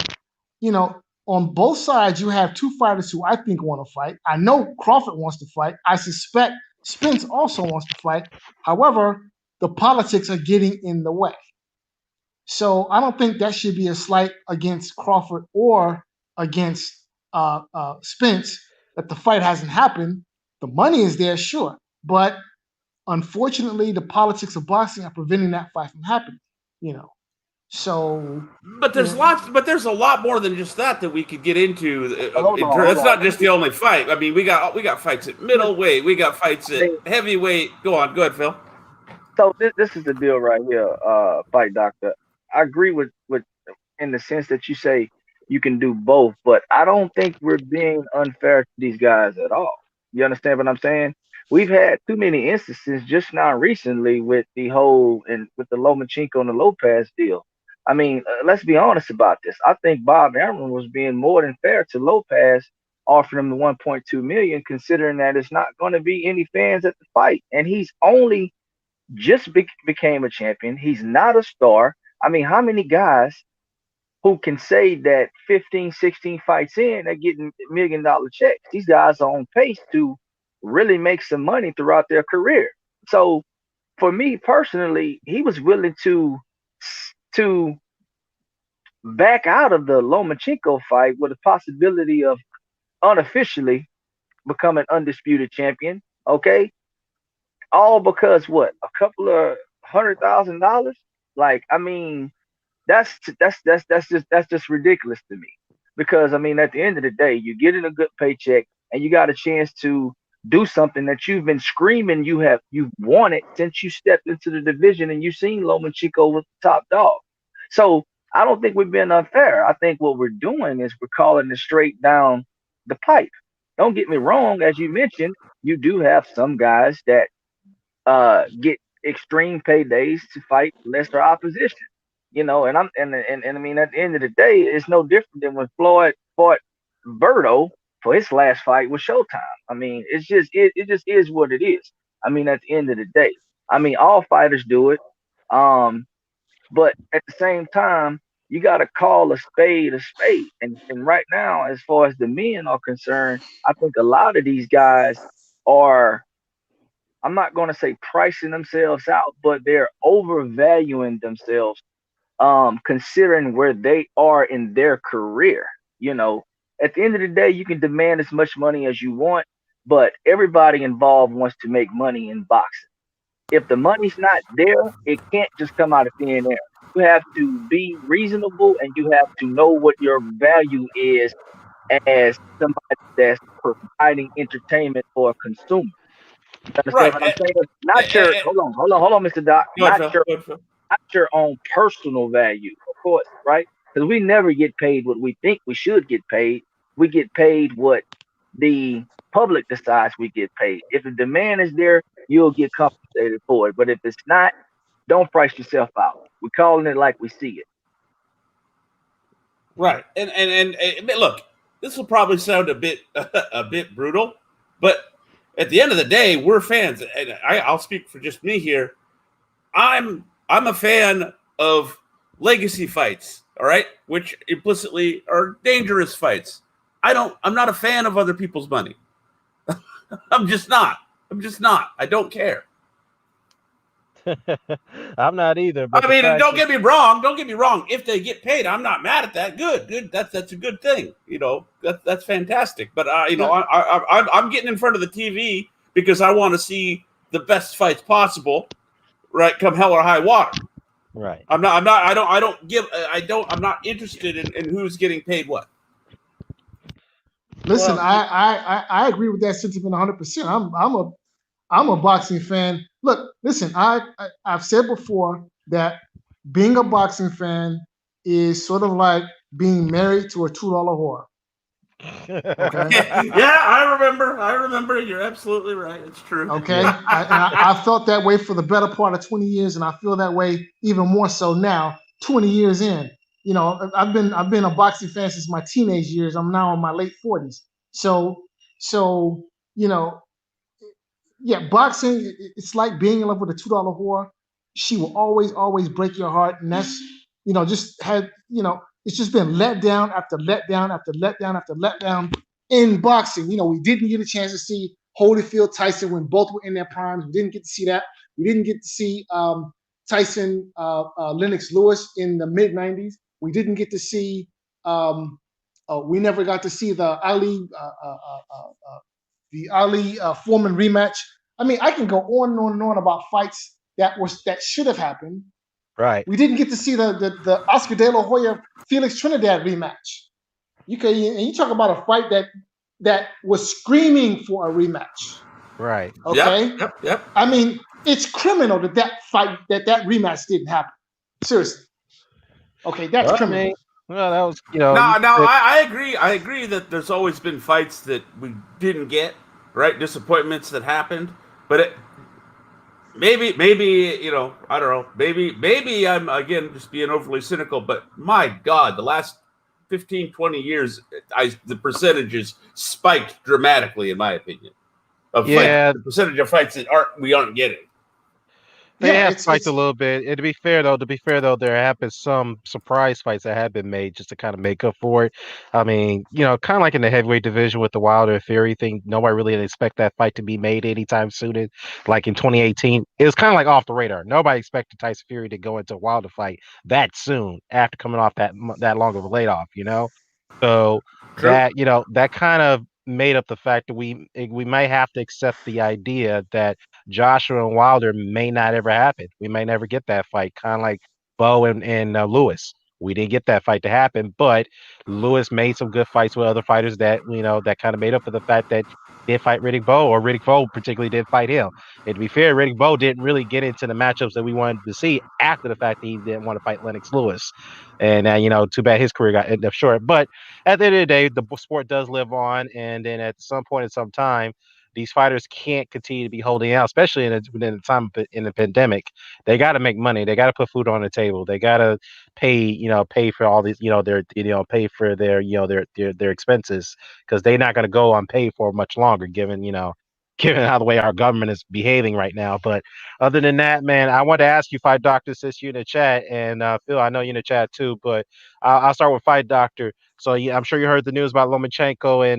on both sides, you have two fighters who I think want to fight. I know Crawford wants to fight. I suspect Spence also wants to fight. However, the politics are getting in the way. So I don't think that should be a slight against Crawford or against Spence that the fight hasn't happened. The money is there, sure, but unfortunately, the politics of boxing are preventing that fight from happening. So. But there's there's a lot more than just that we could get into. Hold not on. just the only fight. I mean, we got fights at middleweight, we got fights at heavyweight. Go ahead, Phil. So this is the deal right here, Fight Doctor. I agree with in the sense that you say you can do both, but I don't think we're being unfair to these guys at all. You understand what I'm saying? We've had too many instances just now recently with the whole and with the Lomachenko and the Lopez deal. I mean, let's be honest about this. I think Bob Arum was being more than fair to Lopez, offering him the 1.2 million, considering that it's not going to be any fans at the fight, and he's only just became a champion. He's not a star. I mean, how many guys who can say that 15, 16 fights in, they're getting $1 million checks? These guys are on pace to really make some money throughout their career. So for me personally, he was willing to back out of the Lomachenko fight with a possibility of unofficially becoming undisputed champion. Okay. All because what? A couple of $100,000? Like, I mean, that's just ridiculous to me. Because I mean, at the end of the day, you're getting a good paycheck and you got a chance to do something that you've been screaming you've wanted since you stepped into the division and you've seen Lomachenko with the top dog. So I don't think we're being unfair. I think what we're doing is we're calling it straight down the pipe. Don't get me wrong, as you mentioned, you do have some guys that get extreme paydays to fight lesser opposition. And I mean, at the end of the day, it's no different than when Floyd fought Berto for his last fight with Showtime. I mean, it just is what it is. I mean, at the end of the day, I mean, all fighters do it. But at the same time, you got to call a spade a spade. And right now, as far as the men are concerned, I think a lot of these guys are, I'm not going to say pricing themselves out, but they're overvaluing themselves, considering where they are in their career. At the end of the day, you can demand as much money as you want, but everybody involved wants to make money in boxing. If the money's not there, it can't just come out of thin air. You have to be reasonable and you have to know what your value is as somebody that's providing entertainment for a consumer. You understand what I'm saying? Not your hold on, Mr. Doc. Not your own personal value, of course, right? Because we never get paid what we think we should get paid. We get paid what the public decides we get paid. If the demand is there, you'll get compensated for it. But if it's not, don't price yourself out. We're calling it like we see it. Right. And look, this will probably sound a bit brutal, but at the end of the day, we're fans, and I'll speak for just me here. I'm a fan of legacy fights, all right, which implicitly are dangerous fights. I'm not a fan of other people's money. I'm just not. I don't care. I'm not either. But I mean, don't get me wrong. If they get paid, I'm not mad at that. Good. That's a good thing. That's fantastic. But I'm getting in front of the TV because I want to see the best fights possible. Right, come hell or high water. Right. I'm not interested in who's getting paid what. Listen, I agree with that sentiment 100%. I'm a boxing fan. Look, listen, I've said before that being a boxing fan is sort of like being married to a $2 whore. Okay. Yeah, I remember. You're absolutely right. It's true. Okay. I felt that way for the better part of 20 years, and I feel that way even more so now, 20 years in. I've been a boxing fan since my teenage years. I'm now in my late 40s. So yeah, boxing, it's like being in love with a $2 whore. She will always break your heart, and that's just had It's just been letdown after letdown after letdown after letdown in boxing. We didn't get a chance to see Holyfield, Tyson when both were in their primes. We didn't get to see that. We didn't get to see Tyson, Lennox Lewis in the mid '90s. We didn't get to see. We never got to see the Ali Foreman rematch. I mean, I can go on and on and on about fights that should have happened. Right. We didn't get to see the Oscar De La Hoya Felix Trinidad rematch. You talk about a fight that was screaming for a rematch. Right. Okay. Yep. I mean, it's criminal that rematch didn't happen. Seriously. Okay, that's criminal. Well, that was No, I agree. I agree that there's always been fights that we didn't get, right? Disappointments that happened, but maybe I don't know. Maybe I'm again just being overly cynical, but my God, the last 15, 20 years, the percentages spiked dramatically, in my opinion. The percentage of fights that we aren't getting. They have spiked a little bit. And to be fair though, there have been some surprise fights that have been made just to kind of make up for it. I mean, kind of like in the heavyweight division with the Wilder Fury thing, nobody really didn't expect that fight to be made anytime soon. Like in 2018, it was kind of like off the radar. Nobody expected Tyson Fury to go into a Wilder fight that soon after coming off that long of a layoff. So True. that kind of made up the fact that we might have to accept the idea that Joshua and Wilder may not ever happen. We may never get that fight, kind of like Bo and Lewis. We didn't get that fight to happen, but Lewis made some good fights with other fighters that that kind of made up for the fact that he did fight Riddick Bowe, or Riddick Bowe particularly did fight him. And to be fair, Riddick Bowe didn't really get into the matchups that we wanted to see after the fact that he didn't want to fight Lennox Lewis. And too bad his career got ended up short. But at the end of the day, the sport does live on, and then at some point in some time, these fighters can't continue to be holding out, especially within the time in the pandemic. They got to make money. They got to put food on the table. They got to pay for all these, pay for their expenses, because they're not going to go unpaid for much longer, given how the way our government is behaving right now. But other than that, man, I want to ask you, Fight Doctor, since you're in the chat, and Phil, I know you're in the chat too, but I'll start with Fight Doctor. So I'm sure you heard the news about Lomachenko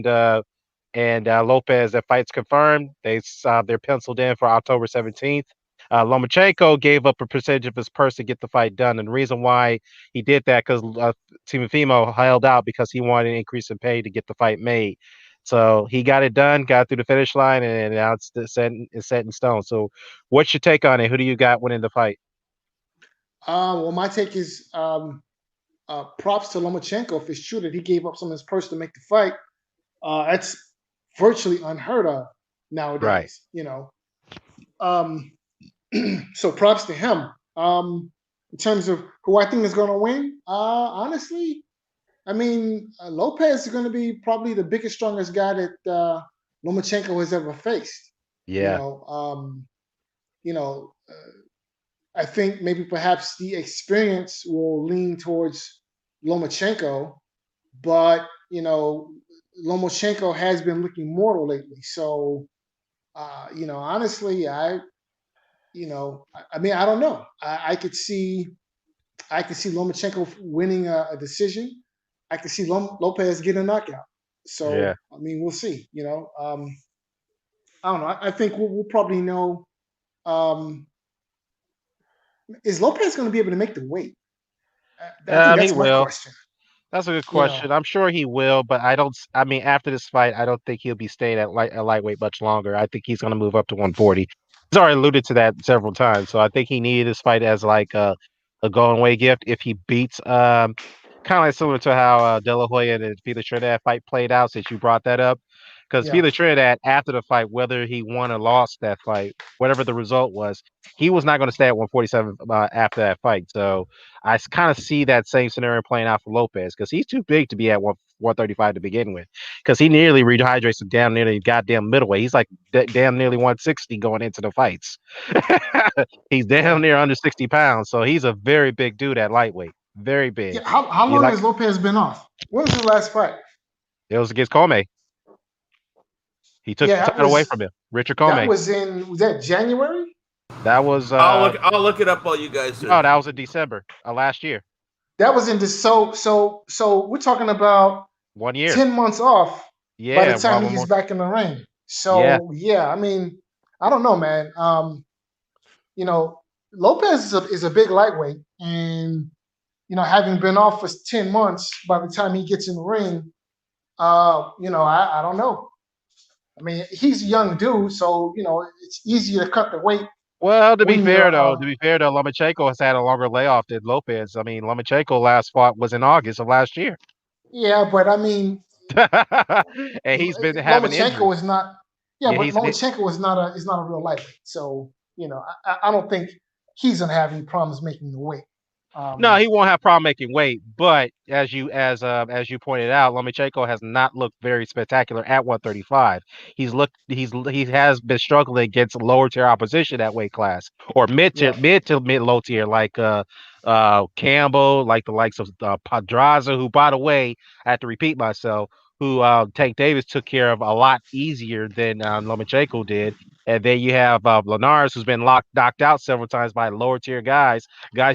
and Lopez. That fight's confirmed. They're penciled in for October 17th. Lomachenko gave up a percentage of his purse to get the fight done, and the reason why he did that because Timofimo held out because he wanted an increase in pay to get the fight made. So he got it done, got through the finish line, and now it's set in stone. So what's your take on it? Who do you got winning the fight? Well, my take is props to Lomachenko if it's true that he gave up some of his purse to make the fight. That's virtually unheard of nowadays, right? So props to him. In terms of who I think is going to win, honestly, I mean, Lopez is going to be probably the biggest, strongest guy that Lomachenko has ever faced. Yeah. I think maybe perhaps the experience will lean towards Lomachenko, but Lomachenko has been looking mortal lately. So, honestly, I don't know. I could see Lomachenko winning a decision. I could see Lopez getting a knockout. So, yeah. I mean, we'll see. I don't know. I think we'll probably know. Is Lopez going to be able to make the weight? I think that's my question. That's a good question. I'm sure he will, but after this fight, I don't think he'll be staying at a lightweight much longer. I think he's going to move up to 140. He's already alluded to that several times. So I think he needed this fight as like a going away gift. If he beats, kind of like similar to how De La Hoya and Felix Trinidad fight played out, since you brought that up. Because Felix Trinidad, after the fight, whether he won or lost that fight, whatever the result was, he was not going to stay at 147 after that fight. So I kind of see that same scenario playing out for Lopez, because he's too big to be at 135 to begin with, because he nearly rehydrates to damn nearly goddamn middleweight. He's like damn nearly 160 going into the fights. He's damn near under 60 pounds. So he's a very big dude at lightweight. Very big. Yeah, how long has Lopez been off? When was his last fight? It was against Comey. He took the title away from him. Richard Comey. Was that January? That was I'll look it up while you guys do. No, that was in December last year. That was in this. So we're talking about 1 year. 10 months off by the Yeah, time well, he gets back in the ring. yeah. So yeah, I mean, I don't know, man. You know, Lopez is a big lightweight, and having been off for 10 months, by the time he gets in the ring, I don't know. I mean, he's a young dude, so it's easy to cut the weight Well, to be when fair you're. though, Lomachenko has had a longer layoff than Lopez. I mean, Lomachenko last fought was in August of last year. Yeah, but I mean, And he's been having Lomachenko injuries. is not. Yeah, Yeah, but he's been Lomachenko is not a real lightweight. So I don't think he's gonna have any problems making the weight. no, he won't have problem making weight, but as you pointed out, Lomachenko has not looked very spectacular at 135. He has been struggling against lower tier opposition at weight class or Yeah, mid to mid low tier like Campbell, like the likes of Padraza, who by the way, I have to repeat myself, who Tank Davis took care of a lot easier than Lomachenko did. And then you have Linares, who's been knocked out several times by lower tier guys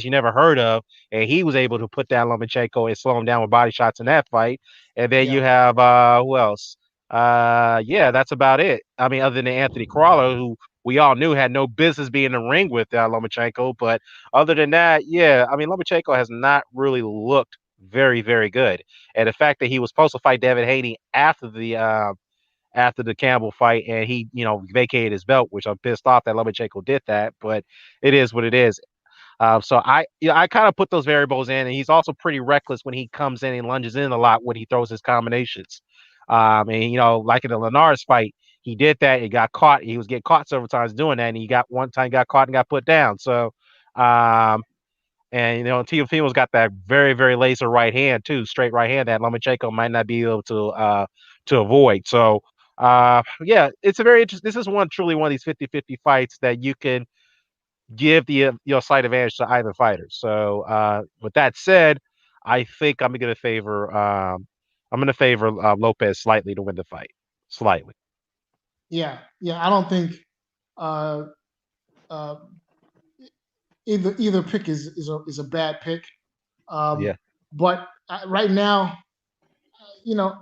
you never heard of, and he was able to put down Lomachenko and slow him down with body shots in that fight. And then yeah, you have who else? Yeah, that's about it. I mean, other than Anthony Crawler, who we all knew had no business being in the ring with Lomachenko, but other than that, yeah, I mean, Lomachenko has not really looked very, very good. And the fact that he was supposed to fight Devin Haney after the Campbell fight, and he, vacated his belt, which I'm pissed off that Lomachenko did that, but it is what it is. So I kind of put those variables in, and he's also pretty reckless when he comes in and lunges in a lot when he throws his combinations. And like in the Linares fight, he did that. He got caught. He was getting caught several times doing that, and he got one time got caught and got put down. So, and Teofimo's got that very very laser right hand too, straight right hand that Lomachenko might not be able to avoid. So, yeah, it's a very interesting. This is truly one of these 50-50 fights that you can give the slight advantage to either fighter. So with that said, I think I'm going to favor Lopez slightly to win the fight, slightly. yeah. I don't think uh, uh, either pick is a bad pick. Yeah, But right now, you know,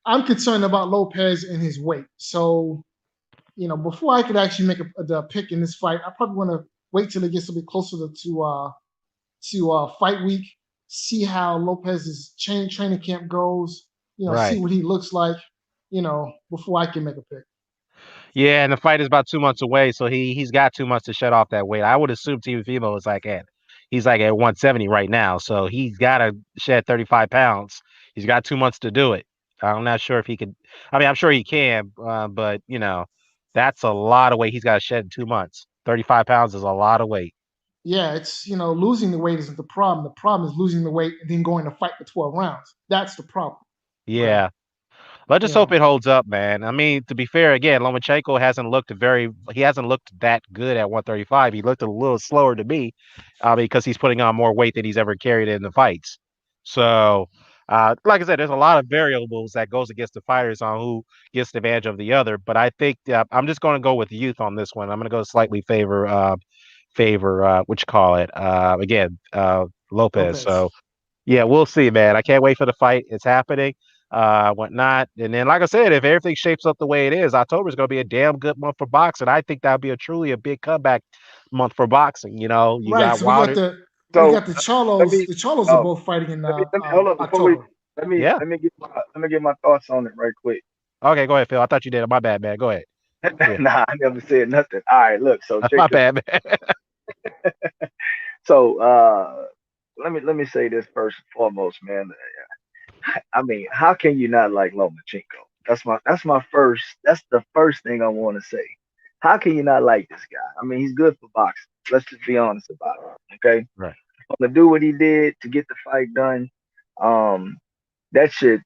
I'm concerned about Lopez and his weight. So, before I could actually make the pick in this fight, I probably want to wait till it gets a bit closer to fight week, see how Lopez's training camp goes, see right. what he looks like, before I can make a pick. Yeah, and the fight is about 2 months away, so he's got 2 months to shut off that weight. I would assume Teofimo is he's like at 170 right now, so he's got to shed 35 pounds. He's got 2 months to do it. I'm not sure if he could. I mean, I'm sure he can, but that's a lot of weight he's got to shed in 2 months. 35 pounds is a lot of weight. Yeah, it's losing the weight isn't the problem. The problem is losing the weight and then going to fight for 12 rounds. That's the problem. But Yeah. Let's you just hope know, it holds up, man. I mean, to be fair, again, Lomachenko he hasn't looked that good at 135. He looked a little slower to me, because he's putting on more weight than he's ever carried in the fights. So, like I said, there's a lot of variables that goes against the fighters on who gets the advantage of the other. But I think I'm just going to go with youth on this one. I'm going to go slightly favor what you call it again, Lopez. Lopez. So yeah, we'll see, man. I can't wait for the fight. It's happening, whatnot. And then, like I said, if everything shapes up the way it is, October is going to be a damn good month for boxing. I think that'll be truly a big comeback month for boxing. You Right. got So we got Wilder. So the let Charlos. me The Charlos are uh, both fighting in let me hold up before we October. Yeah. let me get my thoughts on it right quick. Okay, go ahead, Phil. I thought you did. My bad, man. Go ahead. Yeah. Nah, I never said nothing. All right, look. So check My this. bad, man. So let me say this first and foremost, man. I mean, how can you not like Lomachenko? That's the first thing I want to say. How can you not like this guy? I mean, he's good for boxing. Let's just be honest about it. Okay. Right. To do what he did to get the fight done, um, that should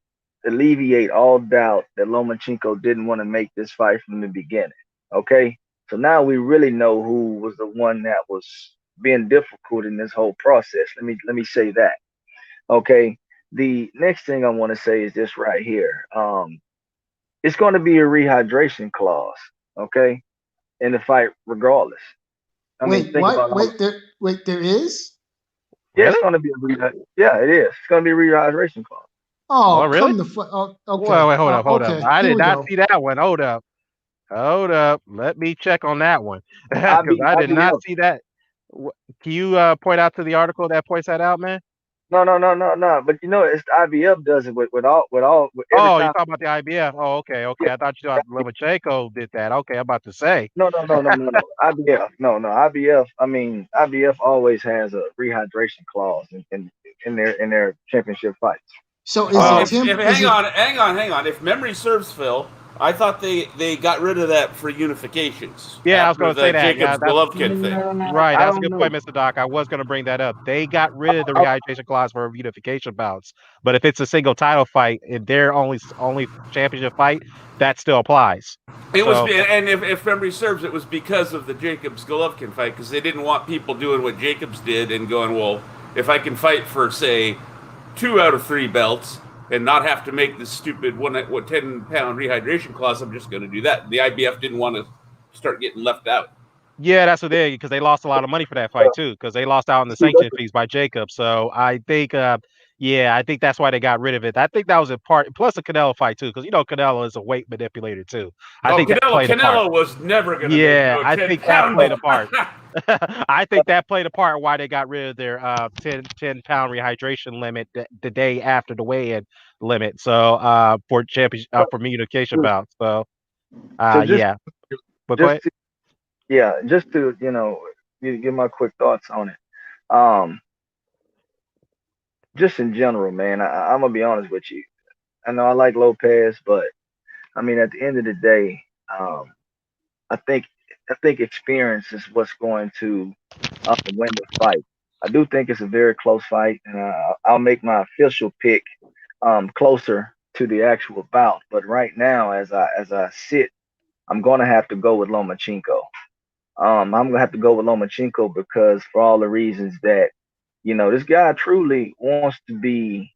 alleviate all doubt that Lomachenko didn't want to make this fight from the beginning. Okay. So now we really know who was the one that was being difficult in this whole process. Let me say that. Okay. The next thing I want to say is this right here. It's going to be a rehydration clause, okay, in the fight regardless. I mean, Wait, think about what? all. Wait, there is. Yeah, Really? it's gonna be yeah, it is. It's gonna be a rehydration clause. Oh, Oh, really? come the fuck. Oh, okay. Well, wait, hold up, hold up. Okay. I Here did we not go. see that one. Hold up. Hold up. Let me check on that one because I did not IBF. see that. Wh- Can you point out to the article that points that out, man? No. But you know, it's IBF does it with every Oh, you time. talking about the IBF? Oh, okay, Yeah, okay. I thought you thought Lomachenko did that. Okay, I'm about to say. no. IBF, no. IBF. I mean, IBF always has a rehydration clause in their championship fights. So is Well, it Oh, if Tim? Is hang on. If memory serves, Phil, I thought they got rid of that for unifications yeah, I was after going to say the that. Yeah, Jacobs that's Golovkin thing. right. I That's a don't good know. point, Mr. Doc. I was going to bring that up. They got rid of the I, rehydration clause for unification bouts, but if it's a single title fight and their only championship fight, that still applies. It was, So and if memory serves, it was because of the Jacobs Golovkin fight because they didn't want people doing what Jacobs did and going, well, if I can fight for say 2 out of 3 belts and not have to make this stupid 10-pound rehydration clause, I'm just going to do that. The IBF didn't want to start getting left out. yeah, that's what they because they lost a lot of money for that fight too because they lost out on the see, sanction fees by Jacob. So I think, yeah, I think that's why they got rid of it. I think that was a part plus the Canelo fight too because Canelo is a weight manipulator too. I Oh, think that played a part. Canelo was never going to make Yeah, no I 10 think that played a pound. part. I think that played a part why they got rid of their 10-pound rehydration limit the day after the weigh-in limit. So for champion for communication so bouts. So so yeah, but go just ahead. to, yeah, just to give my quick thoughts on it. Um, just in general, man, I'm gonna be honest with you. I know I like Lopez, but I mean, at the end of the day, um, I think I think experience is what's going to win the fight. I do think it's a very close fight, and I'll make my official pick closer to the actual bout. But right now, as I sit, I'm gonna have to go with Lomachenko. I'm gonna have to go with Lomachenko because for all the reasons that this guy truly wants to be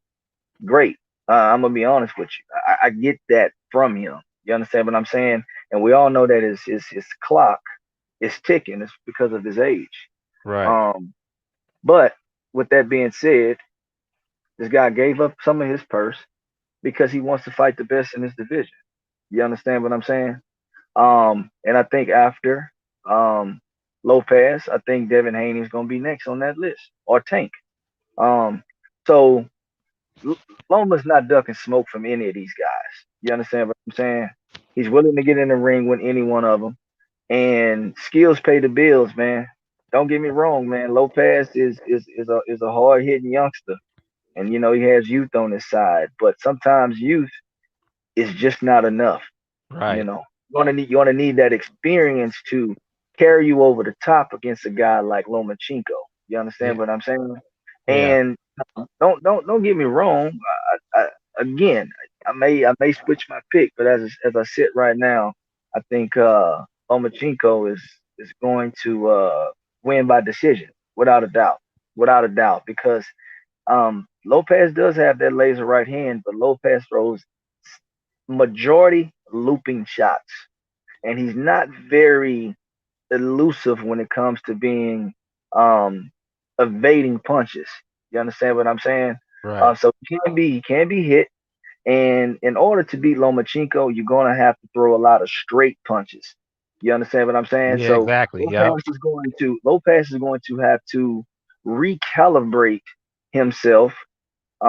great. I'm gonna be honest with you. I get that from him. You understand what I'm saying? And we all know that his clock is ticking. It's because of his age. Right. Um, but with that being said, this guy gave up some of his purse because he wants to fight the best in his division. You understand what I'm saying? And I think after um, Lopez, I think Devin Haney is going to be next on that list or Tank. Um, so Loma's not ducking smoke from any of these guys. You understand what I'm saying? He's willing to get in the ring with any one of them, and skills pay the bills, man. Don't get me wrong, man. Lopez is a hard hitting youngster, and he has youth on his side. But sometimes youth is just not enough. You Right. know, you want to need that experience to carry you over the top against a guy like Lomachenko. You Yeah. understand what I'm saying? Yeah. And don't get me wrong. Again, I may switch my pick, but as I sit right now, I think Lomachenko is going to win by decision without a doubt, because Lopez does have that laser right hand, but Lopez throws majority looping shots, and he's not very elusive when it comes to being um, evading punches. You understand what I'm saying? Right. So he can be hit, and in order to beat Lomachenko, you're gonna have to throw a lot of straight punches. You understand what I'm saying? Yeah. So Exactly. Yep. Lopez is going to have to recalibrate himself,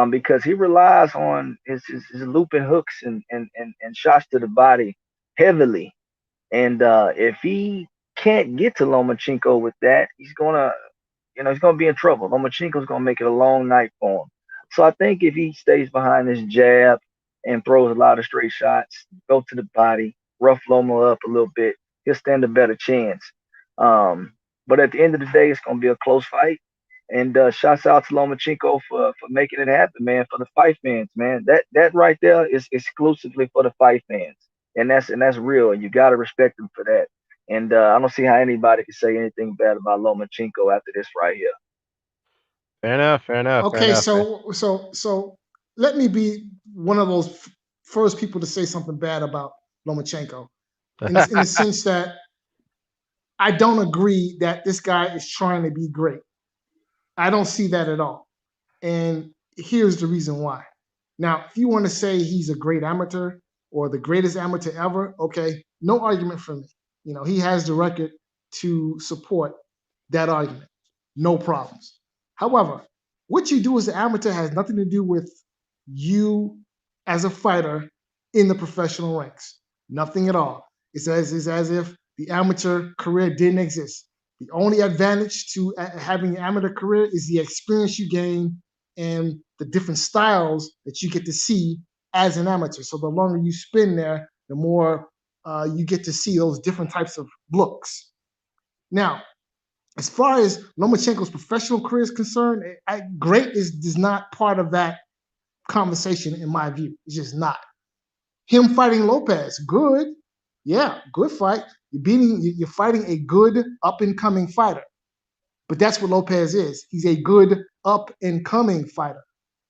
because he relies on his looping hooks and shots to the body heavily. And if he can't get to Lomachenko with that, he's gonna be in trouble. Lomachenko's gonna make it a long night for him. So I think if he stays behind his jab and throws a lot of straight shots, go to the body, rough Loma up a little bit, he'll stand a better chance. Um, but at the end of the day, it's gonna be a close fight. And shouts out to Lomachenko for making it happen, man. For the fight fans, man. That right there is exclusively for the fight fans, and that's real. And you gotta respect him for that. And I don't see how anybody can say anything bad about Lomachenko after this right here. Fair enough. Fair enough. Fair okay? enough. Man. So let me be one of those first people to say something bad about Lomachenko, in the sense that I don't agree that this guy is trying to be great. I don't see that at all. And here's the reason why. Now, if you want to say he's a great amateur or the greatest amateur ever, okay, no argument for me. You know, he has the record to support that argument. No problems. However, what you do as an amateur has nothing to do with you as a fighter in the professional ranks. Nothing at all. It's as if the amateur career didn't exist. The only advantage to having an amateur career is the experience you gain and the different styles that you get to see as an amateur. So the longer you spend there, the more you get to see those different types of looks. Now, as far as Lomachenko's professional career is concerned, great is not part of that conversation in my view. It's just not. Him fighting Lopez, good. Yeah, good fight. You're fighting a good up-and-coming fighter. But that's what Lopez is. He's a good up-and-coming fighter.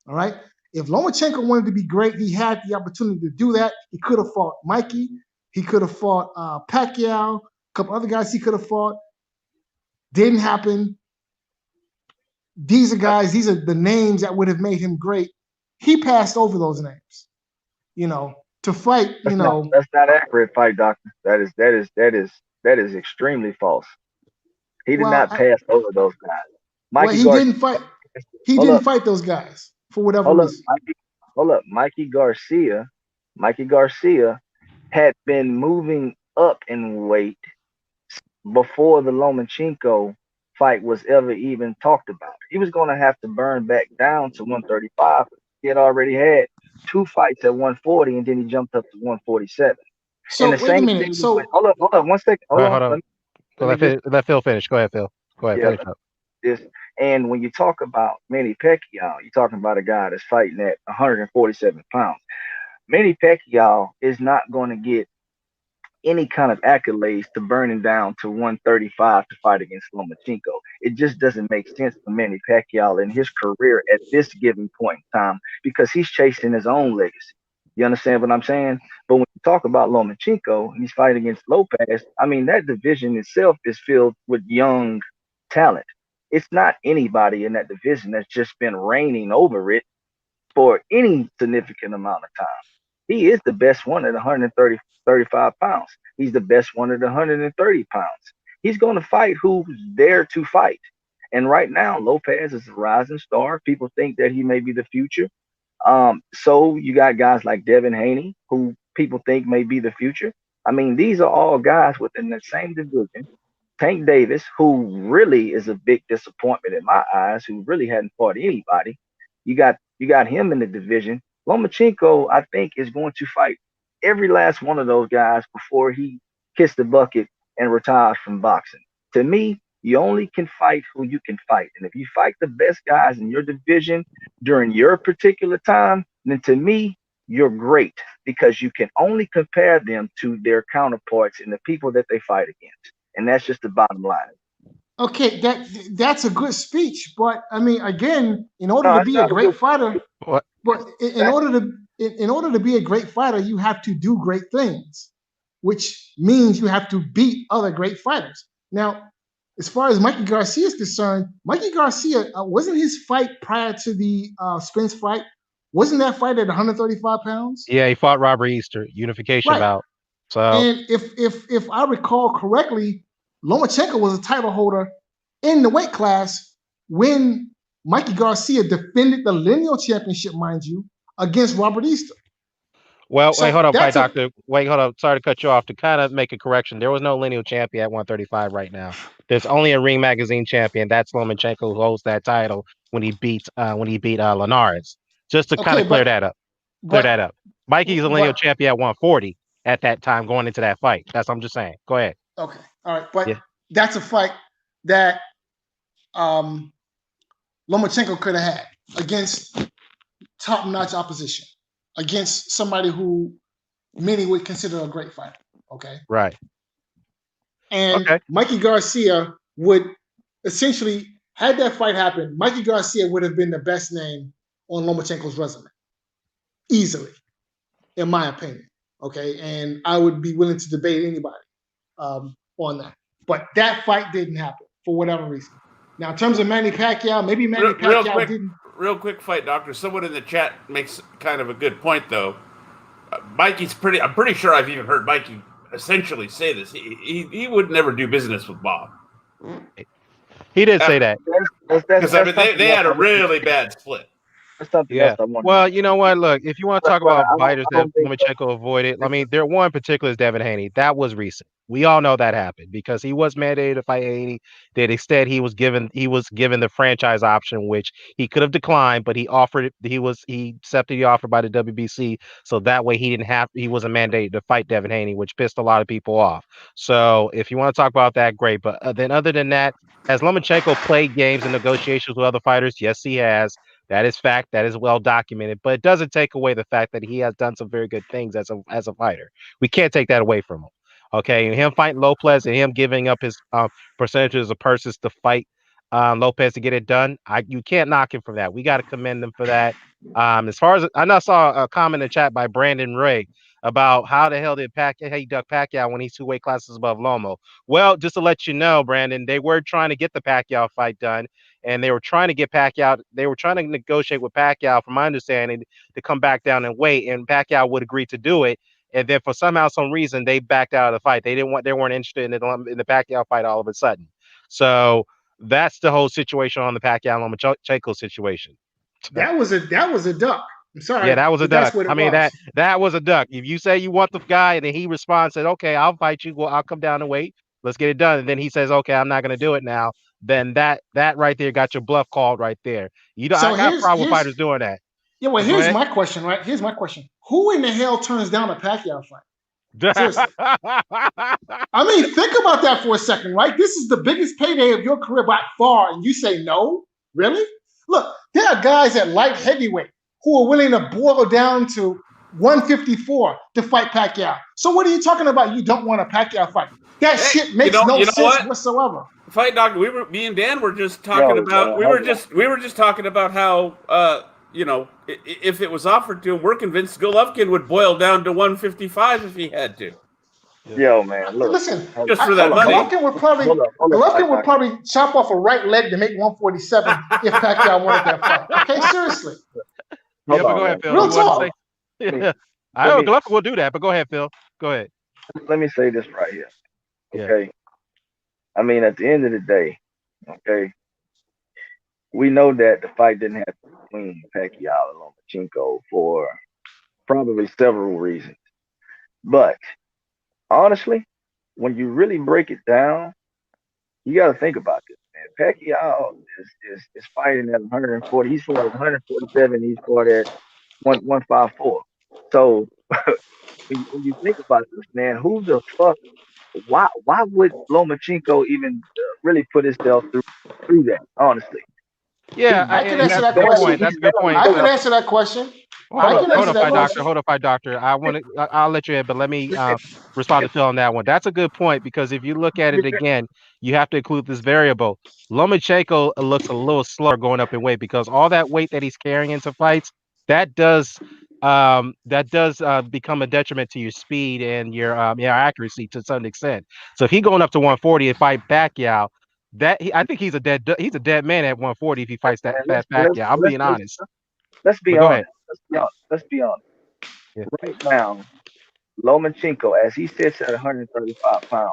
All right? If Lomachenko wanted to be great, he had the opportunity to do that. He could have fought Mikey. He could have fought Pacquiao, a couple other guys he could have fought. Didn't happen. These are the names that would have made him great. He passed over those names, you know, to fight, you know. That's not accurate, fight doctor. That is extremely false. He did not pass over those guys. He didn't fight. He didn't fight those guys for whatever reason. Mikey Garcia had been moving up in weight before the Lomachenko fight was ever even talked about. He was going to have to burn back down to 135. He had already had 2 fights at 140, and then he jumped up to 147. So wait a minute. So hold up, 1 second. Hold on. Let Phil finish. Go ahead, Phil. Go ahead. Finish up. And when you talk about Manny Pacquiao, you're talking about a guy that's fighting at 147 pounds. Manny Pacquiao is not going to get any kind of accolades to burning down to 135 to fight against Lomachenko. It just doesn't make sense for Manny Pacquiao in his career at this given point in time because he's chasing his own legacy. You understand what I'm saying? But when you talk about Lomachenko and he's fighting against Lopez, I mean, that division itself is filled with young talent. It's not anybody in that division that's just been reigning over it for any significant amount of time. He is the best one at 135 pounds. He's the best one at 130 pounds. He's going to fight who's there to fight. And right now, Lopez is a rising star. People think that he may be the future. So you got guys like Devin Haney, who people think may be the future. I mean, these are all guys within the same division. Tank Davis, who really is a big disappointment in my eyes, who really hadn't fought anybody. You got him in the division. Lomachenko, I think, is going to fight every last one of those guys before he hits the bucket and retires from boxing. To me, you only can fight who you can fight. And if you fight the best guys in your division during your particular time, then to me, you're great because you can only compare them to their counterparts and the people that they fight against. And that's just the bottom line. Okay, that's a good speech, but I mean, again, in order to be a great fighter, but in order to be a great fighter, you have to do great things, which means you have to beat other great fighters. Now, as far as Mikey Garcia is concerned, Mikey Garcia wasn't his fight prior to the Spence fight. Wasn't that fight at 135 pounds? Yeah, he fought Robert Easter, unification bout. So, and if I recall correctly, Lomachenko was a title holder in the weight class when Mikey Garcia defended the lineal championship, mind you, against Robert Easter. Well, wait, hold up, fight doctor. Wait, hold up. Sorry to cut you off. To kind of make a correction, there was no lineal champion at 135 right now. There's only a Ring Magazine champion. That's Lomachenko, who holds that title when he beat Linares. Just to kind of clear that up. Mikey's a lineal champion at 140 at that time going into that fight. I'm just saying. Go ahead. Okay. All right. But that's a fight that Lomachenko could have had against top-notch opposition, against somebody who many would consider a great fighter. Okay. Right. And Mikey Garcia would essentially, had that fight happen, Mikey Garcia would have been the best name on Lomachenko's resume. Easily, in my opinion. Okay. And I would be willing to debate anybody on that. But that fight didn't happen for whatever reason. Now, in terms of Manny Pacquiao, maybe Manny Pacquiao didn't. Real quick, fight doctor. Someone in the chat makes kind of a good point, though. Mikey's pretty. I'm pretty sure I've even heard Mikey essentially say this. He would never do business with Bob. He did say that. Because I mean, they had a really bad split. Yeah. Well, you know what? Look, if you want to talk about fighters that Lomachenko avoided, I mean, there one in particular is Devin Haney. That was recent. We all know that happened because he was mandated to fight Haney. That instead he was given the franchise option, which he could have declined, but he offered it. He accepted the offer by the WBC, so that way he wasn't mandated to fight Devin Haney, which pissed a lot of people off. So if you want to talk about that, great. But then other than that, has Lomachenko played games and negotiations with other fighters? Yes, he has. That is fact. That is well documented, but it doesn't take away the fact that he has done some very good things as a fighter. We can't take that away from him. Okay, and him fighting Lopez and him giving up his percentages of purses to fight Lopez to get it done, you can't knock him for that. We got to commend him for that. As far as I saw a comment in the chat by Brandon Ray about how the hell did he duck Pacquiao when he's 2 weight classes above Lomo. Well, just to let you know, Brandon, they were trying to get the Pacquiao fight done. And they were trying to get Pacquiao. They were trying to negotiate with Pacquiao, from my understanding, to come back down and wait. And Pacquiao would agree to do it. And then for some reason, they backed out of the fight. They weren't interested in the Pacquiao fight all of a sudden. So that's the whole situation on the Pacquiao Lomachenko situation. That was a duck. I'm sorry. Yeah, that was a duck. I mean, that was a duck. If you say you want the guy, and then he responds, said, "Okay, I'll fight you. Well, I'll come down and wait. Let's get it done." And then he says, "Okay, I'm not going to do it now." Then that right there got your bluff called right there. I got a problem with fighters doing that. Yeah, well, here's my question, right? Here's my question. Who in the hell turns down a Pacquiao fight? Seriously. I mean, think about that for a second, right? This is the biggest payday of your career by far, and you say no? Really? Look, there are guys at light heavyweight who are willing to boil down to 154 to fight Pacquiao. So what are you talking about? You don't want a Pacquiao fight. That shit makes no sense whatsoever. Fight doctor, me and Dan were just talking about. We were just talking about how if it was offered to him, we're convinced Golovkin would boil down to 155 if he had to. Yo, man, look. Listen, just for that money. Golovkin would probably chop off a right leg to make 147 if Pacquiao wanted that fight. Okay, seriously. But go ahead, Phil. Real talk. I know Golovkin will do that, but go ahead, Phil. Go ahead. Let me say this right here. Okay. Yeah. I mean, at the end of the day, okay, we know that the fight didn't happen between Pacquiao and Lomachenko for probably several reasons. But honestly, when you really break it down, you got to think about this, man. Pacquiao is fighting at 140. He's fought at 147. He's fought at 154. So when you think about this, man, who the fuck? Why would Lomachenko even really put himself through that? Honestly. Yeah, I can answer that question. That's a good point. I can answer that question. Hold up, doctor. I'll let you in, but let me respond to Phil on that one. That's a good point because if you look at it again, you have to include this variable. Lomachenko looks a little slower going up in weight because all that weight that he's carrying into fights, that does become a detriment to your speed and your accuracy to some extent. So if he's going up to 140 and fight Pacquiao, I think he's a dead man at 140 if he fights that Pacquiao. I'm being honest. Let's be honest. Let's be honest. Yeah. Right now, Lomachenko, as he sits at 135 pounds,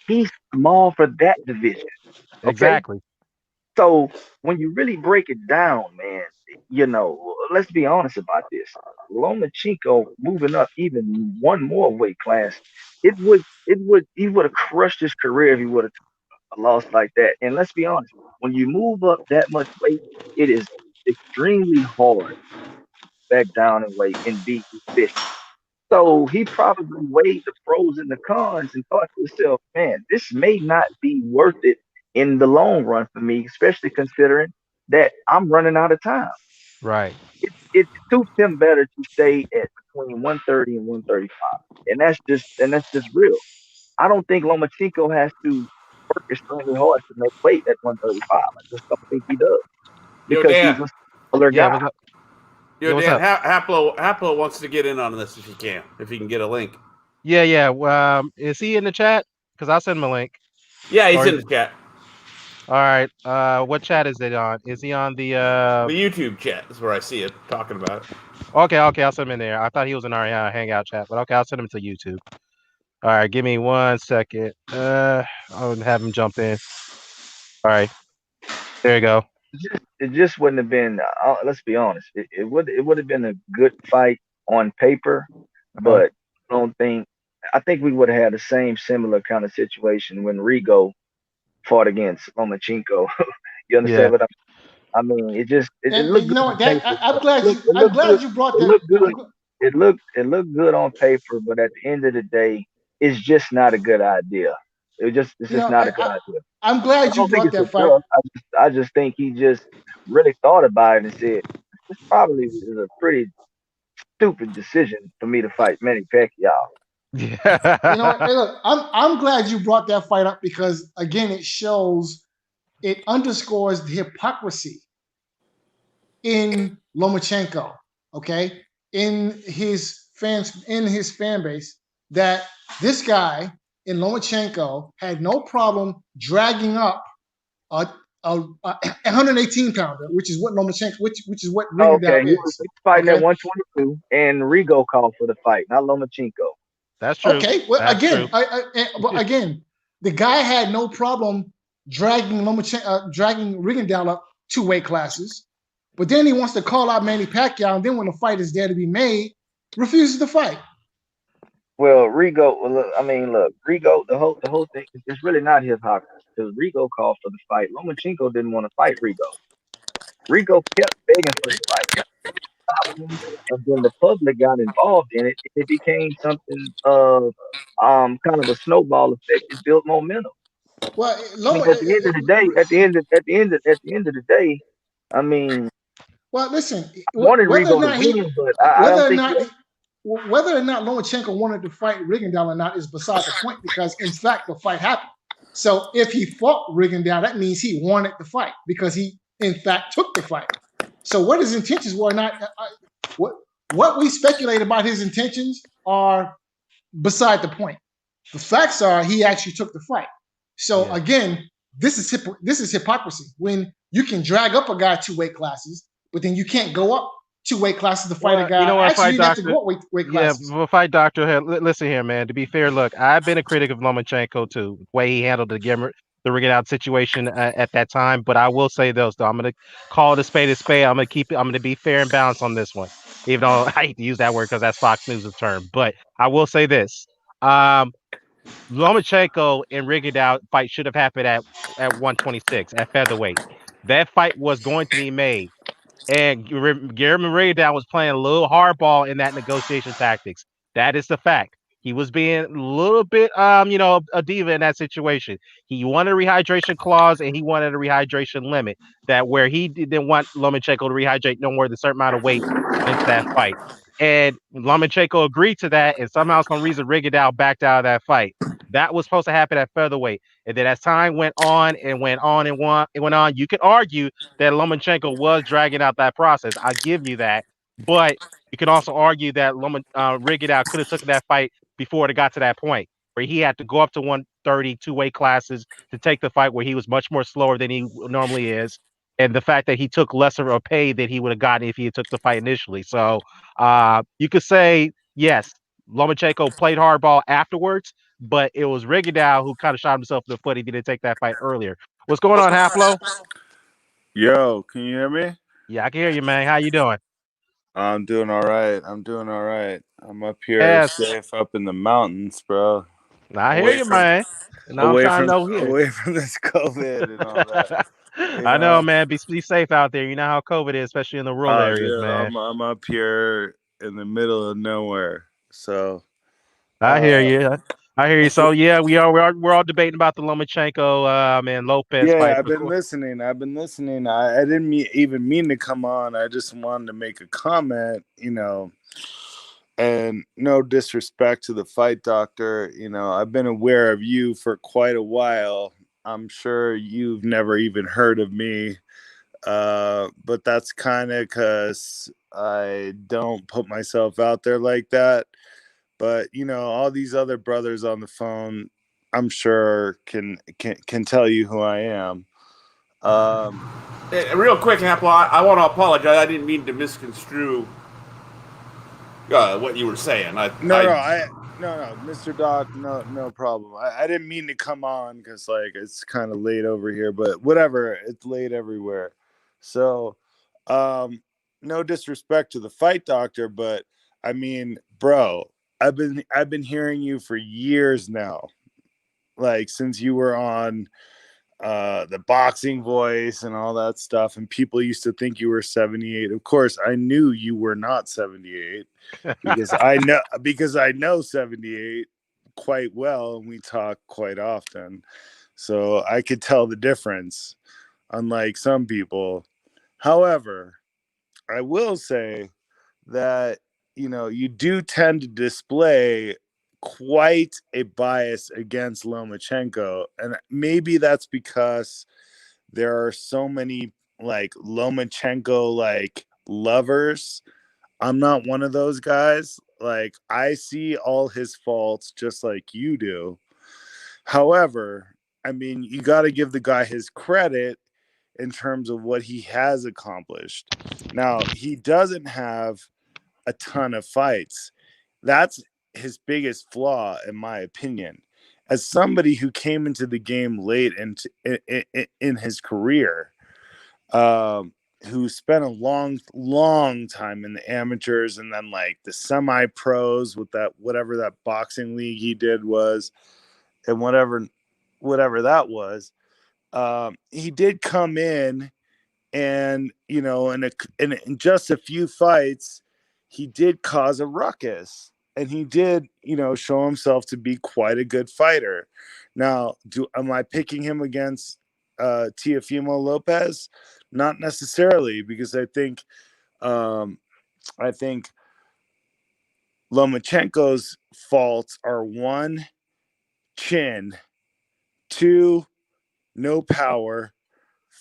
he's small for that division. Okay? Exactly. So when you really break it down, man, let's be honest about this. Lomachenko moving up even one more weight class, he would have crushed his career if he would have lost like that. And let's be honest, when you move up that much weight, it is extremely hard back down in weight and be efficient. So he probably weighed the pros and the cons and thought to himself, man, this may not be worth it in the long run for me, especially considering that I'm running out of time. Right. It suits him better to stay at between 130 and 135. And that's just real. I don't think Lomachenko has to work extremely hard to make weight at 135. I just don't think he does. Because he's a smaller guy. Dan, Haplo wants to get in on this if he can get a link. Yeah. Is he in the chat? Because I'll send him a link. Yeah, he's in the chat. All right. What chat is it on? Is he on the The YouTube chat is where I see it talking about it. Okay, I'll send him in there. I thought he was in our hangout chat, but okay, I'll send him to YouTube. All right, give me 1 second. I'll have him jump in. All right, there you go. It just wouldn't have been. Let's be honest. It would have been a good fight on paper, Uh-huh. but I don't think. I think we would have had the same similar kind of situation when Rigo fought against Lomachenko. You Yeah. understand what I mean? It And looked you good know on what? That paper. I'm But glad you. it I'm looked good. glad you brought It that. looked good. It looked good on paper, but at the end of the day, it's just not a good idea. It's You just know, not a good idea. I'm I glad you don't think brought it's a that fight. bluff. I just think he just really thought about it and said, this probably is a pretty stupid decision for me to fight Manny Pacquiao. You know what? Yeah. Hey, look, I'm glad you brought that fight up because again, it underscores the hypocrisy in Lomachenko. Okay, in his fan base, that this guy in Lomachenko had no problem dragging up a a 118 pounder, which is what Lomachenko, which is what Rigondeaux Okay, he was is. fighting at Okay, 122, and Rigo called for the fight, not Lomachenko. That's true. okay. Well, That's true. but again, the guy had no problem dragging Rigondeaux up 2 weight classes, but then he wants to call out Manny Pacquiao, and then when the fight is there to be made, refuses to fight. Well, Rigo, well, I mean, look, Rigo, the whole thing, it's really not his hypocrisy because Rigo called for the fight. Lomachenko didn't want to fight Rigo. Rigo kept begging for the fight. And then the public got involved in it. It became something of kind of a snowball effect. It built momentum. Well, Because at the end of the day, at the end of the day, I mean, well, listen, I wanted Rigo to win, but I whether don't or think not whether or not Lomachenko wanted to fight Rigondeaux or not is beside the point because, in fact, the fight happened. So if he fought Rigondeaux, that means he wanted the fight because he, in fact, took the fight. So what his intentions were not what we speculate about his intentions are beside the point. The facts are he actually took the fight. So Yeah. again, this is hypocrisy when you can drag up a guy 2 weight classes, but then you can't go up 2 weight classes to fight a Well, you guy. know what, Actually, fight you didn't have to doctor. go up weight Yeah, classes. but fight doctor. Hey, listen here, man. To be fair, look, I've been a critic of Lomachenko too. The way he handled the rig it out situation at that time. But I will say this though, I'm gonna call it a spade a spade. I'm gonna keep it. I'm gonna be fair and balanced on this one, even though I hate to use that word because that's Fox News' term. But I will say this: Lomachenko and Rigondeaux fight should have happened at 126 at featherweight. That fight was going to be made. And Guillermo Redan was playing a little hardball in that negotiation tactics. That is the fact. He was being a little bit, a diva in that situation. He wanted a rehydration clause and he wanted a rehydration limit that where he didn't want Lomachenko to rehydrate no more than a certain amount of weight into that fight. And Lomachenko agreed to that, and somehow, some reason, Rigondeaux backed out of that fight. That was supposed to happen at featherweight. And then as time went on and went on and went on, you could argue that Lomachenko was dragging out that process. I give you that, but you can also argue that Rigondeaux could have taken that fight before it got to that point where he had to go up to 132 weight classes to take the fight where he was much more slower than he normally is, and the fact that he took lesser of a pay than he would have gotten if he had took the fight initially. So you could say yes, Lomachenko played hardball afterwards, but it was Rigondeaux who kind of shot himself in the foot. He didn't take that fight earlier. What's going on, Halflo? Yo, can you hear me? Yeah, I can hear you, man. How you doing? I'm doing all right. I'm up here Yes, safe up in the mountains, bro. I hear Away you, from man. And I'm trying to know here. away from this COVID and all that. You I know, know. man. Be safe out there. You know how COVID is, especially in the rural Oh, areas, dude, man. I'm up here in the middle of nowhere. So I hear uh you. I hear you. So yeah, we're all debating about the Lomachenko and Lopez yeah, fight. I've been listening. I didn't even mean to come on. I just wanted to make a comment, and no disrespect to the fight doctor, I've been aware of you for quite a while. I'm sure you've never even heard of me, but that's kind of because I don't put myself out there like that. But all these other brothers on the phone, I'm sure can tell you who I am. Real quick, Apple, I want to apologize. I didn't mean to misconstrue what you were saying. No, Mr. Doc, no problem. I didn't mean to come on because like it's kind of late over here, but whatever, it's late everywhere. So, no disrespect to the fight doctor, but I mean, bro, I've been hearing you for years now, like since you were on the Boxing Voice and all that stuff, and people used to think you were 78. Of course, I knew you were not 78 because I know 78 quite well, and we talk quite often, so I could tell the difference, unlike some people. However, I will say that you do tend to display quite a bias against Lomachenko, and maybe that's because there are so many like Lomachenko like lovers. I'm not one of those guys. Like, I see all his faults just like you do. However, I mean, you got to give the guy his credit in terms of what he has accomplished. Now, he doesn't have a ton of fights. That's his biggest flaw, in my opinion. As somebody who came into the game late in his career, who spent a long time in the amateurs and then like the semi-pros with that whatever that boxing league he did was, and whatever that was, he did come in, and in just a few fights he did cause a ruckus, and he did show himself to be quite a good fighter. Now, am I picking him against Teofimo Lopez? Not necessarily, because I think Lomachenko's faults are: 1, chin; 2, no power;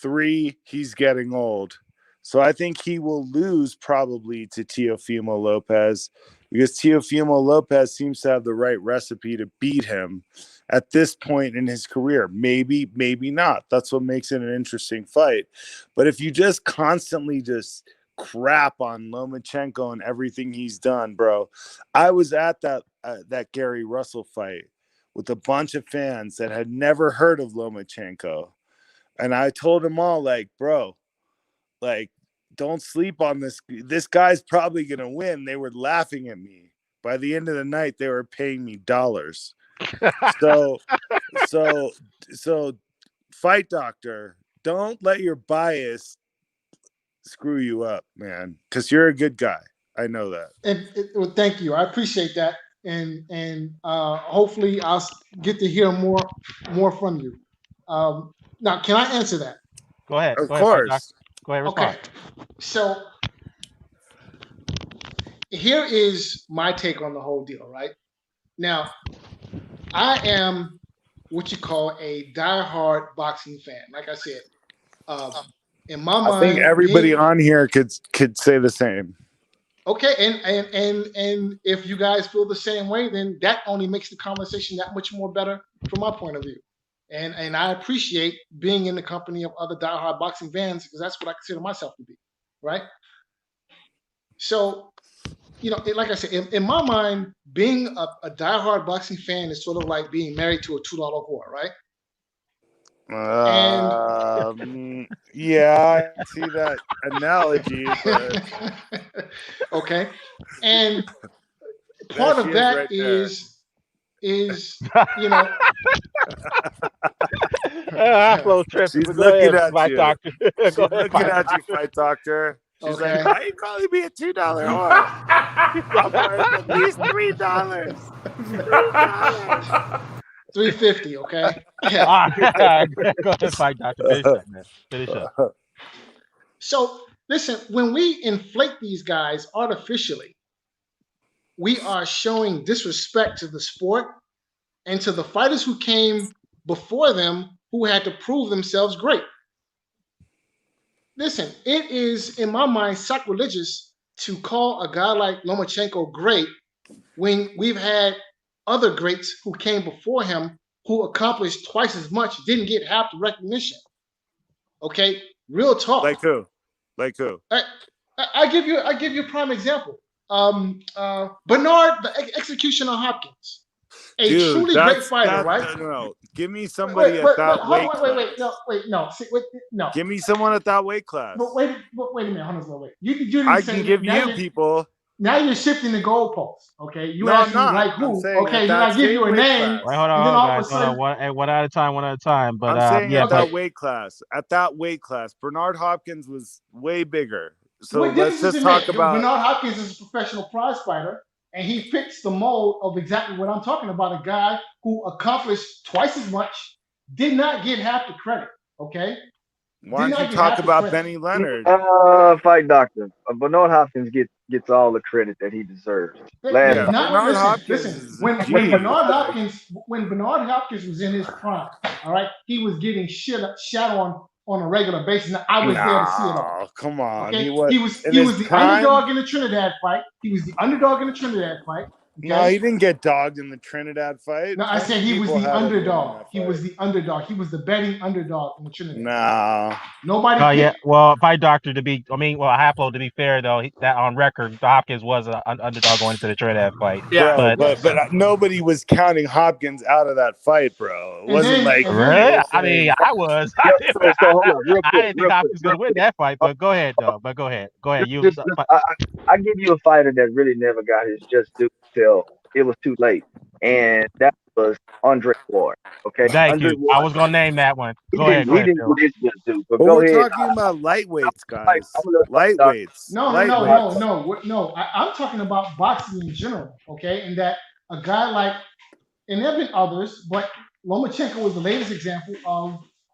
3, he's getting old. So I think he will lose probably to Teofimo Lopez, because Teofimo Lopez seems to have the right recipe to beat him at this point in his career. Maybe not. That's what makes it an interesting fight. But if you just constantly just crap on Lomachenko and everything he's done, bro, I was at that Gary Russell fight with a bunch of fans that had never heard of Lomachenko. And I told them all, like, bro, like, don't sleep on this. This guy's probably going to win. They were laughing at me. By the end of the night, they were paying me dollars. So fight doctor, don't let your bias screw you up, man, because you're a good guy. I know that. Well, thank you. I appreciate that. And hopefully I'll get to hear more from you. Now, can I answer that? Go ahead. Of Go ahead, course. Go ahead, respond. Okay. So here is my take on the whole deal, right? Now, I am what you call a diehard boxing fan. Like I said, in my mind, I think everybody on here could say the same. Okay, and if you guys feel the same way, then that only makes the conversation that much more better from my point of view. And I appreciate being in the company of other diehard boxing fans, because that's what I consider myself to be, right? So, like I said, in my mind, being a diehard boxing fan is sort of like being married to a $2 whore, right? Yeah, I see that analogy. But... Okay, and part of that right is She's looking at you. Doctor. She's looking at you, fight doctor. She's like, why are you calling me a $2 whore? I'm worth at least $3. $3.50, okay? Yeah. Go ahead, fight doctor. Finish that, man. Finish up. So listen, when we inflate these guys artificially, we are showing disrespect to the sport and to the fighters who came before them, who had to prove themselves great. Listen, it is, in my mind, sacrilegious to call a guy like Lomachenko great when we've had other greats who came before him who accomplished twice as much, didn't get half the recognition. Okay, real talk. Like who? Like who? I give you a prime example. Bernard, the Executioner Hopkins, a Dude, truly great fighter, right? No. Give me somebody at that weight class. No. No. Give me someone at that weight class. Wait a minute. Hold on, wait. You didn't I say can give you people. Now you're shifting the goalposts. Okay, you No, asking I'm not. like who? I'm saying Okay, at then I that give you a same weight name. class. Wait, hold And then on, all of a guys. Hold sudden, on. One at a time. But I'm saying yeah, at that weight class. At that weight class, Bernard Hopkins was way bigger. So what let's difference just does it talk make? about. Bernard Hopkins is a professional prize fighter, and he fits the mold of exactly what I'm talking about. A guy who accomplished twice as much, did not get half the credit. Okay. Why don't you talk about Benny Leonard? Fight doctor. Bernard Hopkins gets all the credit that he deserves. Yeah, Bernard Hopkins is when Bernard Hopkins was in his prime, all right, he was getting shot on a regular basis. Now, I was there to see it all. Come on. Okay, he was the underdog in the Trinidad fight. Okay? No, he didn't get dogged in the Trinidad fight. No, I said he was the underdog. He was the underdog. He was the betting underdog in the Trinidad. No. Nobody. Oh yeah. Well, Fight Doctor Haplo, to be fair though, that on record, Hopkins was an underdog going into the Trinidad fight. Yeah, but nobody was counting Hopkins out of that fight, bro. It wasn't really. I mean, I was. So hold on, real quick. I didn't think Hopkins was going to win that fight, but go ahead though. Go ahead. I give you a fighter that really never got his just due till it was too late, and that was Andre Ward. Okay, thank you. I was going to name that one. Go ahead. He didn't get his just due, but we're talking about lightweights, guys. Lightweights. No. I'm talking about boxing in general. Okay, and that a guy like, and there have been others, but Lomachenko was the latest example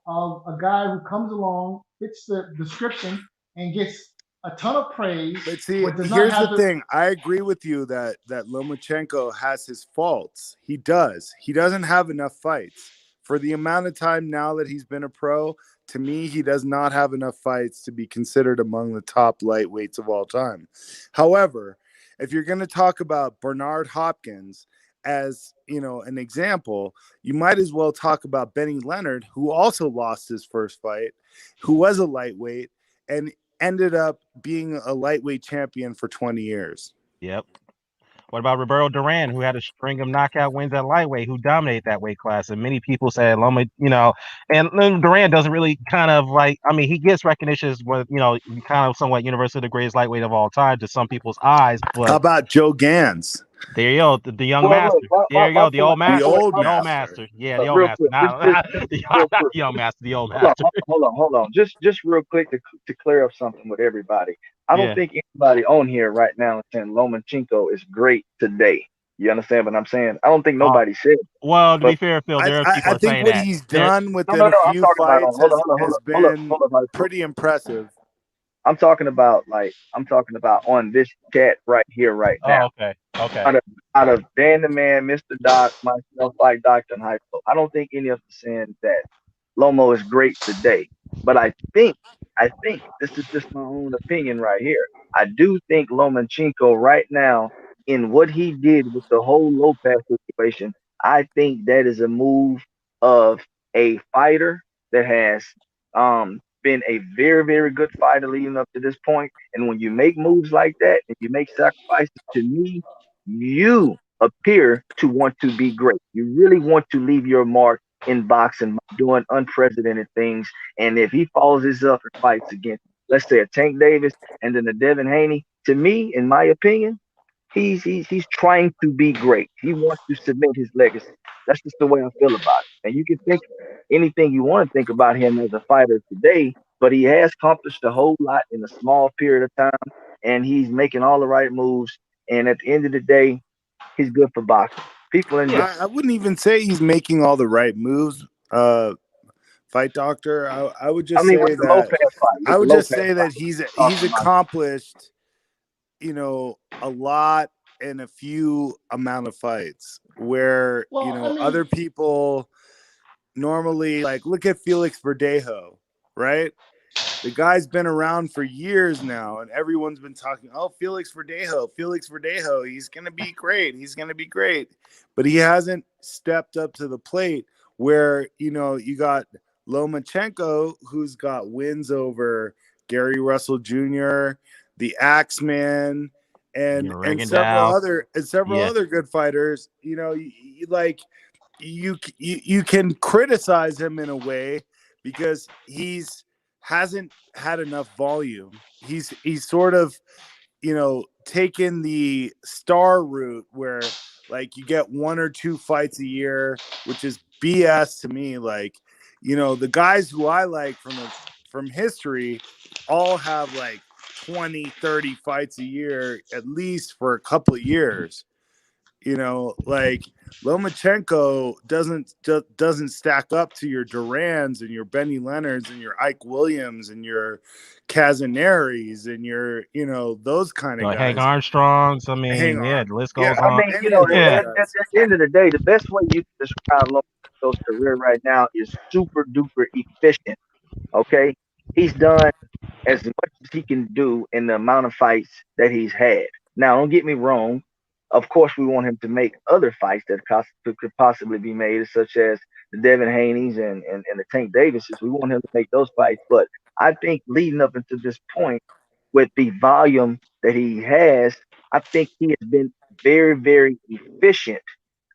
of a guy who comes along, fits the description, and gets a ton of praise. But see, here's the thing. I agree with you that Lomachenko has his faults. He does. He doesn't have enough fights. For the amount of time now that he's been a pro, to me, he does not have enough fights to be considered among the top lightweights of all time. However, if you're going to talk about Bernard Hopkins as, an example, you might as well talk about Benny Leonard, who also lost his first fight, who was a lightweight, and ended up being a lightweight champion for 20 years. Yep. What about Roberto Duran, who had a string of knockout wins at lightweight, who dominated that weight class? And many people say Loma, and Duran doesn't really he gets recognition as kind of somewhat universally the greatest lightweight of all time to some people's eyes. But how about Joe Gans? There you go, the young master. There you go, the old master. The old master. Yeah, the old master. The young master, the old master. Hold on. Just real quick to clear up something with everybody. I don't think anybody on here right now is saying Lomachenko is great today. You understand what I'm saying? I don't think nobody said. Well, to be fair, Phil, there are people saying that. I think what he's done within a few fights has been pretty impressive. I'm talking about on this chat right here, right now. Oh, okay. Out of Dan the Man, Mr. Doc, myself, Fight Doctor, and Hypo. I don't think any of us saying that Lomo is great today. But I think this is just my own opinion right here. I do think Lomachenko right now, in what he did with the whole Lopez situation, I think that is a move of a fighter that has been a very, very good fighter leading up to this point. And when you make moves like that and you make sacrifices, to me, you appear to want to be great. You really want to leave your mark in boxing by doing unprecedented things. And if he follows this up and fights against, let's say, a Tank Davis and then a Devin Haney, to me, in my opinion, he's trying to be great. He wants to cement his legacy. That's just the way I feel about it. And you can think anything you want to think about him as a fighter today, but he has accomplished a whole lot in a small period of time, and he's making all the right moves. And at the end of the day, he's good for boxing. People in I wouldn't even say he's making all the right moves. Fight Doctor, I would just say that he's accomplished, a lot in a few amount of fights where other people normally, like, look at Felix Verdejo, right? The guy's been around for years now, and everyone's been talking, Felix Verdejo, he's going to be great. But he hasn't stepped up to the plate where, you got Lomachenko, who's got wins over Gary Russell Jr., the Axeman, and several Rigondeaux. other good fighters. You know, you can criticize him in a way because he's hasn't had enough volume. He's sort of, you know, taken the star route where like you get 1 or 2 fights a year, which is BS to me. Like, you know, the guys who I like from history all have like 20, 30 fights a year, at least for a couple of years. You know, like Lomachenko doesn't stack up to your Durans and your Benny Leonards and your Ike Williams and your Casaneris and your, you know, those kind of guys. Hank Armstrongs. I mean, the list goes I on. mean, you know, at the end of the day, the best way you can describe Lomachenko's career right now is super duper efficient. Okay, he's done as much as he can do in the amount of fights that he's had. Now, don't get me wrong. Of course, we want him to make other fights that could possibly be made, such as the Devin Haney's and the Tank Davises. We want him to make those fights. But I think leading up into this point, with the volume that he has, I think he has been very, very efficient.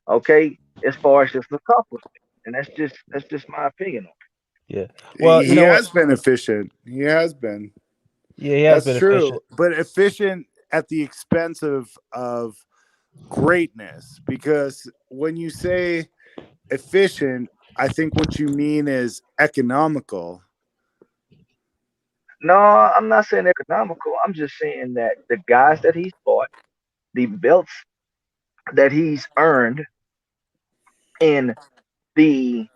Okay, as far as just accomplishment, and that's just my opinion on it. Yeah. Well, he has been efficient. He has been. Yeah, he has That's been true. efficient. But efficient at the expense of greatness, because when you say efficient, I think what you mean is economical. No, I'm not saying economical. I'm just saying that the guys that he's fought, the belts that he's earned, and the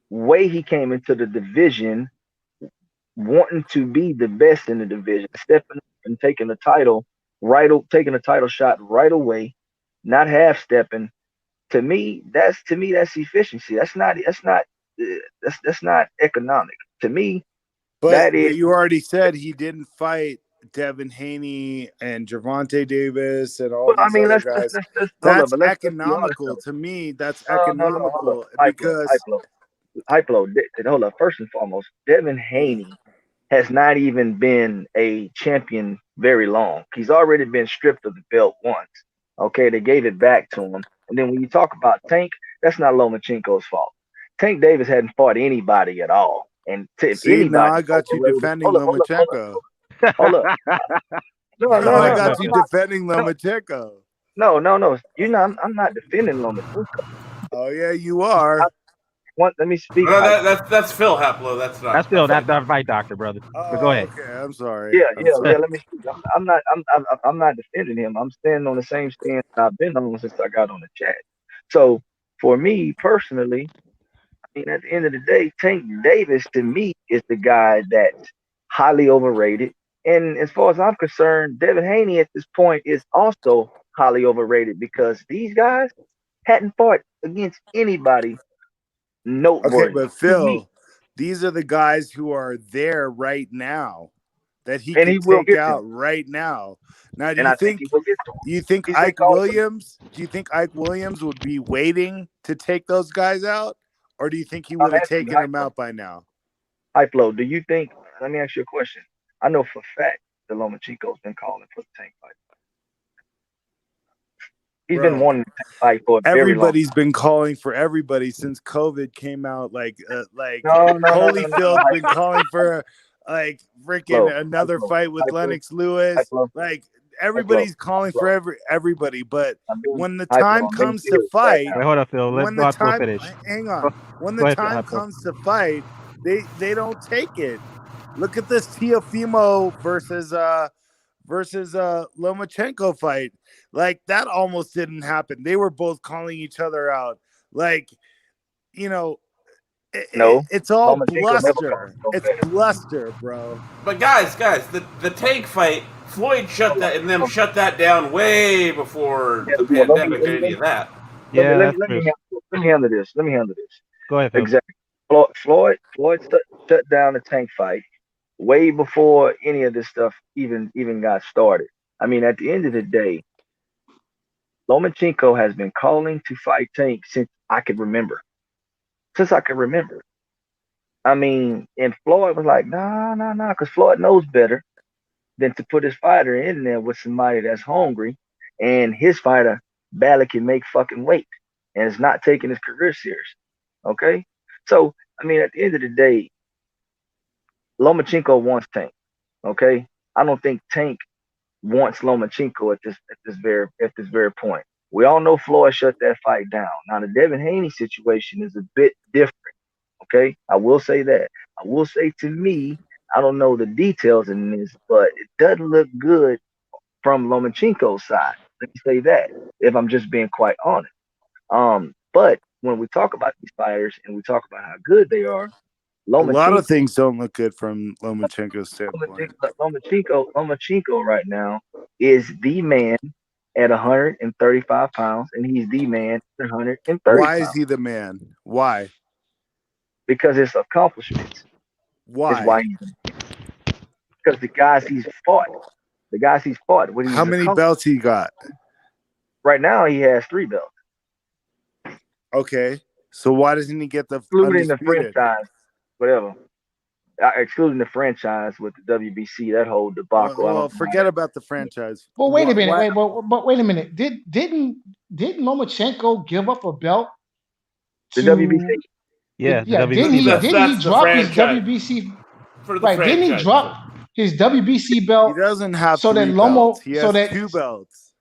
way he came into the division, wanting to be the best in the division, stepping up and taking the title taking a title shot right away, not half stepping. To me, that's efficiency. That's not economic. To me, But that is. you already said he didn't fight Devin Haney and Gervonta Davis and all I these mean, other let's guys. hold up, That's but let's be honest, economical to me. That's no, hold economical up. because Hype low. Hold up. First and foremost, Devin Haney has not even been a champion very long. He's already been stripped of the belt once. Okay, they gave it back to him. And then when you talk about Tank, that's not Lomachenko's fault. Tank Davis hadn't fought anybody at all. And if see, anybody, now I got you defending Lomachenko. Hold up. No, I got you defending Lomachenko. No. You know, I'm not defending Lomachenko. Oh yeah, you are. Let me speak. No, that's Phil Haplo. That's not. That's Phil. That's not fight doctor, brother. But go ahead. Okay, I'm sorry. Yeah. Let me speak. I'm not defending him. I'm standing on the same stance I've been on since I got on the chat. So for me personally, I mean, at the end of the day, Tank Davis to me is the guy that's highly overrated. And as far as I'm concerned, Devin Haney at this point is also highly overrated because these guys hadn't fought against anybody noteworthy. Okay, but Phil, these are the guys who are there right now that he can take out right now. Now, do you think Ike Williams? Do you think Ike Williams would be waiting to take those guys out, or do you think he would have taken them out by now? Hyplo, do you think? Let me ask you a question. I know for a fact that Lomachenko's been calling for the Tank fight. He's been wanting to fight for a very long time. Everybody's been calling for everybody since COVID came out. Holyfield's been calling for freaking another fight with Lennox Lewis. Like everybody's calling for everybody, but when the time comes to fight, wait, hold up, Phil. Let's go to finish. Hang on. When the time comes to fight, they don't take it. Look at this Teofimo versus Lomachenko fight. Like that almost didn't happen. They were both calling each other out. Like, you know, it's all bluster. It's bluster, bro. But guys, the Tank fight, Floyd shut that down way before the pandemic or any of that. Yeah, let me handle this. Go ahead, Phil. Exactly. Floyd shut down the Tank fight way before any of this stuff even got started. I mean, at the end of the day, Lomachenko has been calling to fight Tank since I could remember. I mean, and Floyd was like, nah, because Floyd knows better than to put his fighter in there with somebody that's hungry, and his fighter barely can make fucking weight, and is not taking his career serious. Okay, so I mean, at the end of the day, Lomachenko wants Tank. Okay, I don't think Tank wants Lomachenko at this very point. We all know Floyd shut that fight down. Now the Devin Haney situation is a bit different. Okay, I will say that. I will say, to me, I don't know the details in this, but it doesn't look good from Lomachenko's side. Let me say that, if I'm just being quite honest. But when we talk about these fighters and we talk about how good they are, A lot Lomachenko, of things don't look good from Lomachenko's standpoint. Lomachenko right now is the man at 135 pounds, and he's the man at 130 Why is pounds he the man? Why? because it's accomplishments. Is Why? why because the guys he's fought, what he's How many accomplished. belts he got? Right now, he has 3 belts, Okay, so why doesn't he get the excluding the undisputed? franchise, whatever. Excluding the franchise with the WBC, that whole debacle. Well, forget about the franchise. Well, wait a minute. Why- But wait a minute. Didn't Lomachenko give up a belt The to WBC. Yeah, the yeah? Didn't WBC he? belt. Didn't he That's the drop his franchise. WBC? For the Right? Didn't he franchise. drop his WBC He belt doesn't have so that 3 Lomo belts. He has so that 2 belts.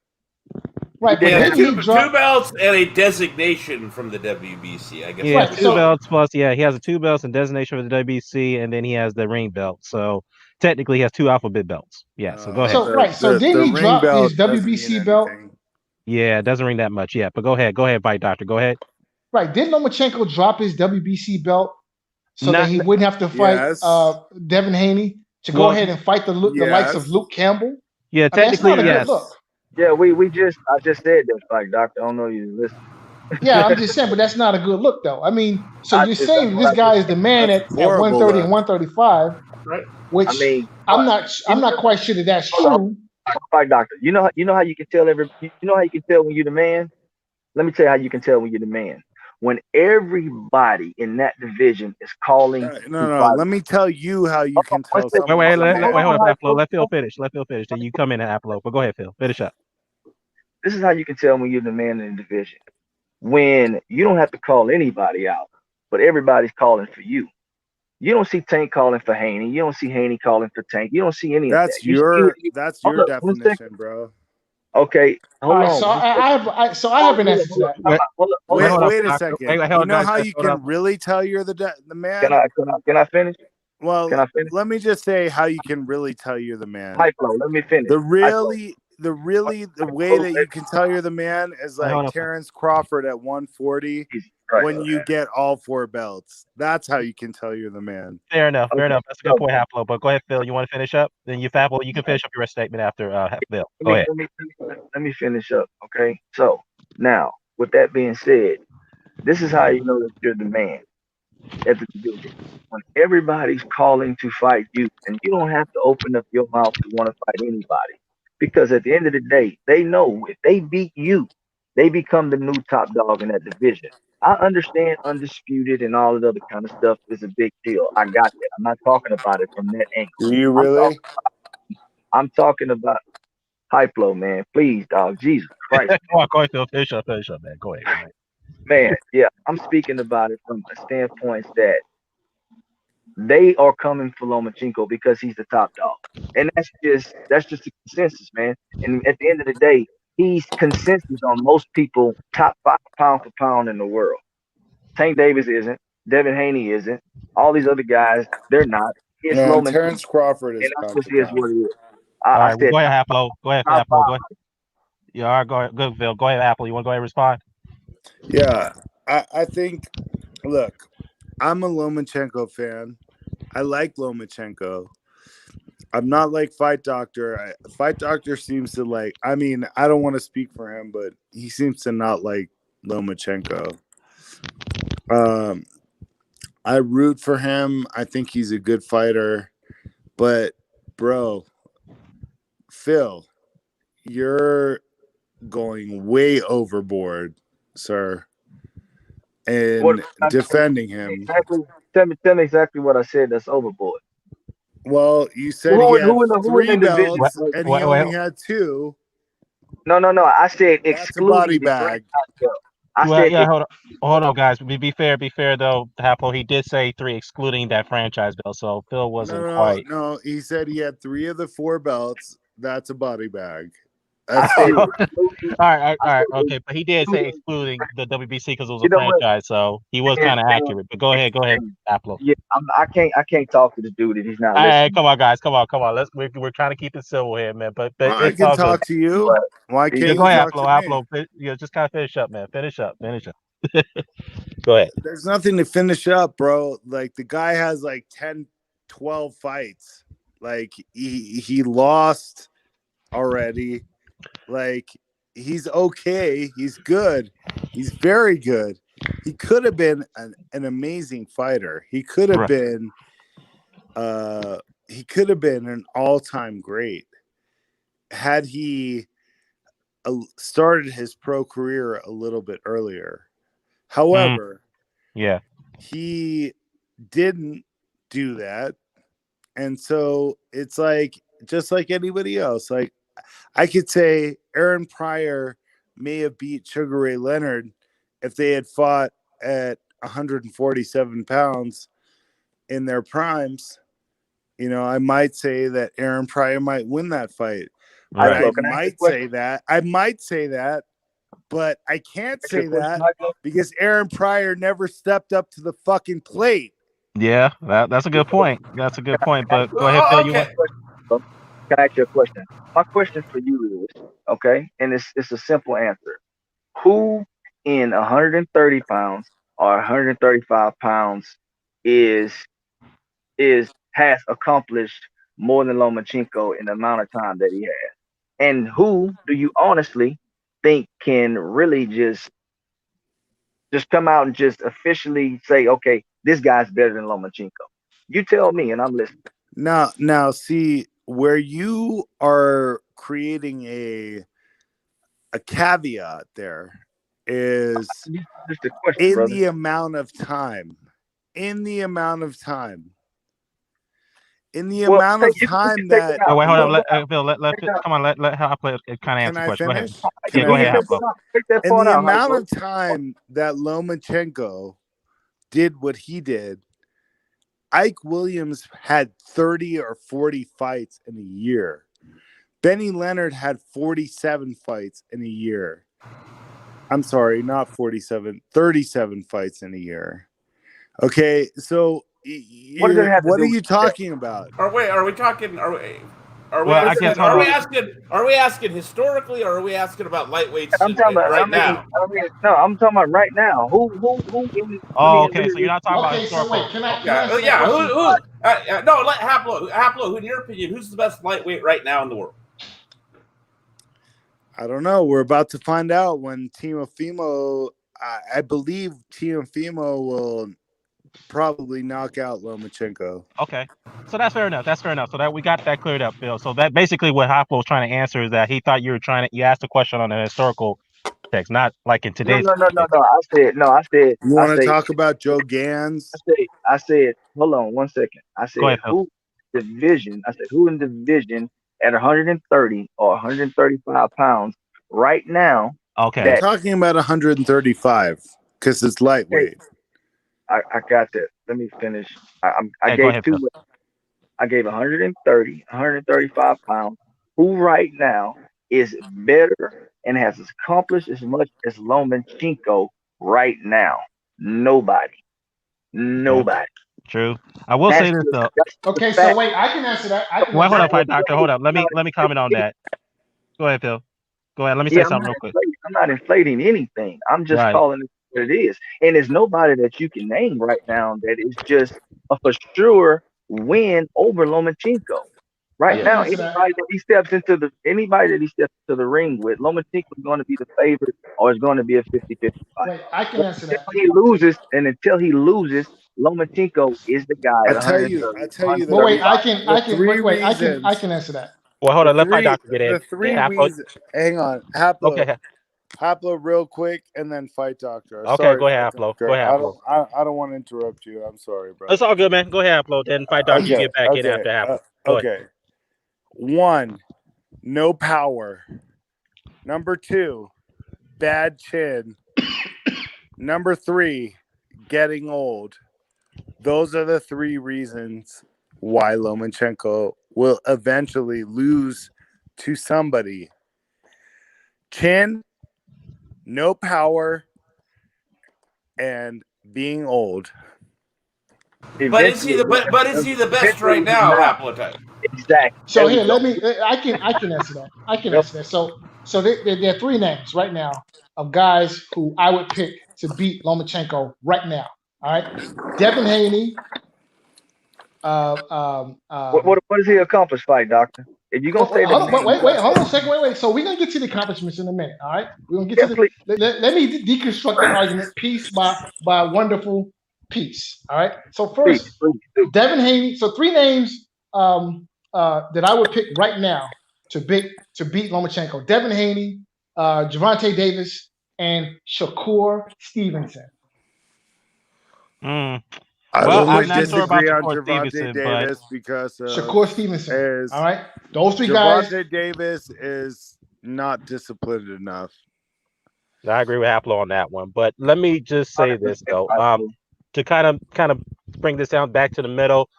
right? He But Yeah, did didn't he two drop? belts and a designation from the WBC. I guess. Yeah, Right, two so- belts plus. Yeah, he has the 2 belts and designation for the WBC, and then he has the ring belt. So technically, he has 2 alphabet belts. Yeah. So go ahead. So right, so the didn't he ring drop belt his doesn't WBC mean belt? anything. Yeah, it doesn't ring that much. Yeah, but go ahead. Go ahead, Fight Doctor. Go ahead. Right, didn't Lomachenko drop his WBC belt so Not- that he wouldn't have to fight Yes. Devin Haney to go Well, ahead and fight the likes of yes. Luke Campbell? Yeah, I mean, that's technically, not a yes. good look. Yeah, I just said that, like, doctor. I don't know you listen. Yeah, I'm just saying, but that's not a good look, though. I mean, so I you're just- saying this guy is the man That's at horrible 130 and look. 135, Right. which I mean, I'm not quite sure that that's true. like, doctor, you know how you can tell you know how you can tell when you're the man. Let me tell you how you can tell when you're the man. When everybody in that division is calling. No. Let me tell you how you can tell Wait, someone. Wait, is a hold man. up, Flo. Let Phil finish. Then you come in and Apple. But go ahead, Phil. Finish up. This is how you can tell when you're the man in the division. When you don't have to call anybody out, but everybody's calling for you. You don't see Tank calling for Haney. You don't see Haney calling for Tank. You don't see any of That's that. You your hold up, 1 second. definition, bro. Okay, All hold right, on. so I have an answer to that. Hold up. Wait a second. You know how you can really tell you're the man? Can I finish? Well, Can I finish? let me just say how you can really tell you're the man. High flow. Let me finish. The way that you can tell you're the man is Hold like up. Terrence Crawford at 140 Right. when you get all 4 belts. That's how you can tell you're the man. Fair enough. Okay. That's a good point, Apple. But go ahead, Phil. You want to finish up? Then you can finish up your statement after Phil. Go ahead. Let me finish up. Okay. So now, with that being said, this is how you know that you're the man at the division. When everybody's calling to fight you, and you don't have to open up your mouth to want to fight anybody, because at the end of the day, they know if they beat you, they become the new top dog in that division. I understand undisputed and all that other kind of stuff is a big deal. I got that. I'm not talking about it from that angle. Do you really? I'm talking about high flow, man. Please, dog. Jesus Christ. Go ahead, Phil. Finish up, man. Go ahead. Man, yeah, I'm speaking about it from a standpoint that they are coming for Lomachenko because he's the top dog. And that's just a consensus, man. And at the end of the day, he's consensus on most people top 5 pound for pound in the world. Tank Davis isn't. Devin Haney isn't. All these other guys, they're not. It's Yeah, Lomachenko. Terrence Crawford is And that's pound just for is what pound. it is. All I right, said go ahead, Apple. Go ahead, top Apple. five. Go ahead. Yeah, all right, go ahead. Good, Phil. Go ahead, Apple. You want to go ahead and respond? Yeah, I think, look, I'm a Lomachenko fan. I like Lomachenko. I'm not like Fight Doctor. Fight Doctor seems to like, I mean, I don't want to speak for him, but he seems to not like Lomachenko. I root for him. I think he's a good fighter. But, bro, Phil, you're going way overboard, sir, and defending him. Tell me exactly what I said. That's overboard. Well, you said he had Who in the 3 division? belts Wait, and wait, he wait, only had 2. No. I said That's a body excluding the bag. franchise belt. I well, said yeah, hold on, guys. Be fair though. Hapo, he did say 3, excluding that franchise belt. So Phil wasn't quite. No. He said he had 3 of the 4 belts. That's a body bag. I That's said true. excluding. All right, I said okay, but he did say excluding. excluding the WBC because it was a You know what? franchise, so he was Man, kind of accurate. But go ahead, Aplo. yeah, I can't talk to the dude if he's not All right, listening. come on, guys, come on. We're trying to keep it civil here, man. But Well, I it's can all good. talk to you. But Why yeah, can't Yeah, you go ahead, talk to me? Aplo. Just kind of finish up, man. Finish up. Go ahead. There's nothing to finish up, bro. Like the guy has like 10, 12 fights. Like he lost already. Like he's okay. He's good. He's very good. He could have been an amazing fighter. He could have been an all-time great had he started his pro career a little bit earlier. However, yeah, he didn't do that. And so it's like, just like anybody else, like I could say Aaron Pryor may have beat Sugar Ray Leonard if they had fought at 147 pounds in their primes. You know, I might say that Aaron Pryor might win that fight. But right. I might say that, but I can't say that because Aaron Pryor never stepped up to the fucking plate. Yeah, that's a good point. That's a good point. But go ahead, Phil. You want? Can I ask you a question? My question for you is, okay, and it's a simple answer. Who in 130 pounds or 135 pounds is has accomplished more than Lomachenko in the amount of time that he has? And who do you honestly think can really just come out and just officially say, okay, this guy's better than Lomachenko? You tell me, and I'm listening. Now, see where you are creating a caveat there is just a question, in brother. the amount of time. In the amount of time that. Oh, wait, hold on. Phil, come on. Let how I play. Kind of answer the question. Go ahead. Yeah, go ahead. In the amount of time that Lomachenko did what he did, Ike Williams had 30 or 40 fights in a year. Benny Leonard had 47 fights in a year. I'm sorry, not 47, 37 fights in a year. Okay, so what are you talking about? Are we talking? Are we asking historically, or are we asking about lightweights I'm talking about right now? No, I'm talking about right now. Who? Oh, okay. So you're not talking about historical. So wait, can I No, let Haplo. In your opinion, who's the best lightweight right now in the world? I don't know. We're about to find out when Teofimo. I believe Teofimo will probably knock out Lomachenko. Okay, so that's fair enough. So that we got that cleared up, Phil. So that basically what Hoplo was trying to answer is that he thought you asked a question on an historical text, not like in today's. No. I said. You want to talk about Joe Gans? I said. Hold on 1 second. I said ahead, who division? I said who in division at 130 or 135 pounds right now? Okay, I'm talking about 135 because it's lightweight. I got that. Let me finish. I gave ahead, two. I gave 130, 135 pounds. Who right now is better and has accomplished as much as Lomachenko right now? Nobody. True. I will say this though. Okay, so wait, I can answer that. Well, hold up, doctor. Hold up. Let me comment on that. Go ahead, Phil. Go ahead. Let me say something real quick. I'm not inflating anything. I'm just calling it what it is. And there's nobody that you can name right now that is just a for sure win over Lomachenko. Right now, anybody that he steps into the ring with, Lomachenko is going to be the favorite, or it's going to be a 50-50 fight. Wait, I can answer that. Until he loses, Lomachenko is the guy. I tell you. Well, wait, I can answer that. Well, hold on. Let my doctor get in. The three reasons. Hang on. Okay. Haplo, real quick, and then Fight Doctor. Okay, Sorry, go ahead, Fight Haplo. Doctor. Go ahead, Haplo. I don't want to interrupt you. I'm sorry, bro. It's all good, man. Go ahead, Haplo. Then Fight Doctor, you get back in after Haplo. Go ahead. Okay. 1, no power. Number 2, bad chin. Number 3, getting old. Those are the 3 reasons why Lomachenko will eventually lose to somebody. Chin, no power, and being old. But is he the best right now, Haplotype? Exactly. So here, I can answer that. I can answer that. So there are 3 names right now of guys who I would pick to beat Lomachenko right now. All right, Devin Haney. What does he accomplish, Fight Doctor? If you're gonna say hold on a second. Wait. So we're gonna get to the accomplishments in a minute. All right, we're gonna get to the. Let me deconstruct the argument piece by wonderful piece. All right. So first, Devin Haney. So 3 names that I would pick right now to beat Lomachenko: Devin Haney, Gervonta Davis, and Shakur Stevenson. I'm not sure about Gervonta Stevenson, Davis because Shakur Stevenson. All right, those 3 guys. Gervonta Davis is not disciplined enough. I agree with Haplo on that one, but let me just say this though, to kind of bring this down back to the middle.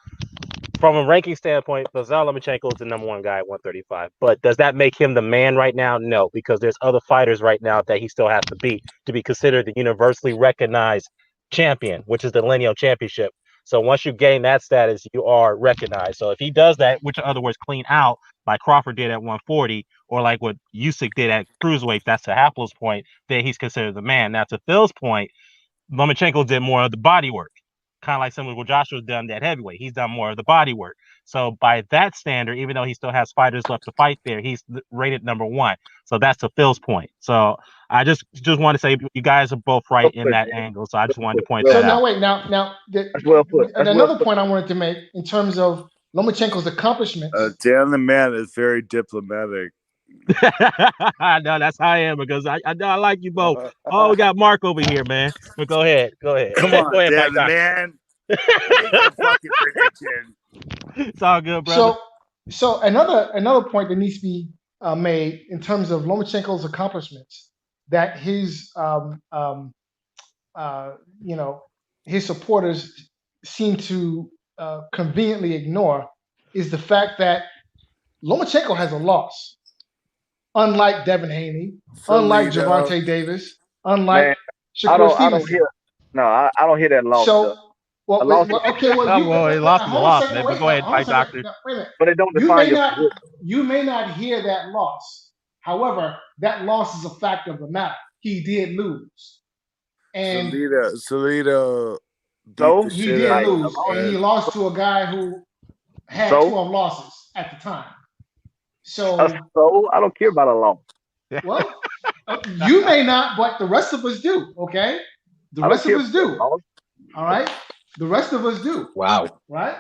From a ranking standpoint, Vasyl Lomachenko is the number 1 guy at 135. But does that make him the man right now? No, because there's other fighters right now that he still has to beat to be considered the universally recognized champion, which is the lineal championship. So once you gain that status, you are recognized. So if he does that, which in other words, clean out like Crawford did at 140, or like what Usyk did at cruiserweight, that's to Haplo's point, then he's considered the man. Now to Phil's point, Lomachenko did more of the body work. Kind of like similar to what Joshua's done at heavyweight. He's done more of the body work. So by that standard, even though he still has fighters left to fight there, he's rated number 1. So that's to Phil's point. So I just want to say you guys are both right in that angle. So I just wanted to point that out. That's well put. Another point I wanted to make in terms of Lomachenko's accomplishments. Dan the man is very diplomatic. I know that's how I am because I know I like you both. Oh, we got Mark over here, man. But go ahead. Come on, go ahead, Dan the man. Make a fucking prediction. It's all good, brother. So another point that needs to be made in terms of Lomachenko's accomplishments that his his supporters seem to conveniently ignore is the fact that Lomachenko has a loss. Unlike Devin Haney, unlike Gervonta Davis, unlike Shakur Stevenson. I don't hear that loss. So, he lost the loss, man. But go ahead, Fight Doctor. Wait a minute. But it don't define you may not hear that loss. However, that loss is a fact of the matter. He did lose. And Salido he did lose. And he lost to a guy who had 12 losses at the time. So I don't care about a loss. Well, you may not, but the rest of us do. Okay, the rest of us do. All right, the rest of us do. Wow. Right,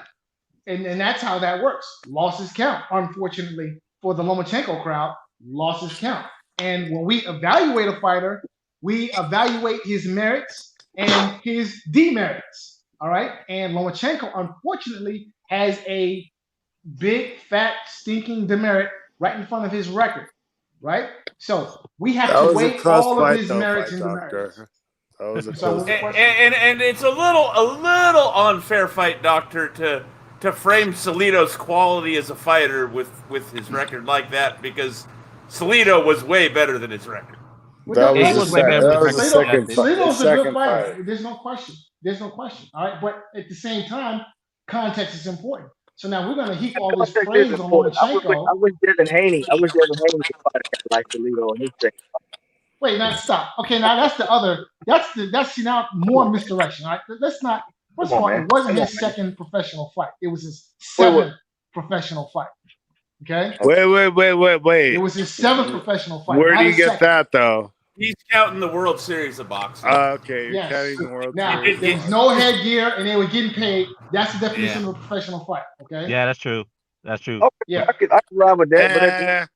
and that's how that works. Losses count. Unfortunately, for the Lomachenko crowd, losses count. And when we evaluate a fighter, we evaluate his merits and his demerits. All right, and Lomachenko, unfortunately, has a big, fat, stinking demerit right in front of his record, right? So we have to weigh all of his merits and demerits. That was a close fight. And it's a little unfair, Fight Doctor, to frame Salido's quality as a fighter with his record like that, because Salido was way better than his record. Salido's a good fighter. There's no question. All right, but at the same time, context is important. So now we're going to heap all this praise on Lomachenko. I wish Devin Haney could fight like Salido in his second fight. Wait, now stop. Okay, now that's now more misdirection. All right, let's not. First of all, it wasn't his second professional fight. It was his 7th professional fight. Okay. Wait. It was his 7th professional fight. Where do you get that though? He's counting the World Series of boxing. Okay, you're counting the World Series. There was no headgear, and they were getting paid. That's the definition of a professional fight. Okay. Yeah, that's true. Okay, yeah, I could ride with that.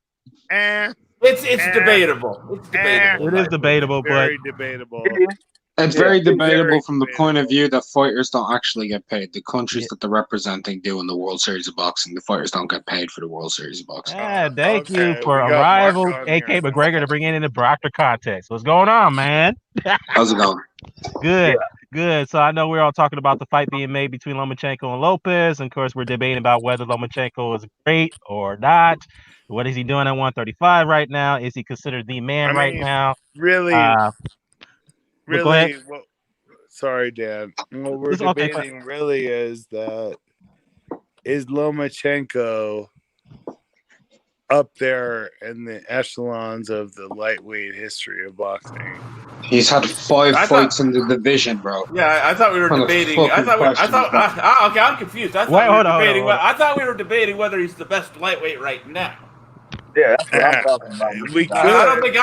It's debatable. It's debatable. It is debatable, but Very debatable. It's Yeah. very It's very debatable from the point of debatable. view that fighters don't actually get paid. The countries that they're representing do in the World Series of Boxing. The fighters don't get paid for the World Series of Boxing. thank you Okay, for we got Mark Arrival, on AK here. McGregor, to bring it into Proctor context. What's going on, man? How's it going? Good, good. So I know we're all talking about the fight being made between Lomachenko and Lopez, and of course we're debating about whether Lomachenko is great or not. What is he doing at 135 right now? Is he considered the man right now? Really, but go ahead. well, sorry, Dan. What we're It's okay, debating really is Lomachenko up there in the echelons of the lightweight history of boxing? He's had 5 fights in the division, bro. Yeah, I thought we were What the debating. fucking question is that? Okay, I'm confused. I thought Wait, we were hold on, debating. hold on. I thought we were debating whether he's the best lightweight right now. Yeah, that's what I'm talking about. We could. I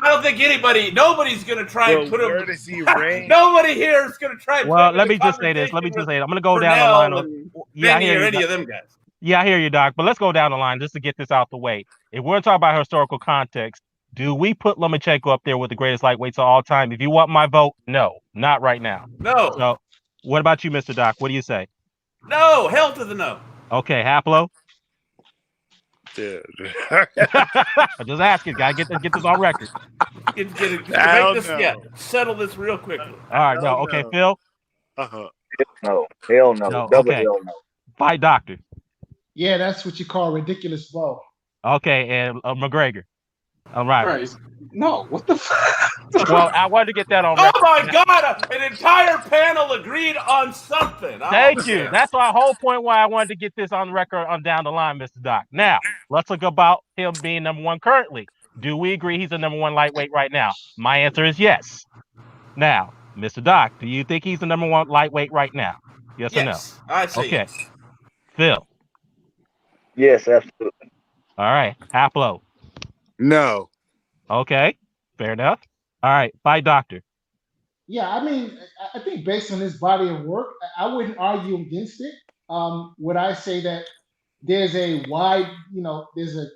don't think nobody's gonna try and put him. Where does he rank? Nobody here is gonna try. And Well, put him let in me the just say this. I'm gonna go down the Purnell line. and Yeah, I Benny hear or you, any Doc. of them guys. Yeah, I hear you, Doc. But let's go down the line just to get this out the way. If we're talking about historical context, do we put Lomachenko up there with the greatest lightweights of all time? If you want my vote, no, not right now. No. So, what about you, Mr. Doc? What do you say? No, hell to the no. Okay, Haplo. Dude. Just asking, guy. Get this on record. Settle this real quickly. All right, no, okay, Phil. Uh-huh. No, hell no. No, Double okay. hell no. Fight Doctor. Yeah, that's what you call ridiculous blow. Okay, and McGregor. All right. Right. No, what the fuck? Well, I wanted to get that on Oh record. my God! An entire panel agreed on something. Thank you. That's my whole point why I wanted to get this on record on down the line, Mr. Doc. Now, let's look about him being number one currently. Do we agree he's the number one lightweight right now? My answer is yes. Now, Mr. Doc, do you think he's the number one lightweight right now? Yes or no? I say okay. yes. Phil. Yes, absolutely. All right. Haplo. No. Okay. Fair enough. All right. Fight Doctor. Yeah, I mean, I think based on his body of work, I wouldn't argue against it. Would I say that there's a wide, there's a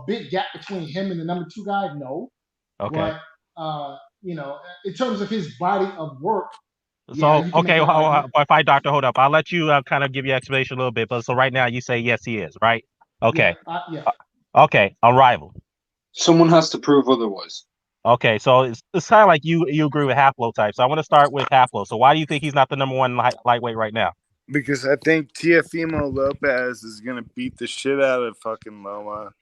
big gap between him and the number 2 guy? No. Okay. But, in terms of his body of work. So, Fight Doctor, hold up. I'll let you kind of give your explanation a little bit. But so right now you say yes, he is, right? Okay. Yeah. Okay. Unrivaled. Someone has to prove otherwise. Okay, so it's kind of like you agree with Haplo type. So I want to start with Haplo. So why do you think he's not the number one lightweight right now? Because I think Teofimo Lopez is gonna beat the shit out of fucking Loma.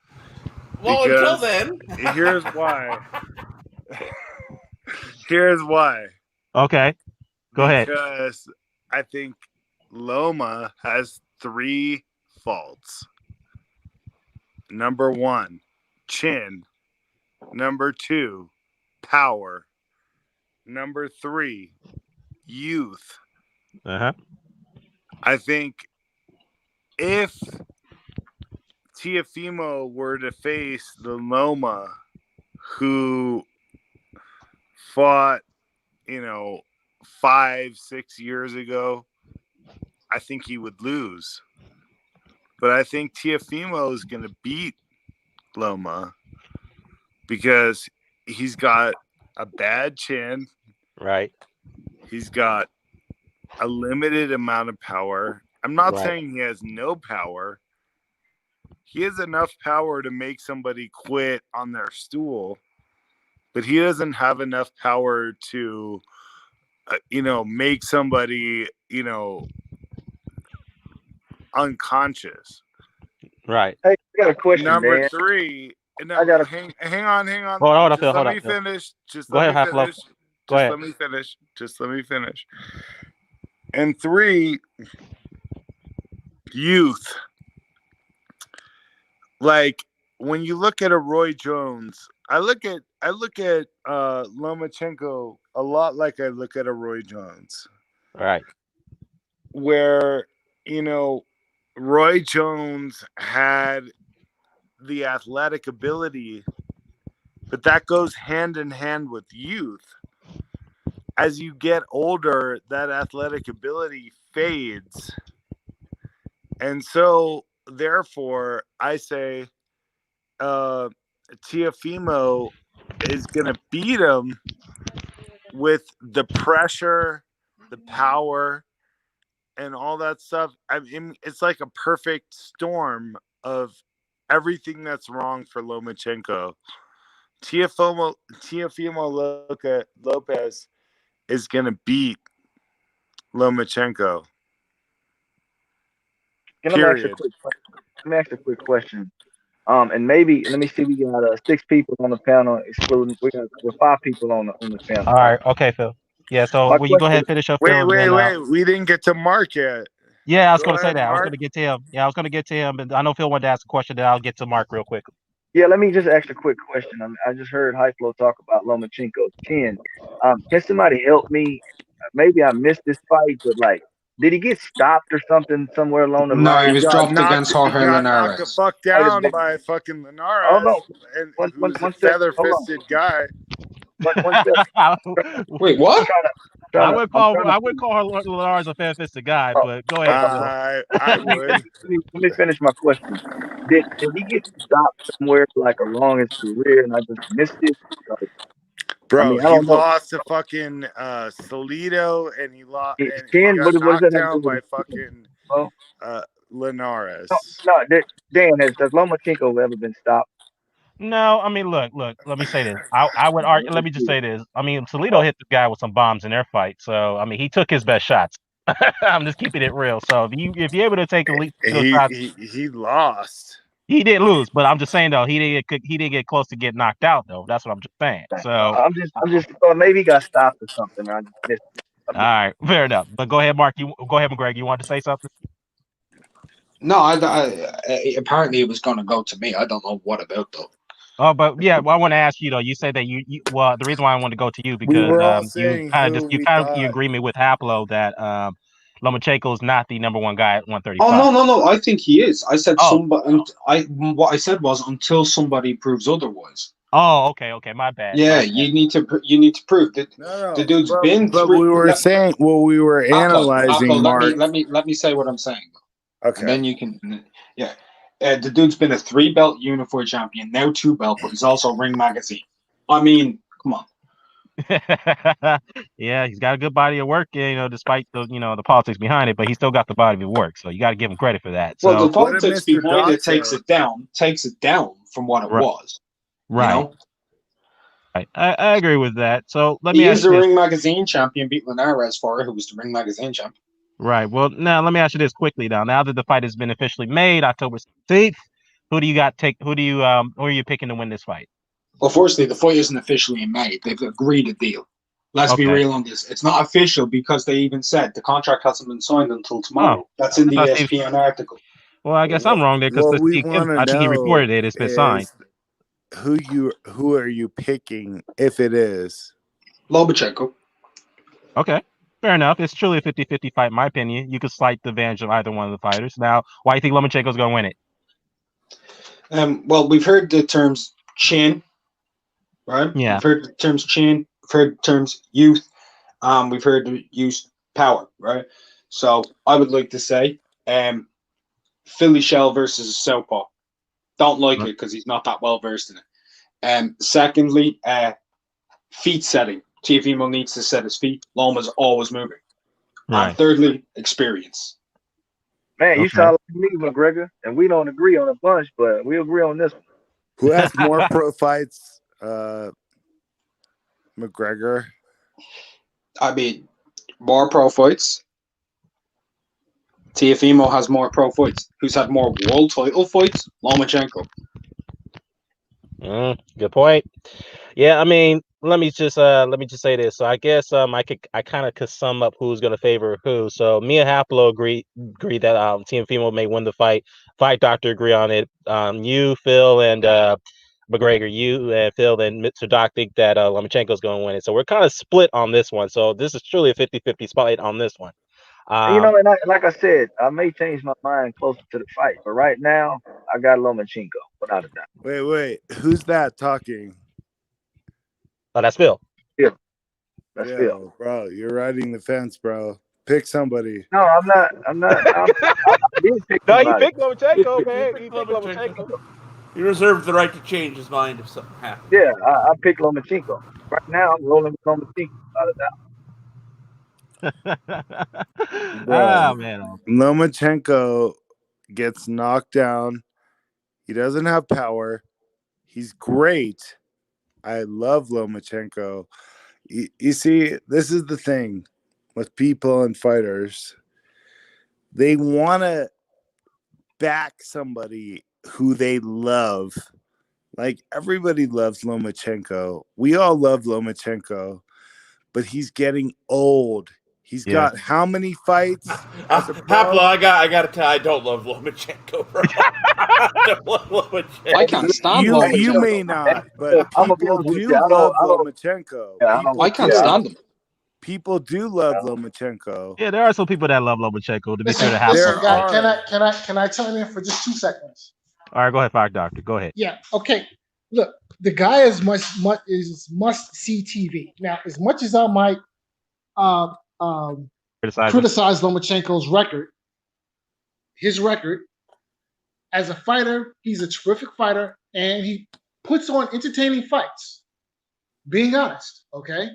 Well, until then. Here's why. Here's why. Okay, go ahead. Because I think Loma has 3 faults. Number 1, chin. Number 2, power. Number 3, youth. Uh-huh. I think if Teofimo were to face the Loma who fought, 5-6 years ago, I think he would lose. But I think Teofimo is going to beat Loma because he's got a bad chin. Right. He's got a limited amount of power. I'm not saying he has no power. He has enough power to make somebody quit on their stool, but he doesn't have enough power to, make somebody, unconscious. Right. Hey, I got a question, Number man. 3. No, I gotta hang on. Hold on, Just let me finish. Just let me finish. Just let me finish. And 3, youth. Like when you look at a Roy Jones, I look at Lomachenko a lot like I look at a Roy Jones. Right. Where, Roy Jones had the athletic ability, but that goes hand in hand with youth. As you get older, that athletic ability fades. And so, therefore, I say Teofimo is going to beat him with the pressure, the power, and all that stuff. I mean, it's like a perfect storm of everything that's wrong for Lomachenko. Teofimo Lopez is going to beat Lomachenko. Let me ask you a quick question. And maybe let me see. We got 6 people on the panel, excluding we're 5 people on the panel. All right, okay, Phil. Yeah, so My will you go ahead and question. finish up, Phil? Wait. We didn't get to Mark yet. Yeah, I was Go going to say ahead, that. I was Mark. going to get to him. Yeah, I was going to get to him, and I know Phil wanted to ask a question. Then I'll get to Mark real quick. Yeah, let me just ask a quick question. I just heard Hyflo talk about Lomachenko's chin. Can somebody help me? Maybe I missed this fight, but like, did he get stopped or something somewhere along the No, he line? was dropped against Jorge He got knocked the Linares. fuck down by fucking Hold Linares, on, and one who's a sec. Hold on, feather-fisted guy. one sec. I Wait, what? would call Lars a fan-fisted guy, Oh, but go ahead, Phil. I would. let me finish my question. Did he get stopped somewhere like along his career and I just missed it? Like, I Bro, mean, I he don't know. lost to fucking Salido, and he Ken, got what does knocked that have to do down with by it? fucking Oh, Linares. no, Dan, has Lomachenko ever been stopped? No, I mean, look. Let me say this. I would argue. Let me just say this. I mean, Salido hit the guy with some bombs in their fight, so I mean, he took his best shots. I'm just keeping it real. So if you're able to take those shots, He lost. he did lose. But I'm just saying though, he didn't get close to get knocked out though. That's what I'm just saying. So I'm just maybe he got stopped or something. I just missed it. all right, fair enough. But go ahead, Mark. You go ahead, McGregor. You want to say something? No, apparently it was going to go to me. I don't know what about though. Oh, but yeah, well, I want to ask you though. You said that well, the reason why I wanted to go to you We because were all you saying kind who of we thought. you agree me with Haplo that Lomachenko is not the number one guy at 135. Oh no! I think he is. I said Oh. what I said was until somebody proves otherwise. Oh, okay, my bad. Yeah, My bad. you need to prove that the dude's been but through. we were saying, well, we were analyzing. Apple, Mark. let me say what I'm saying. Okay. And then you can, yeah. The dude's been a 3-belt Unified champion, now 2-belt, but he's also Ring Magazine. I mean, come on. Yeah, he's got a good body of work, despite the the politics behind it, but he still got the body of work, so you got to give him credit for that. Well, so, the politics behind it takes it down from what it was. Right. You know? Right. I agree with that. So let he me ask is the you this. Ring Magazine champion, beat Linares for it, who was the Ring Magazine champion. Right. Well, now let me ask you this quickly. Now that the fight has been officially made, October 6th, who are you picking to win this fight? Well, firstly, the fight isn't officially made. They've agreed a deal. Let's be real on this. It's not official because they even said the contract hasn't been signed until tomorrow. That's in the ESPN article. Well, I guess I'm wrong there because I think he reported it's been signed. Who are you picking if it is? Lomachenko. Okay. Fair enough. It's truly a 50-50 fight, in my opinion. You could slight the advantage of either one of the fighters. Now, why do you think Lomachenko's going to win it? Well, we've heard the terms chin, right? Yeah. We've heard the terms chin. We've heard the terms youth. We've heard the use power, right? So I would like to say Philly Shell versus Southpaw. Don't like it because he's not that well versed in it. Secondly, feet setting. Teofimo needs to set his feet. Loma's always moving. Right. Thirdly, experience. Man, you sound like me, McGregor, and we don't agree on a bunch, but we agree on this one. Who has more pro fights? McGregor. I mean, more pro fights. Teofimo has more pro fights. Who's had more world title fights? Lomachenko. Good point. Yeah, I mean, let me just say this. So I guess I kind of could sum up who's going to favor who. So me and Haplo agree that Teofimo may win the fight. Fight doctor agree on it. You, Phil, and McGregor, you and Phil and Mr. Doc think that Lomachenko's going to win it. So we're kind of split on this one. So this is truly a 50-50 split on this one. And like I said, I may change my mind closer to the fight, but right now I got Lomachenko without a doubt. Wait, who's that talking? Oh, that's Phil. Yeah, that's Phil. Bro, you're riding the fence, bro. Pick somebody. No, I'm not. I did pick no, you somebody. picked Lomachenko, man. You picked Lomachenko. He reserved the right to change his mind if something happened. Yeah, I pick Lomachenko. Right now, I'm rolling with Lomachenko. Bro, Man. Lomachenko gets knocked down. He doesn't have power. He's great. I love Lomachenko. You see, this is the thing with people and fighters. They want to back somebody who they love. Like, everybody loves Lomachenko. We all love Lomachenko, but he's getting old. He's got how many fights as a pro? Haplo, I got to tell you, I don't love Lomachenko, bro. I don't love Lomachenko. I can't stand You Lomachenko. may not, but I'm gonna be people honest with do you. love I don't. Lomachenko. Yeah, I can't stand him. People do love Lomachenko. Yeah, there are some people that love Lomachenko. To be fair Listen, to have listen, There guy, are. can I chime in for just 2 seconds? All right, go ahead, Fire Doctor. Go ahead. Yeah. Okay. Look, the guy is must see TV. Now, as much as I might criticize Lomachenko's record, his record as a fighter, he's a terrific fighter, and he puts on entertaining fights. Being honest, okay.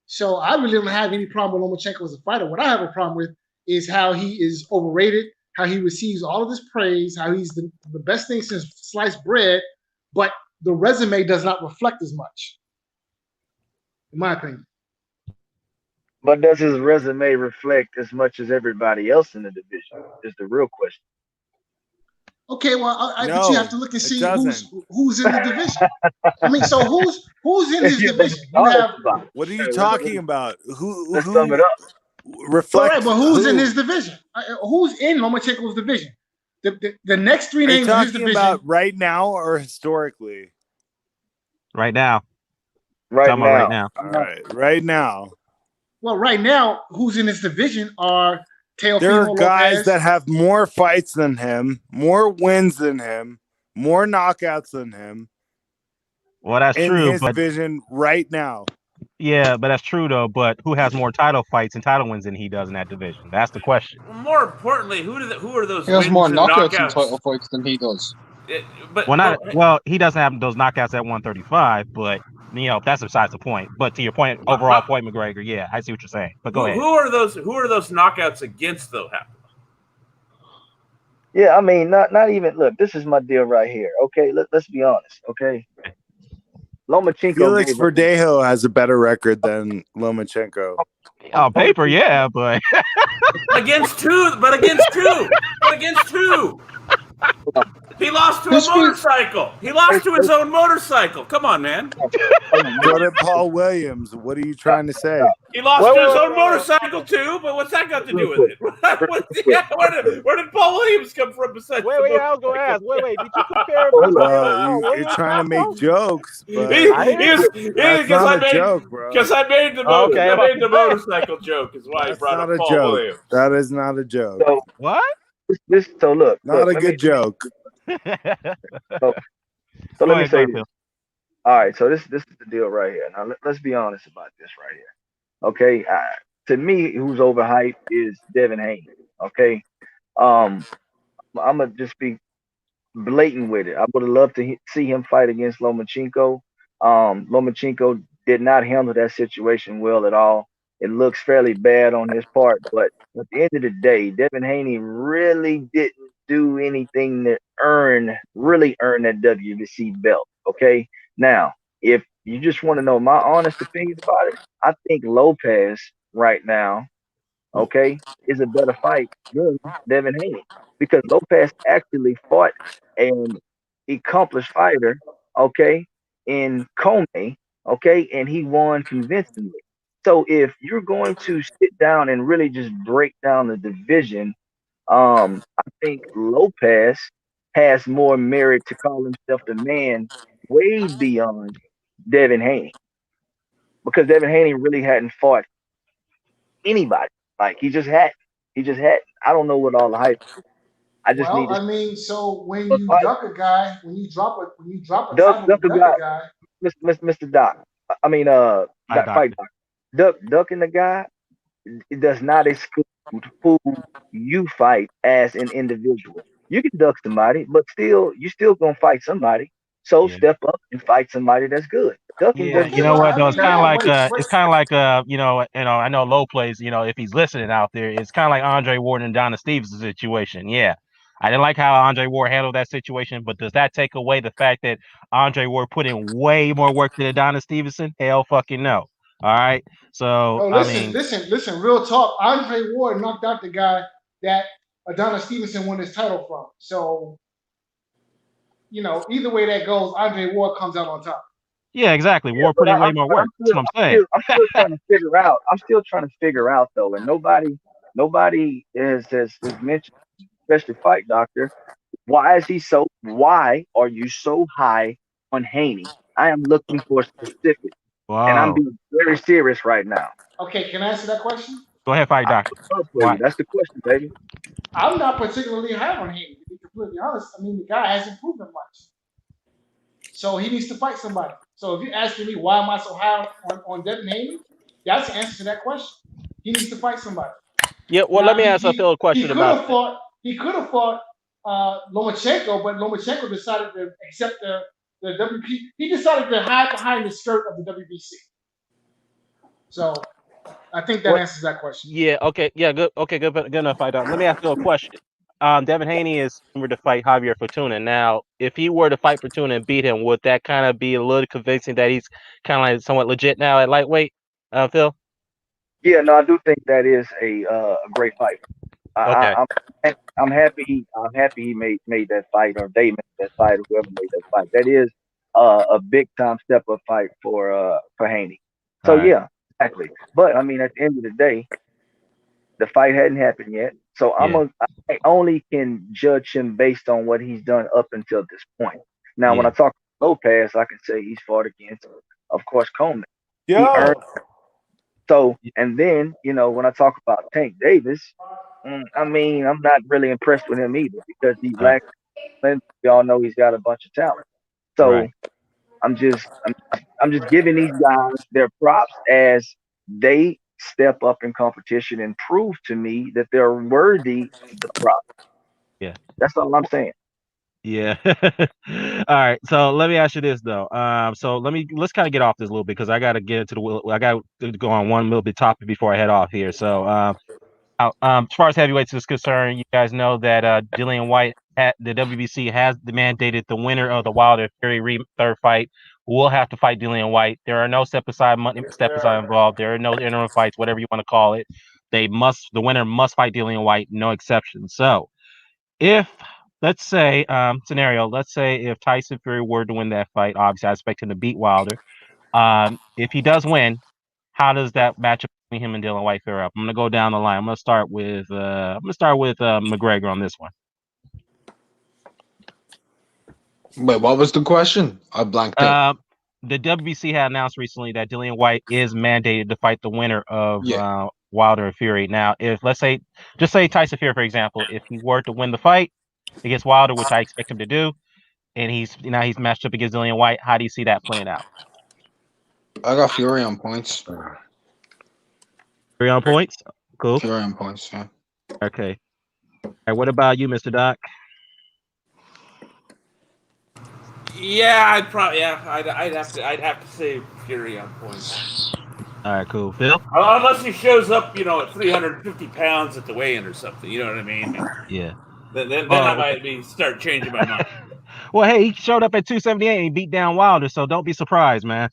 So I really don't have any problem with Lomachenko as a fighter. What I have a problem with is how he is overrated, how he receives all of this praise, how he's the best thing since sliced bread, but the resume does not reflect as much, in my opinion. But does his resume reflect as much as everybody else in the division? Is the real question. Okay, well, No, but you have to look and it see doesn't. who's in the division. I mean, so who's in his division? You have What are you talking about? Who Let's sum it up. reflects? all right, but who's in who? his division? Who's in Lomachenko's division? The next 3 Are you names in his talking division. about right now or historically? Right now. Right Talking now. about right now. All right, right now. Well, right now, who's in his division are Teofimo There are guys Lopez. that have more fights than him, more wins than him, more knockouts than him. Well, that's in true, his but division right now. yeah, but that's true though. But who has more title fights and title wins than he does in that division? That's the question. Well, more importantly, who are those? He has wins more and knockouts and title fights than he does. Well, he doesn't have those knockouts at 135, but that's besides the point. But to your point, overall point, McGregor, yeah, I see what you're saying. But go ahead. Who are those knockouts against though? Yeah, I mean, not even. Look, this is my deal right here. Okay, let's be honest. Okay, Lomachenko. Felix Verdejo has a better record than Lomachenko. On paper, yeah, but against two. He lost to a motorcycle. He lost to his own motorcycle. Come on, man. Go to Paul Williams. What are you trying to say? He lost to his own motorcycle too, but what's that got to do with it? Where did Paul Williams come from besides? Wait, I was going to ask. Wait, did you compare? You're trying to make jokes, but that's not a joke, bro. Because I made the motorcycle joke is why he brought up Paul Williams. That is not a joke. So, what? Look. Not a good joke. So let me say this. All right, so this is the deal right here. Now let's be honest about this right here. Okay, to me, who's overhyped is Devin Haney. Okay, I'm gonna just be blatant with it. I would have loved to see him fight against Lomachenko. Lomachenko did not handle that situation well at all. It looks fairly bad on his part, but at the end of the day, Devin Haney really didn't do anything to really earn that WBC belt. Okay, now if you just want to know my honest opinion about it, I think Lopez right now, okay, is a better fight than Devin Haney because Lopez actually fought an accomplished fighter, okay, in Comey, okay, and he won convincingly. So if you're going to sit down and really just break down the division, I think Lopez has more merit to call himself the man way beyond Devin Haney. Because Devin Haney really hadn't fought anybody. Like he just hadn't. I don't know what all the hype is. So when you duck a guy, when you drop a duck a guy, Mr. Doc. I mean fight Doc. Ducking the guy, it does not exclude who you fight as an individual. You can duck somebody, but you still gonna fight somebody. So Yeah. step up and fight somebody that's good. Ducking Yeah, doesn't you know mean what I though? mean, It's kind of like I know Low plays, if he's listening out there, it's kind of like Andre Ward and Donna Stevens' situation. Yeah. I didn't like how Andre Ward handled that situation, but does that take away the fact that Andre Ward put in way more work than Donna Stevenson? Hell fucking no. All right. So oh, I listen, mean, listen. Real talk. Andre Ward knocked out the guy that Adonis Stevenson won his title from. So, either way that goes, Andre Ward comes out on top. yeah, exactly. yeah, Ward but put in way more work. That's what I'm saying. I'm still trying to figure out. I'm still trying to figure out though, and nobody has mentioned, especially Fight Doctor. Why are you so high on Haney? I am looking for specifics, and I'm Wow. being very serious right now. Okay, can I answer that question? Go ahead, Fight I Doctor. would love for Why? you. That's the question, baby. I'm not particularly high on him, to be completely honest. I mean, the guy hasn't proven much. So he needs to fight somebody. So if you're asking me why am I so high on Devin Haney, that's the answer to that question. He needs to fight somebody. Yeah, well, Now, let me ask Phil a question about that. He could have fought Lomachenko, but Lomachenko decided to accept the WP. He decided to hide behind the skirt of the WBC. So I think that answers that question. Yeah, okay. Yeah, good. Okay, good enough, Fight Doctor. Let me ask you a question. Devin Haney is rumored to fight Javier Fortuna. Now, if he were to fight Fortuna and beat him, would that kind of be a little convincing that he's kind of like somewhat legit now at lightweight, Phil? Yeah, no, I do think that is a great fight. Okay. I'm happy. I'm happy he made that fight, or they made that fight, or whoever made that fight. That is a big time step up fight for Haney. So All right. yeah, exactly. But I mean, at the end of the day, the fight hadn't happened yet. So I only can judge him based on what he's done up until this point. Now, when I talk Lopez, I can say he's fought against, of course, Coleman. He earned. So, and then when I talk about Tank Davis, I mean, I'm not really impressed with him either because he lacks. We all know he's got a bunch of talent. So Right. I'm just giving these guys their props as they step up in competition and prove to me that they're worthy of the prop. Yeah. That's all I'm saying. Yeah. All right. So let me ask you this though. So let's kind of get off this a little bit because I got to get into I got to go on one little bit topic before I head off here. So as far as heavyweights is concerned, you guys know that Dillian White at the WBC has mandated the winner of the Wilder Fury third fight will have to fight Dillian White. There are no step aside involved. There are no interim fights, whatever you want to call it. The winner must fight Dillian White, no exception. So if let's say if Tyson Fury were to win that fight, obviously I expect him to beat Wilder. If he does win, how does that matchup between him and Dylan White fare up? I'm gonna go down the line. I'm gonna start with McGregor on this one. Wait, what was the question? I blanked out. The WBC had announced recently that Dillian White is mandated to fight the winner of Wilder and Fury. Now, if just say Tyson Fury, for example, if he were to win the fight against Wilder, which I expect him to do, and he's matched up against Dillian White, how do you see that playing out? I got Fury on points. Fury on points? Cool. Fury on points, yeah. Okay. All right, what about you, Mr. Doc? Yeah, I'd have to say Fury on points. All right, cool. Phil? Unless he shows up, at 350 pounds at the weigh-in or something. You know what I mean? Yeah. Then I might start changing my mind. Well, hey, he showed up at 278 and he beat down Wilder, so don't be surprised, man.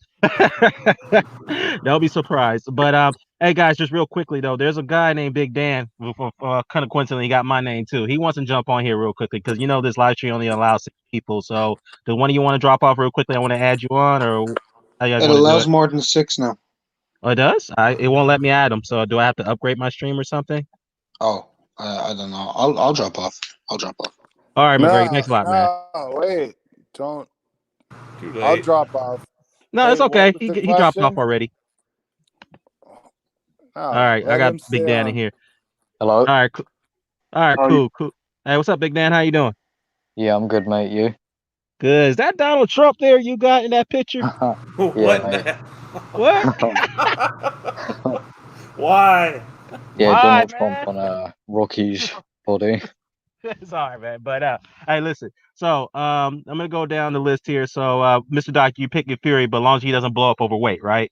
Don't be surprised. But hey guys, just real quickly though, there's a guy named Big Dan who kind of coincidentally got my name too. He wants to jump on here real quickly because this live stream only allows 6 people. So does one of you want to drop off real quickly? I want to add you on, or how you guys It want to do allows it? more than 6 now. Oh, it does? It won't let me add them. So do I have to upgrade my stream or something? Oh, I don't know. I'll drop off. All right, McGregor. Thanks a lot, man. No, wait. Don't. Too late. I'll drop off. No, Hey, it's okay. what was He the dropped off question? already. No, All right, I let got him Big stay Dan on. in here. Hello. All right, cool. Hey, what's up, Big Dan? How you doing? Yeah, I'm good, mate. You? Good. Is that Donald Trump there you got in that picture? What mate. the What? Why? Yeah, Why, Donald man? Trump on Rocky's body. It's all right, man. But hey, listen. So I'm gonna go down the list here. So Mr. Doc, you pick your Fury, but as long as he doesn't blow up overweight, right?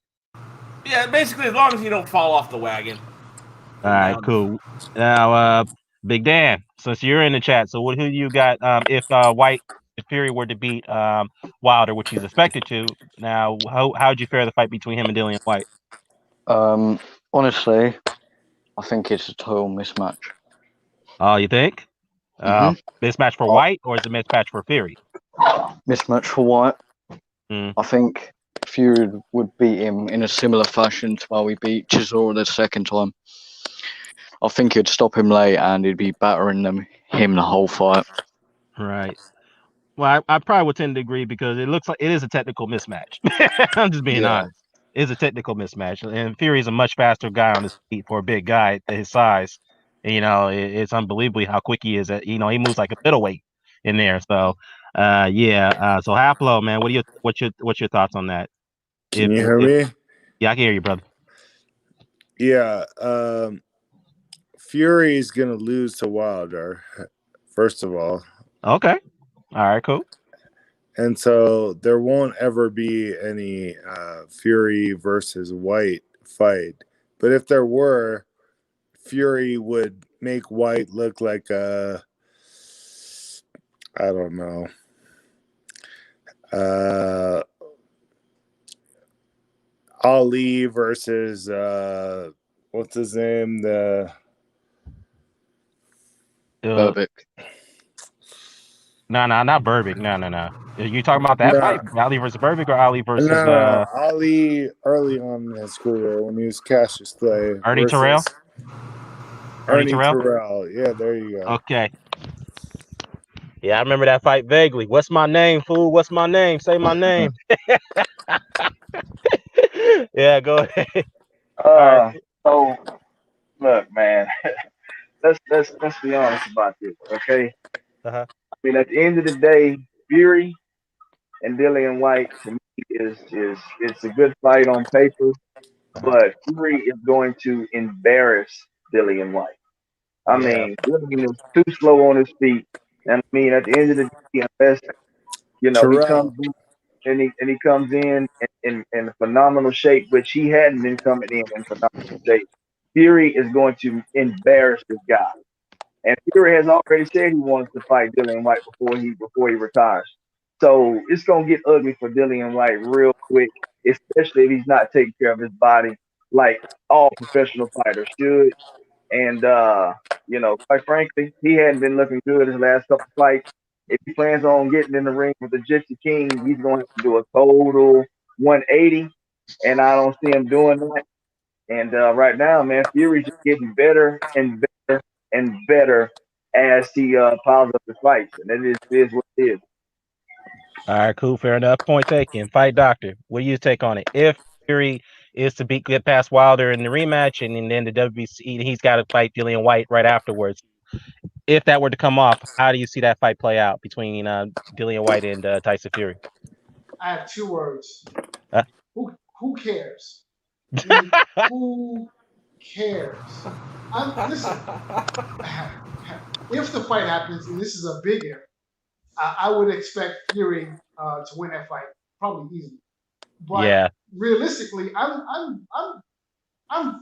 Yeah, basically, as long as you don't fall off the wagon. All right, cool. Now, Big Dan, since you're in the chat, so who you got? If Fury were to beat Wilder, which he's expected to, now how'd you fare the fight between him and Dillian White? Honestly, I think it's a total mismatch. Oh, you think? Mhm. Mismatch for White, or is it mismatch for Fury? Mismatch for White. Mm. I think Fury would beat him in a similar fashion to how he beat Chisora the second time. I think he'd stop him late and he'd be battering him the whole fight. Right. Well, I probably would tend to agree because it looks like it is a technical mismatch. I'm just being honest. It's a technical mismatch, and Fury is a much faster guy on his feet for a big guy at his size. It's unbelievably how quick he is. He moves like a middleweight in there. So, yeah. So, Haplo, man, what's your thoughts on that? Can you hear me? Yeah, I can hear you, brother. Yeah. Fury is gonna lose to Wilder, first of all. Okay. All right, cool. And so there won't ever be any Fury versus White fight. But if there were, Fury would make White look like I don't know. Ali versus what's his name? Berbick. No, not Berbick. No. You talking about that fight? Ali versus Berbick or Ali versus Ali early on in his career when he was Cassius Clay. Ernie Terrell? Ernie Terrell. Yeah, there you go. Okay. Yeah, I remember that fight vaguely. What's my name, fool? What's my name? Say my name. Yeah, go ahead. So look, man, let's be honest about this, okay? Uh-huh. I mean, at the end of the day, Fury and Dillian White to me is it's a good fight on paper, but Fury is going to embarrass Dillian White. I mean, Dillian is too slow on his feet, and I mean, at the end of the day, unless he comes in and he comes in phenomenal shape, which he hadn't been coming in phenomenal shape. Fury is going to embarrass this guy. And Fury has already said he wants to fight Dillian White before he retires. So it's gonna get ugly for Dillian White real quick, especially if he's not taking care of his body like all professional fighters should. And quite frankly, he hadn't been looking good his last couple fights. If he plans on getting in the ring with the Gypsy King, he's going to have to do a total 180, and I don't see him doing that. And right now, man, Fury's just getting better and better and better as he piles up his fights, and it is what it is. All right, cool, fair enough. Point taken. Fight Doctor, what do you take on it? If Fury is to get past Wilder in the rematch, and then the WBC, he's got to fight Dillian White right afterwards. If that were to come off, how do you see that fight play out between Dillian White and Tyson Fury? I have two words. Huh? Who cares? I mean, who cares? Listen, if the fight happens, and this is a big if, I would expect Fury to win that fight probably easily. But realistically, I'm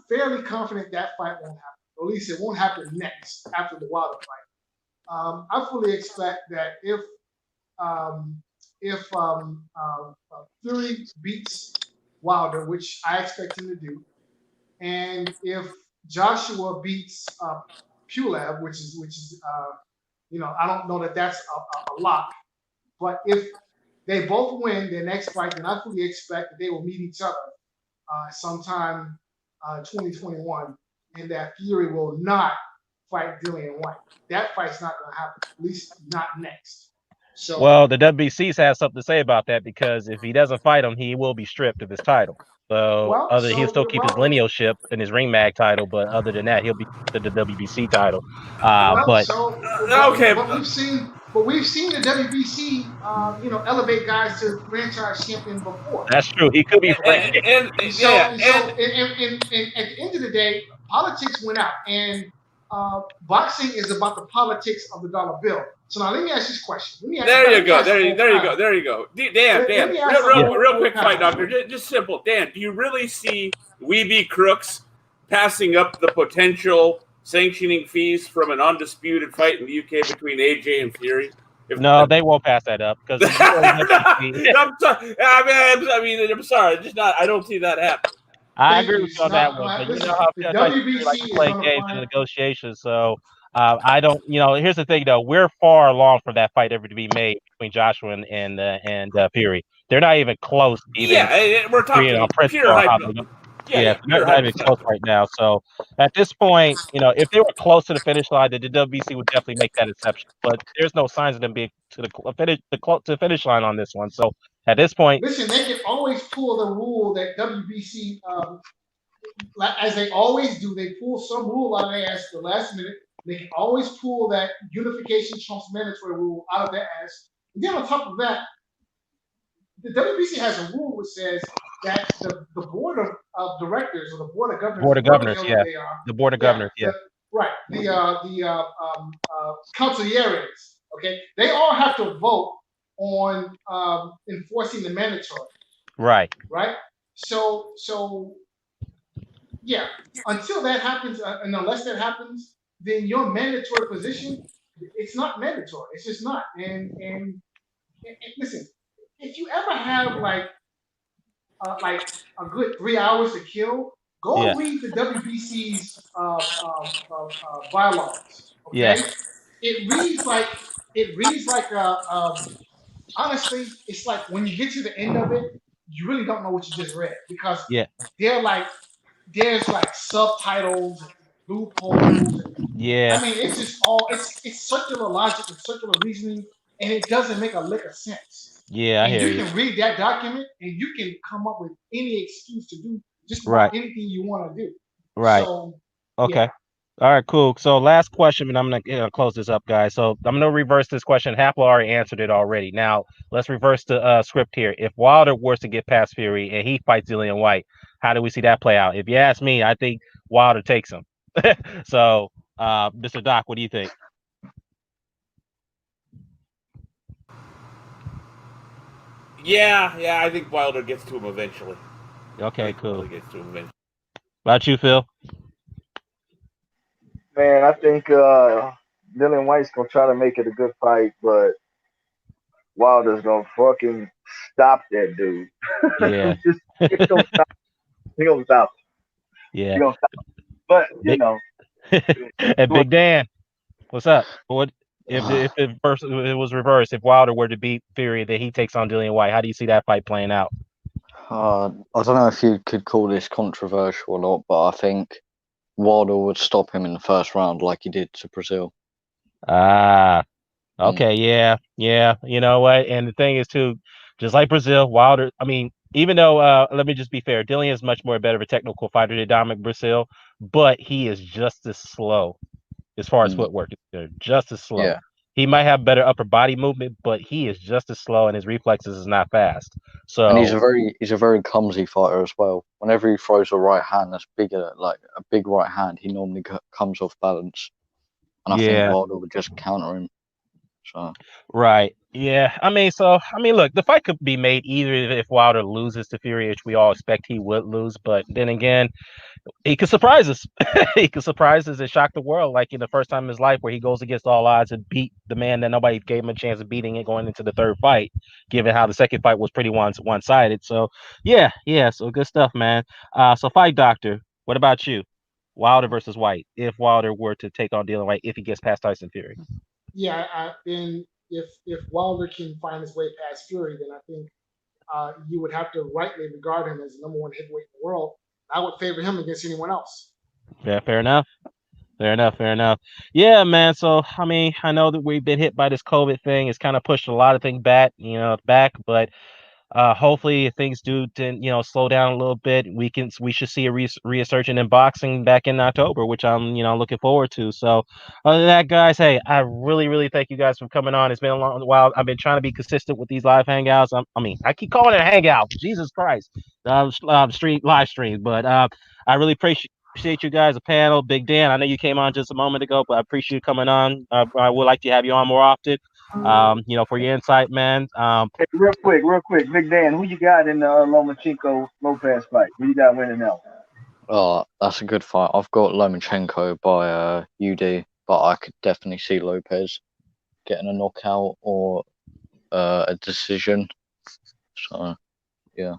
fairly confident that fight won't happen. Or at least it won't happen next after the Wilder fight. I fully expect that if Fury beats Wilder, which I expect him to do, and if Joshua beats Pulev, which is I don't know that that's a lock, but if they both win their next fight, then I fully expect that they will meet each other sometime 2021, and that Fury will not fight Dillian White. That fight's not going to happen, at least not next. So, well, the WBC's has something to say about that because if he doesn't fight him, he will be stripped of his title. So, he'll still keep his linealship and his ring mag title, but other than that, he'll be to the WBC title. But we've seen the WBC, elevate guys to franchise champion before. That's true. He could be. At the end of the day, politics went out, and boxing is about the politics of the dollar bill. So now let me ask you this question. There you go. There you go. Dan, real quick fight, doctor. Just simple. Dan, do you really see Weeby Crooks passing up the potential sanctioning fees from an undisputed fight in the UK between AJ and Fury? No, they won't pass that up because I'm sorry. Just not. I don't see that happen. I agree with you on that one, but you know how WBC like to play games in negotiations. So I don't. Here's the thing, though. We're far along from that fight ever to be made between Joshua and Fury. They're not even close. We're talking on pure hype. They're not even close right now. So at this point, if they were close to the finish line, the WBC would definitely make that exception. But there's no signs of them being to the finish line on this one. So at this point, listen, they can always pull the rule that WBC, as they always do, they pull some rule out of their ass at the last minute. They can always pull that unification trumps mandatory rule out of their ass. And then on top of that, the WBC has a rule which says that the board of directors or the board of governors, the board of governors, right, the consiglieres, okay, they all have to vote on enforcing the mandatory, right. So yeah, until that happens, and unless that happens, then your mandatory position, it's not mandatory. It's just not. And listen, if you ever have like a good 3 hours to kill, go read the WBC's bylaws. Okay, it reads like honestly, it's like when you get to the end of it, you really don't know what you just read because there's like subtitles and loopholes. I mean, it's just it's circular logic and circular reasoning, and it doesn't make a lick of sense. I hear you. You can read that document and you can come up with any excuse to do just about anything you want to do. Right. So, okay. All right, cool. So last question, and I'm gonna close this up, guys. So I'm gonna reverse this question. Happle already answered it already. Now let's reverse the script here. If Wilder was to get past Fury and he fights Dillian White, how do we see that play out? If you ask me, I think Wilder takes him. So, Mr. Doc, what do you think? Yeah, I think Wilder gets to him eventually. Okay, cool. Gets to him eventually. About you, Phil? Man, I think Dillian White's gonna try to make it a good fight, but Wilder's gonna fucking stop that dude. Yeah. He's gonna stop. He's gonna stop. Yeah. He's gonna stop. But and Big Dan, what's up? What if it was reversed? If Wilder were to beat Fury, then he takes on Dillian White. How do you see that fight playing out? I don't know if you could call this controversial or not, but I think Wilder would stop him in the first round like he did to Brazil. Okay, yeah. You know what? And the thing is, too, just like Brazil, Wilder, I mean, even though, let me just be fair, Dillian is much more better of a technical fighter than Dominic Brazil, but he is just as slow as far as footwork is concerned, just as slow. Yeah. He might have better upper body movement, but he is just as slow, and his reflexes is not fast. So, and he's a very clumsy fighter as well. Whenever he throws a right hand that's bigger, like a big right hand, he normally comes off balance. And I think Wilder would just counter him. So. Right. Yeah. I mean, look, the fight could be made either if Wilder loses to Fury, which we all expect he would lose. But then again, he could surprise us. He could surprise us and shock the world, like in the first time in his life where he goes against all odds and beat the man that nobody gave him a chance of beating it going into the third fight, given how the second fight was pretty one-sided. So, yeah. So good stuff, man. So Fight Doctor, what about you? Wilder versus White. If Wilder were to take on Dillian White, if he gets past Tyson Fury. Yeah, and if Wilder can find his way past Fury, then I think you would have to rightly regard him as the number one heavyweight in the world. I would favor him against anyone else. Yeah, fair enough. Yeah, man. So, I mean, I know that we've been hit by this COVID thing. It's kind of pushed a lot of things back, but hopefully if things do slow down a little bit, we should see a resurgence in boxing back in October, which I'm looking forward to. So other than that, guys, hey, I really, really thank you guys for coming on. It's been a long while. I've been trying to be consistent with these live hangouts. I keep calling it a hangout. Jesus Christ, live stream, but I really appreciate you guys, the panel. Big Dan, I know you came on just a moment ago, but I appreciate you coming on. I would like to have you on more often. For your insight, man. Hey, real quick, Big Dan, who you got in the Lomachenko Lopez fight? Who you got winning that one? Oh, that's a good fight. I've got Lomachenko by UD, but I could definitely see Lopez getting a knockout or a decision. So, yeah.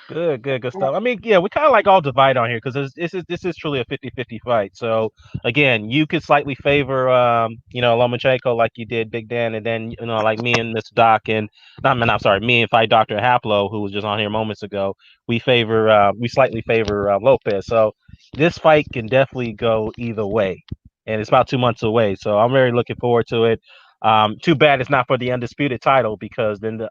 Good stuff. I mean, yeah, we kind of like all divide on here because this is truly a 50-50 fight. So again, you could slightly favor Lomachenko like you did Big Dan, and then like me and Mr. Doc and I'm sorry, me and Fight Dr. Haplo, who was just on here moments ago, we slightly favor Lopez. So this fight can definitely go either way, and it's about 2 months away. So I'm very looking forward to it. Too bad it's not for the undisputed title because then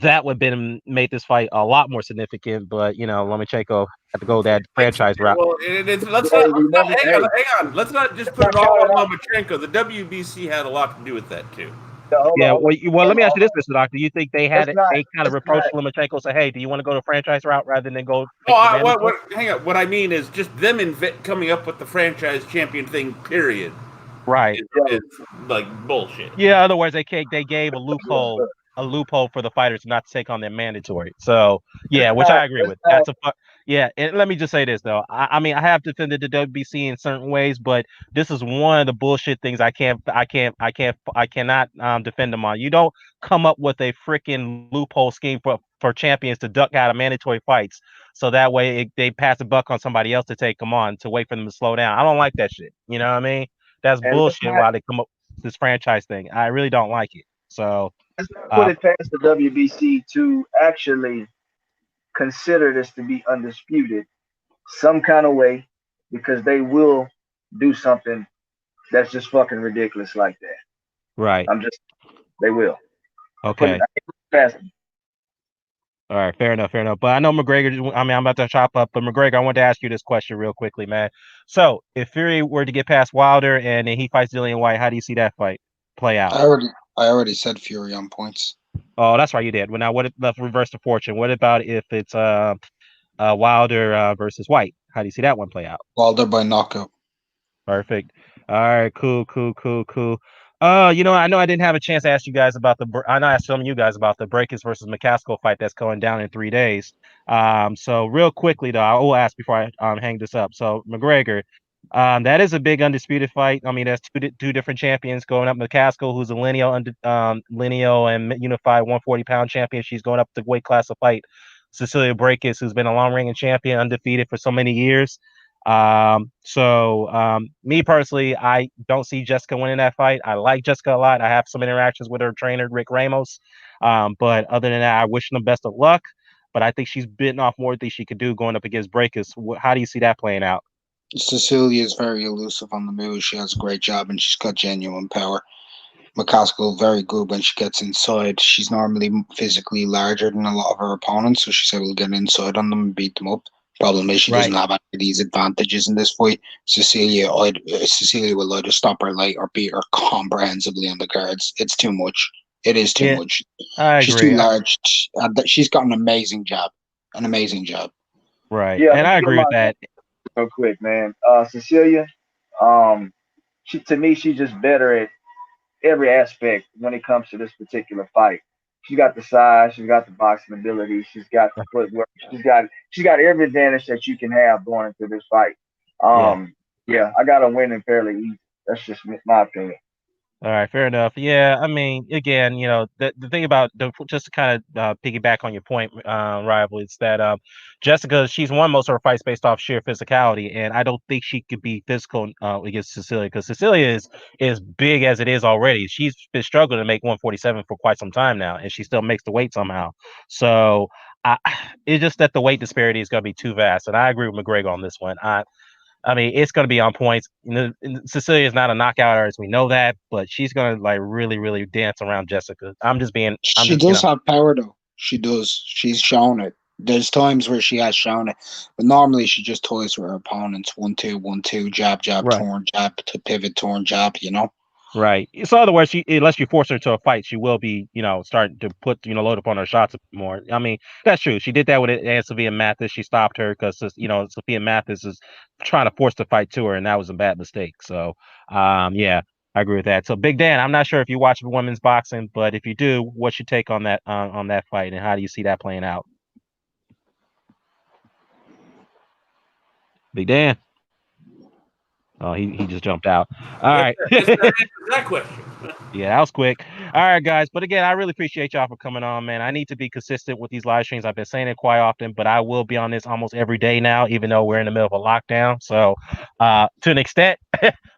that would have been made this fight a lot more significant, but Lomachenko had to go that franchise route. Well, let's not hang on. Let's not just put it all on Lomachenko. The WBC had a lot to do with that too. Yeah. Well, let me ask you this, Mr. Doctor. Do you think they kind of approached Lomachenko and say, "Hey, do you want to go the franchise route rather than go?" Hang on. What I mean is just them coming up with the franchise champion thing. Period. Right. Is like bullshit. Yeah. In other words, they gave a loophole for the fighters not to take on their mandatory. So yeah, which I agree with. And let me just say this though. I mean, I have defended the WBC in certain ways, but this is one of the bullshit things I cannot defend them on. You don't come up with a freaking loophole scheme for champions to duck out of mandatory fights, so that way they pass the buck on somebody else to take them on to wait for them to slow down. I don't like that shit. You know what I mean? That's bullshit. Why they come up with this franchise thing? I really don't like it. So. Let's put it past the WBC to actually consider this to be undisputed some kind of way, because they will do something that's just fucking ridiculous like that. Right. They will. Okay. All right, fair enough. But I know McGregor, I'm about to chop up, but McGregor, I wanted to ask you this question real quickly, man. So if Fury were to get past Wilder and then he fights Dillian White, how do you see that fight play out? I already said Fury on points. Oh, that's right, you did. Well, now let's reverse the fortune. What about if it's Wilder versus White? How do you see that one play out? Wilder by knockout. Perfect. All right, cool. I know I didn't have a chance to ask you guys about I know I asked some of you guys about the BRAEKHUS versus McCaskill fight that's going down in 3 days. So real quickly though, I will ask before I hang this up. So McGregor, that is a big undisputed fight. I mean, there's two different champions going up. McCaskill, who's a lineal and unified 140-pound champion. She's going up the weight class to fight Cecilia BRAEKHUS, who's been a long-reigning champion, undefeated for so many years. Me personally, I don't see Jessica winning that fight. I like Jessica a lot. I have some interactions with her trainer, Rick Ramos. But other than that, I wish them best of luck. But I think she's bitten off more than she could do going up against BRAEKHUS. How do you see that playing out? Cecilia is very elusive on the move. She has a great job and she's got genuine power. McCaskill very good when she gets inside. She's normally physically larger than a lot of her opponents, so she's able to get inside on them and beat them up. Problem is she doesn't have any of these advantages in this fight. Cecilia will either stop her late or beat her comprehensively on the cards. It's too much. It is too much. She's too large. She's got an amazing job. Right. Yeah, and I agree with that. Real quick, man. Cecilia, she's just better at every aspect when it comes to this particular fight. She's got the size, she's got the boxing ability, she's got the footwork, she's got every advantage that you can have going into this fight. I got her winning fairly easy. That's just my opinion. All right, fair enough. Yeah, I mean, again, the thing about just to kind of piggyback on your point, rival, is that Jessica, she's won most of her fights based off sheer physicality, and I don't think she could be physical against Cecilia, because Cecilia is big as it is already. She's been struggling to make 147 for quite some time now, and she still makes the weight somehow. So it's just that the weight disparity is going to be too vast, and I agree with McGregor on this one. I mean, it's going to be on points. Cecilia is not a knockout artist. We know that, but she's going to really, really dance around Jessica. She does have power, though. She does. She's shown it. There's times where she has shown it, but normally she just toys with her opponents. 1-2, 1-2, jab, right. turn, jab to pivot, turn, jab. Right. So, in other words, unless you force her to a fight, she will be, starting to put, load up on her shots more. I mean, that's true. She did that with Sophia Mathis. She stopped her because, Sophia Mathis is trying to force the fight to her, and that was a bad mistake. So, yeah, I agree with that. So, Big Dan, I'm not sure if you watch women's boxing, but if you do, what's your take on that fight, and how do you see that playing out? Big Dan. Oh, he just jumped out. All right. That question. Yeah, that was quick. All right, guys. But again, I really appreciate y'all for coming on, man. I need to be consistent with these live streams. I've been saying it quite often, but I will be on this almost every day now, even though we're in the middle of a lockdown. So, to an extent,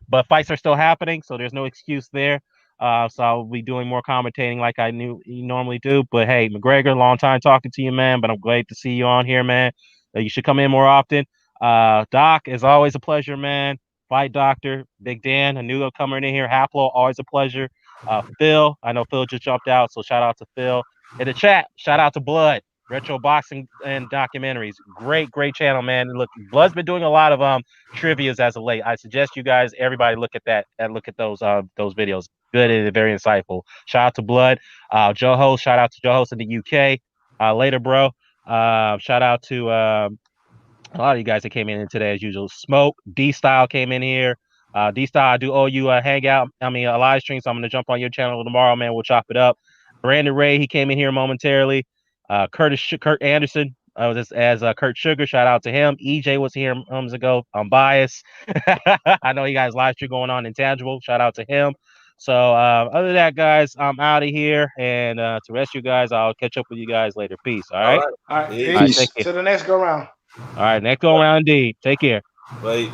but fights are still happening, so there's no excuse there. So I'll be doing more commentating like I knew you normally do. But hey, McGregor, long time talking to you, man. But I'm glad to see you on here, man. You should come in more often. Doc, it's always a pleasure, man. Fight Doctor, Big Dan, a newcomer in here. Haplo, always a pleasure. Phil, I know Phil just jumped out, so shout out to Phil. In the chat, shout out to Blood, Retro Boxing and Documentaries. Great channel, man. Look, Blood's been doing a lot of trivias as of late. I suggest you guys, everybody, look at that and look at those videos. Good and very insightful. Shout out to Blood. Joe, shout out to Joe in the UK. Later, bro. Shout out to a lot of you guys that came in today as usual. Smoke, D-Style came in here. D-Style, I do owe you a hangout. I mean, a live stream, so I'm going to jump on your channel tomorrow, man. We'll chop it up. Brandon Ray, he came in here momentarily. Kurt Anderson, as Kurt Sugar, shout out to him. EJ was here months ago. I'm biased. I know you guys live stream going on. Intangible, shout out to him. So other than that, guys, I'm out of here. And to the rest of you guys, I'll catch up with you guys later. Peace. All right. All right. Peace. Peace. Thank you. To the next go round. All right. Next go round indeed. Take care. Bye.